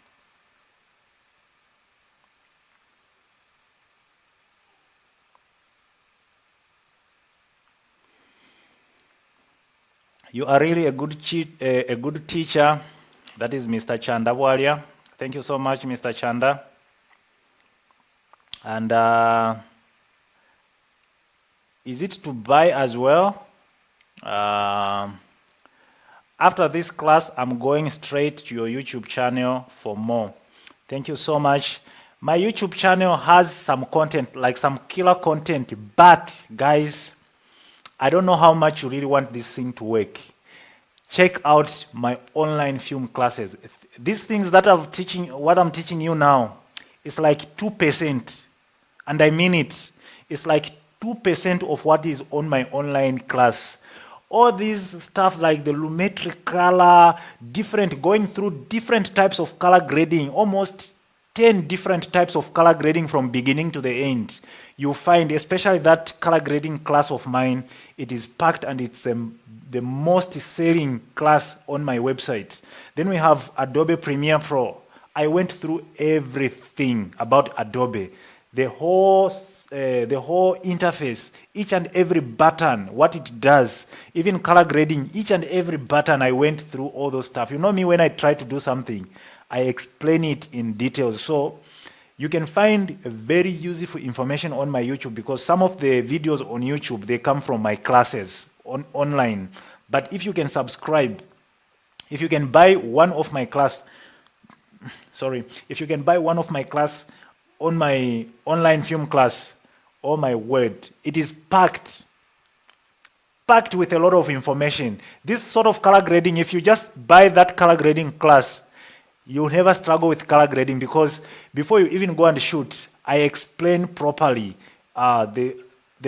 You are really a good teacher. That is Mr. Chanda Walia. Thank you so much, Mr. Chanda. And is it to buy as well? After this class, I'm going straight to your YouTube channel for more. Thank you so much. My YouTube channel has some content, like some killer content, but guys, I don't know how much you really want this thing to work. Check out my online film classes. These things that what I'm teaching you now, it's like 2%. And I mean it. It's like 2% of what is on my online class. All these stuff like the lumetric color, going through different types of color grading, almost 10 different types of color grading from beginning to the end. You find, especially that color grading class of mine, it is packed and it's the most selling class on my website. Then we have Adobe Premiere Pro. I went through everything about Adobe, the whole interface, each and every button, what it does, even color grading, each and every button. I went through all those stuff. You know me, when I try to do something, I explain it in detail. So you can find very useful information on my YouTube, because some of the videos on YouTube, they come from my classes online. But if you can subscribe, if you can buy one of my class, if you can buy one of my class on my online film class, oh my word, it is packed with a lot of information. This sort of color grading, if you just buy that color grading class, you'll never struggle with color grading, because before you even go and shoot, I explain properly the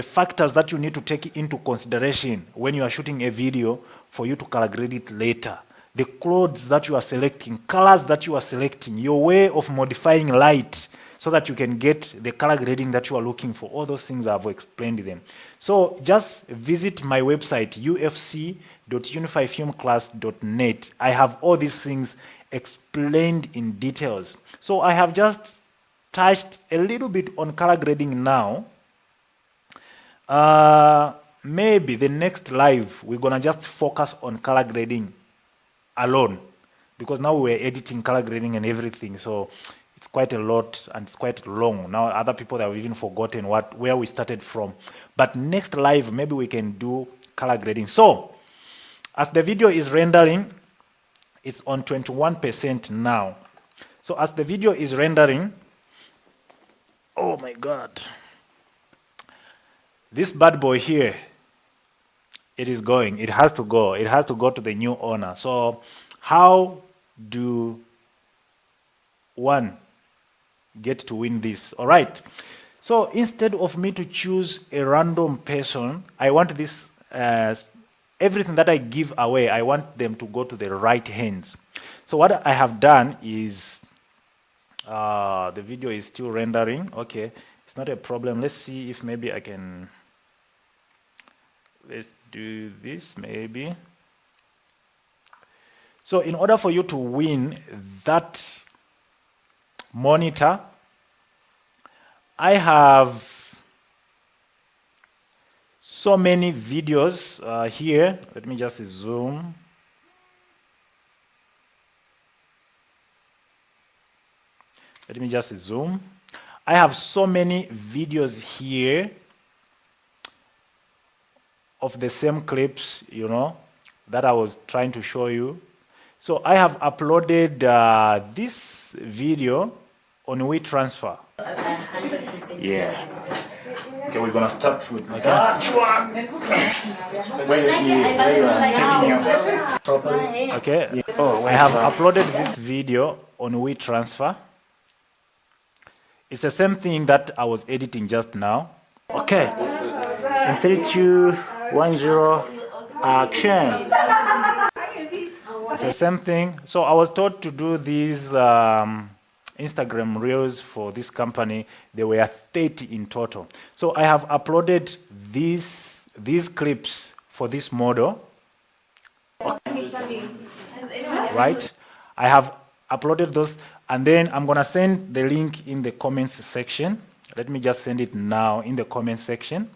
factors that you need to take into consideration when you are shooting a video for you to color grade it later. The clothes that you are selecting, colors that you are selecting, your way of modifying light so that you can get the color grading that you are looking for. All those things I've explained them. So just visit my website, ufc.unifyfilmclass.net. I have all these things explained in details. So I have just touched a little bit on color grading now. Maybe the next live, we're gonna just focus on color grading alone, because now we're editing color grading and everything. So it's quite a lot and it's quite long. Now other people have even forgotten where we started from. But next live, maybe we can do color grading. So as the video is rendering, it's on 21% now. So as the video is rendering, oh my God, this bad boy here, it is going. It has to go. It has to go to the new owner. So how do one get to win this? All right. So instead of me to choose a random person, I want this, everything that I give away, I want them to go to the right hands. So what I have done is, the video is still rendering. Okay, it's not a problem. Let's see if maybe I can, let's do this maybe. So in order for you to win that monitor, I have so many videos here. Let me just zoom. Let me just zoom. I have so many videos here of the same clips, you know, that I was trying to show you. So I have uploaded this video on WeTransfer. Yeah. Okay, we're gonna start with that one. Where you are checking your properly. Okay. Oh, I have uploaded this video on WeTransfer. It's the same thing that I was editing just now. Okay. In 3, 2, 1, 0, action. It's the same thing. So I was taught to do these Instagram reels for this company. There were 30 in total. So I have uploaded these clips for this model. Right? I have uploaded those, and then I'm gonna send the link in the comments section. Let me just send it now in the comment section.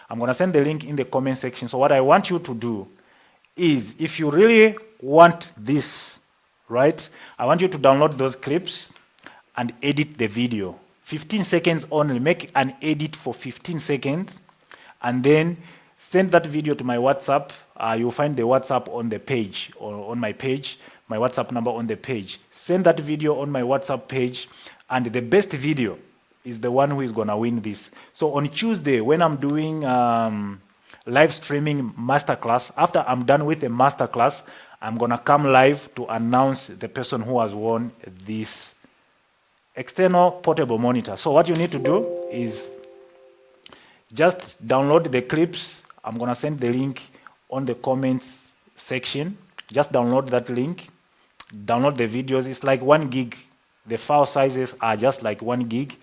I'm gonna send the link in the comment section. So what I want you to do is, if you really want this, right, I want you to download those clips and edit the video. 15 seconds only. Make an edit for 15 seconds and then send that video to my WhatsApp. You'll find the WhatsApp on the page, or on my page, my WhatsApp number on the page. Send that video on my WhatsApp page, and the best video is the one who is gonna win this. So on Tuesday, when I'm doing live streaming masterclass, after I'm done with the masterclass, I'm gonna come live to announce the person who has won this external portable monitor. So what you need to do is just download the clips. I'm gonna send the link on the comments section. Just download that link, download the videos. It's like 1 gig. The file sizes are just like 1 gig.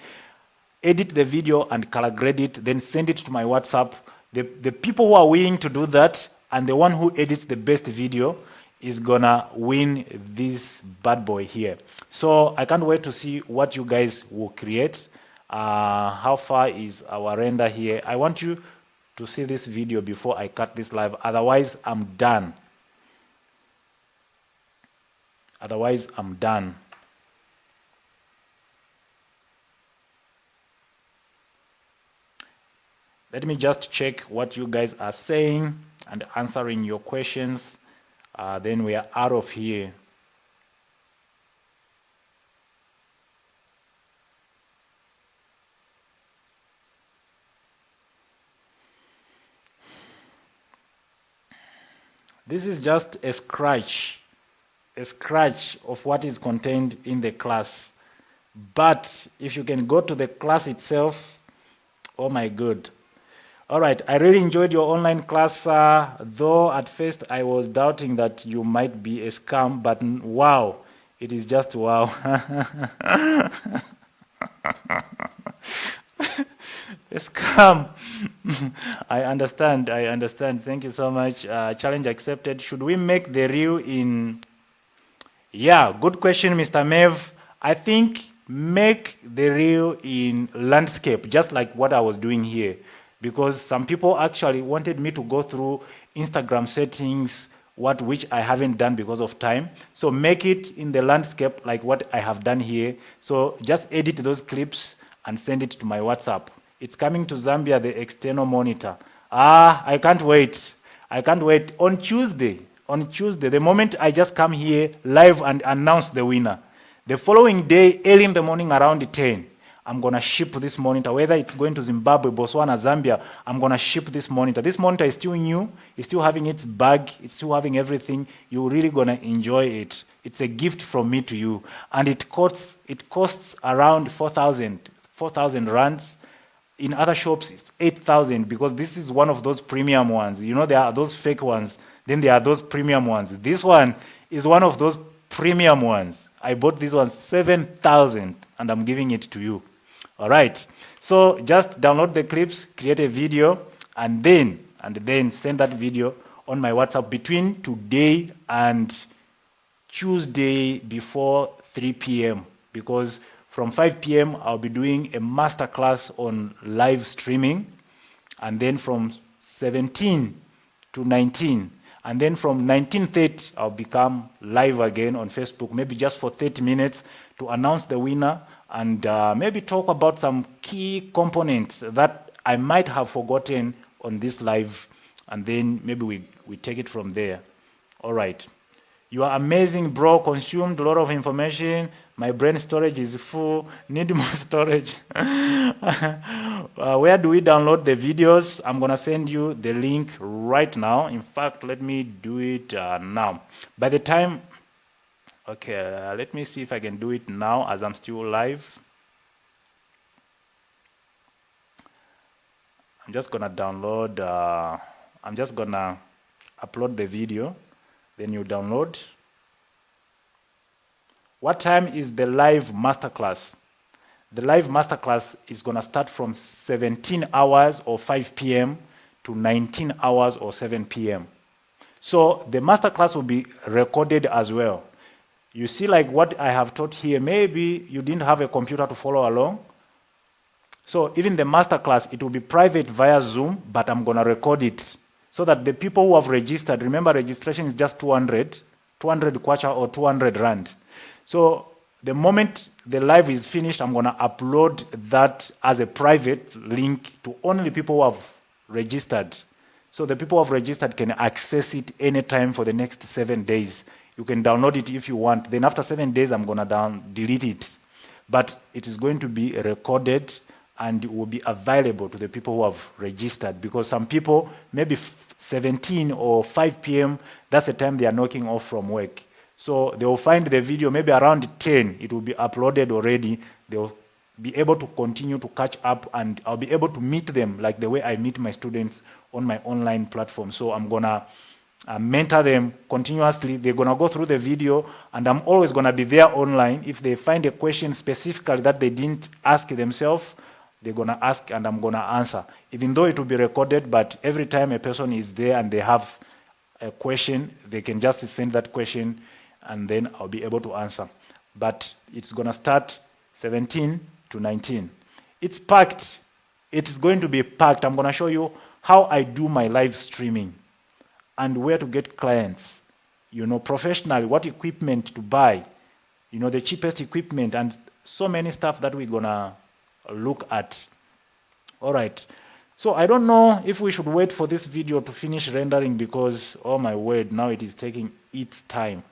Edit the video and color grade it, then send it to my WhatsApp. The people who are willing to do that, and the one who edits the best video, is gonna win this bad boy here. So I can't wait to see what you guys will create. How far is our render here? I want you to see this video before I cut this live, otherwise I'm done. Otherwise I'm done. Let me just check what you guys are saying and answering your questions. Then we are out of here. This is just a scratch of what is contained in the class. But if you can go to the class itself, oh my God. All right, I really enjoyed your online class, though at first I was doubting that you might be a scam, but wow, it is just wow. A scam. I understand. Thank you so much. Challenge accepted. Should we make the reel in... Yeah, good question, Mr. Mev. I think make the reel in landscape, just like what I was doing here. Because some people actually wanted me to go through Instagram settings, which I haven't done because of time. So make it in the landscape like what I have done here. So just edit those clips and send it to my WhatsApp. It's coming to Zambia, the external monitor. I can't wait. On Tuesday, the moment I just come here live and announce the winner, the following day, early in the morning around 10, I'm going to ship this monitor. Whether it's going to Zimbabwe, Botswana, Zambia, I'm going to ship this monitor. This monitor is still new. It's still having its bag. It's still having everything. You're really going to enjoy it. It's a gift from me to you. And it costs around 4,000 rands. In other shops, it's 8,000, because this is one of those premium ones. You know, there are those fake ones. Then there are those premium ones. This one is one of those premium ones. I bought this one 7,000, and I'm giving it to you. All right. So just download the clips, create a video, and then send that video on my WhatsApp between today and Tuesday before 3 p.m. because from 5 p.m. I'll be doing a masterclass on live streaming, and then from 17 to 19. And then from 19:30, I'll become live again on Facebook, maybe just for 30 minutes to announce the winner and maybe talk about some key components that I might have forgotten on this live, and then maybe we take it from there. All right. You are amazing, bro. Consumed a lot of information. My brain storage is full. Need more storage. Where do we download the videos? I'm going to send you the link right now. In fact, let me do it now. By the time... Okay, let me see if I can do it now as I'm still live. I'm just gonna download, I'm just gonna upload the video, then you download. What time is the live masterclass? The live masterclass is gonna start from 17 hours or 5 p.m. to 19 hours or 7 p.m. So the masterclass will be recorded as well. You see, like what I have taught here, maybe you didn't have a computer to follow along. So even the masterclass, it will be private via Zoom, but I'm gonna record it so that the people who have registered, remember registration is just 200 kwacha or 200 rand. So the moment the live is finished, I'm gonna upload that as a private link to only people who have registered. So the people who have registered can access it anytime for the next 7 days. You can download it if you want. Then after 7 days, I'm gonna delete it. But it is going to be recorded and it will be available to the people who have registered, because some people, maybe 17 or 5 p.m., that's the time they are knocking off from work. So they will find the video maybe around 10, it will be uploaded already. They will be able to continue to catch up, and I'll be able to meet them like the way I meet my students on my online platform. So I'm gonna mentor them continuously. They're gonna go through the video, and I'm always gonna be there online. If they find a question specifically that they didn't ask themselves, they're gonna ask and I'm gonna answer. Even though it will be recorded, but every time a person is there and they have a question, they can just send that question and then I'll be able to answer. But it's gonna start 17 to 19. It's packed. It's going to be packed. I'm gonna show you how I do my live streaming and where to get clients, professionally, what equipment to buy, the cheapest equipment, and so many stuff that we're gonna look at. All right. So I don't know if we should wait for this video to finish rendering, because, oh my word, now it is taking its time.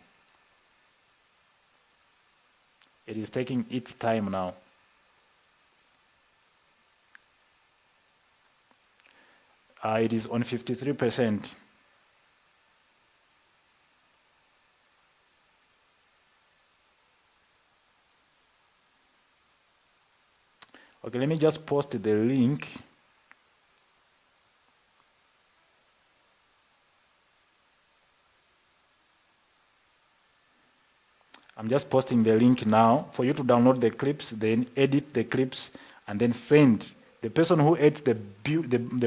It is taking its time now. It is on 53%. Okay, let me just post the link. I'm just posting the link now for you to download the clips, then edit the clips, and then send. The person who edits the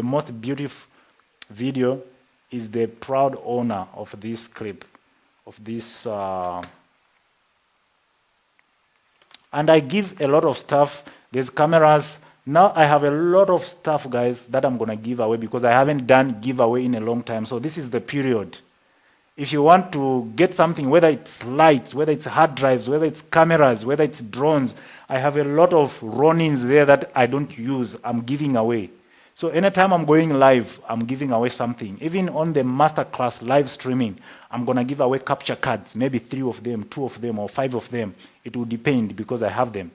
most beautiful video is the proud owner of this clip, of this. And I give a lot of stuff. There's cameras. Now I have a lot of stuff, guys, that I'm going to give away, because I haven't done giveaway in a long time. So this is the period. If you want to get something, whether it's lights, whether it's hard drives, whether it's cameras, whether it's drones, I have a lot of run-ins there that I don't use. I'm giving away. So anytime I'm going live, I'm giving away something. Even on the masterclass live streaming, I'm going to give away capture cards, maybe 3 of them, 2 of them, or 5 of them. It will depend, because I have them.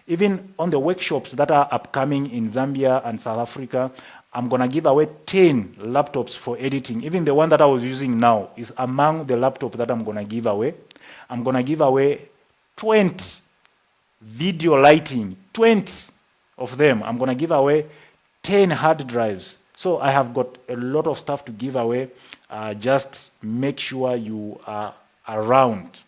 Even on the workshops that are upcoming in Zambia and South Africa, I'm going to give away 10 laptops for editing. Even the one that I was using now is among the laptops that I'm going to give away. I'm going to give away 20 video lighting, 20 of them. I'm going to give away 10 hard drives. So I have got a lot of stuff to give away. Just make sure you are around.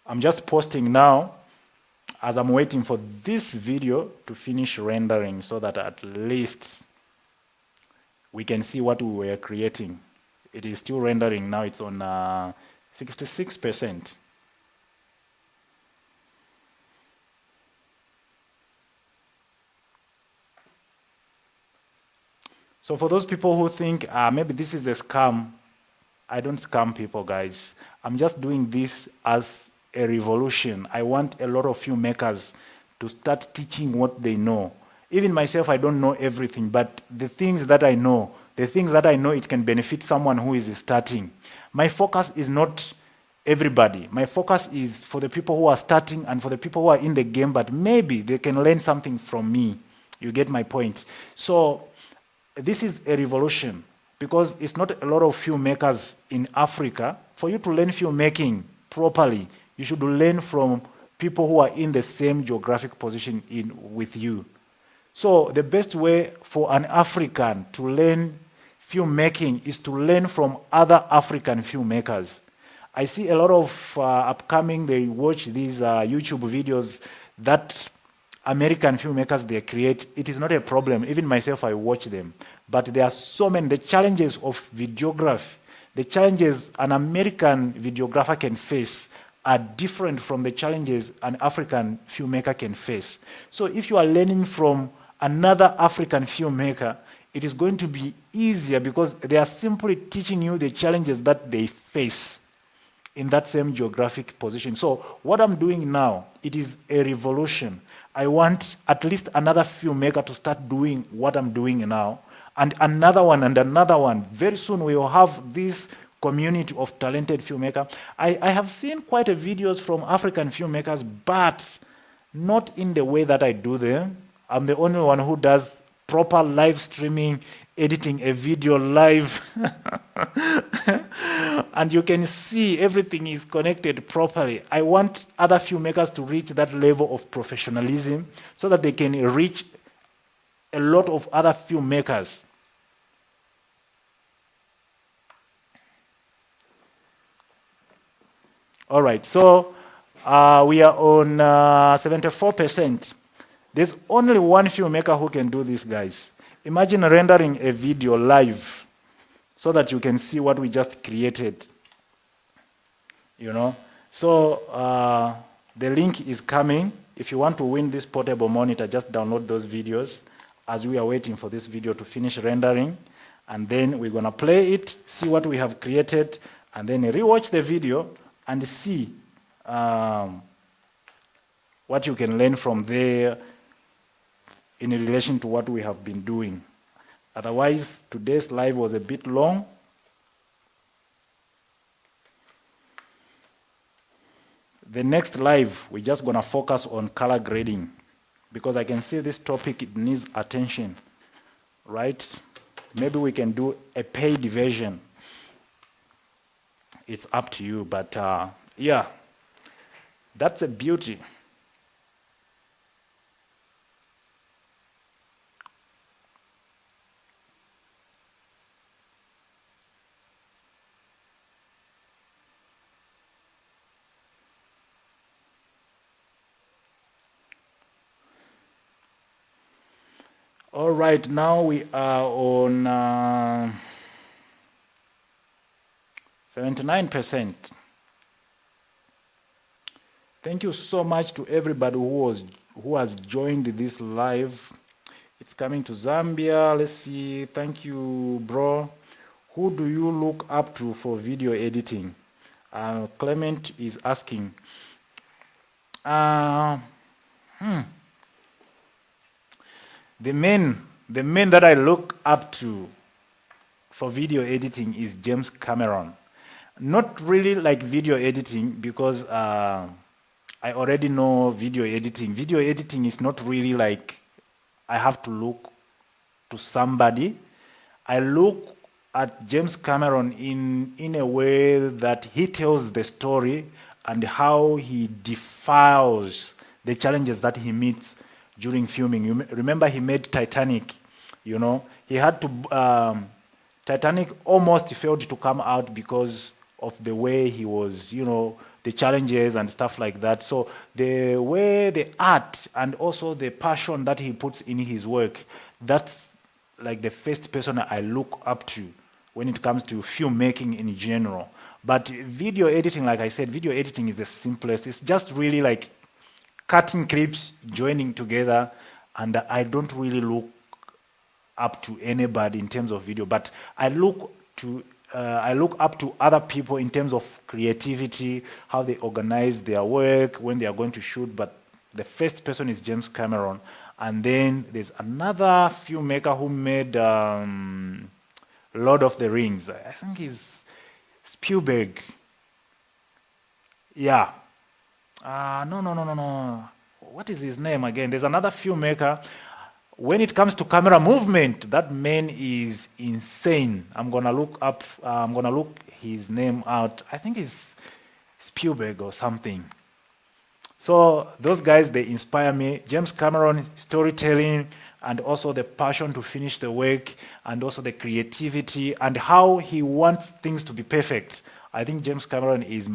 I'm just posting now as I'm waiting for this video to finish rendering, so that at least we can see what we were creating. It is still rendering now. It's on 66%. So for those people who think maybe this is a scam, I don't scam people, guys. I'm just doing this as a revolution. I want a lot of filmmakers to start teaching what they know. Even myself, I don't know everything, but the things that I know, it can benefit someone who is starting. My focus is not everybody. My focus is for the people who are starting and for the people who are in the game, but maybe they can learn something from me. You get my point? So this is a revolution because it's not a lot of filmmakers in Africa. For you to learn filmmaking properly, you should learn from people who are in the same geographic position with you. So the best way for an African to learn filmmaking is to learn from other African filmmakers. I see a lot of upcoming, they watch these YouTube videos that American filmmakers they create. It is not a problem. Even myself, I watch them. But there are so many, the challenges of videography, the challenges an American videographer can face are different from the challenges an African filmmaker can face. So if you are learning from another African filmmaker, it is going to be easier because they are simply teaching you the challenges that they face in that same geographic position. So what I'm doing now, it is a revolution. I want at least another filmmaker to start doing what I'm doing now, and another one and another one. Very soon we will have this community of talented filmmakers. I have seen quite a videos from African filmmakers, but not in the way that I do them. I'm the only one who does proper live streaming, editing a video live. And you can see everything is connected properly. I want other filmmakers to reach that level of professionalism so that they can reach a lot of other filmmakers. All right, so we are on 74%. There's only one filmmaker who can do this, guys. Imagine rendering a video live so that you can see what we just created. You know? So the link is coming. If you want to win this portable monitor, just download those videos as we are waiting for this video to finish rendering. And then we're going to play it, see what we have created, and then rewatch the video and see what you can learn from there in relation to what we have been doing. Otherwise, today's live was a bit long. The next live, we're just going to focus on color grading because I can see this topic, it needs attention, right? Maybe we can do a paid version. It's up to you, but yeah, that's a beauty. All right, now we are on 79%. Thank you so much to everybody who has joined this live. It's coming to Zambia. Let's see. Thank you, bro. Who do you look up to for video editing? Clement is asking. The man that I look up to for video editing is James Cameron. Not really like video editing because I already know video editing. Video editing is not really like I have to look to somebody. I look at James Cameron in a way that he tells the story and how he defies the challenges that he meets during filming. You remember he made Titanic, you know. He had to, Titanic almost failed to come out because of the way he was, you know, the challenges and stuff like that. So the way, the art and also the passion that he puts in his work, that's like the first person I look up to when it comes to filmmaking in general. But video editing, like I said, video editing is the simplest. It's just really like cutting clips, joining together, and I don't really look up to anybody in terms of video, but I look up to other people in terms of creativity, how they organize their work when they are going to shoot. But the first person is James Cameron, and then there's another filmmaker who made Lord of the Rings. I think he's Spielberg. Yeah. No. What is his name again? There's another filmmaker. When it comes to camera movement, that man is insane. I'm gonna look his name out. I think it's Spielberg or something. So those guys, they inspire me. James Cameron, storytelling, and also the passion to finish the work, and also the creativity, and how he wants things to be perfect. I think James Cameron is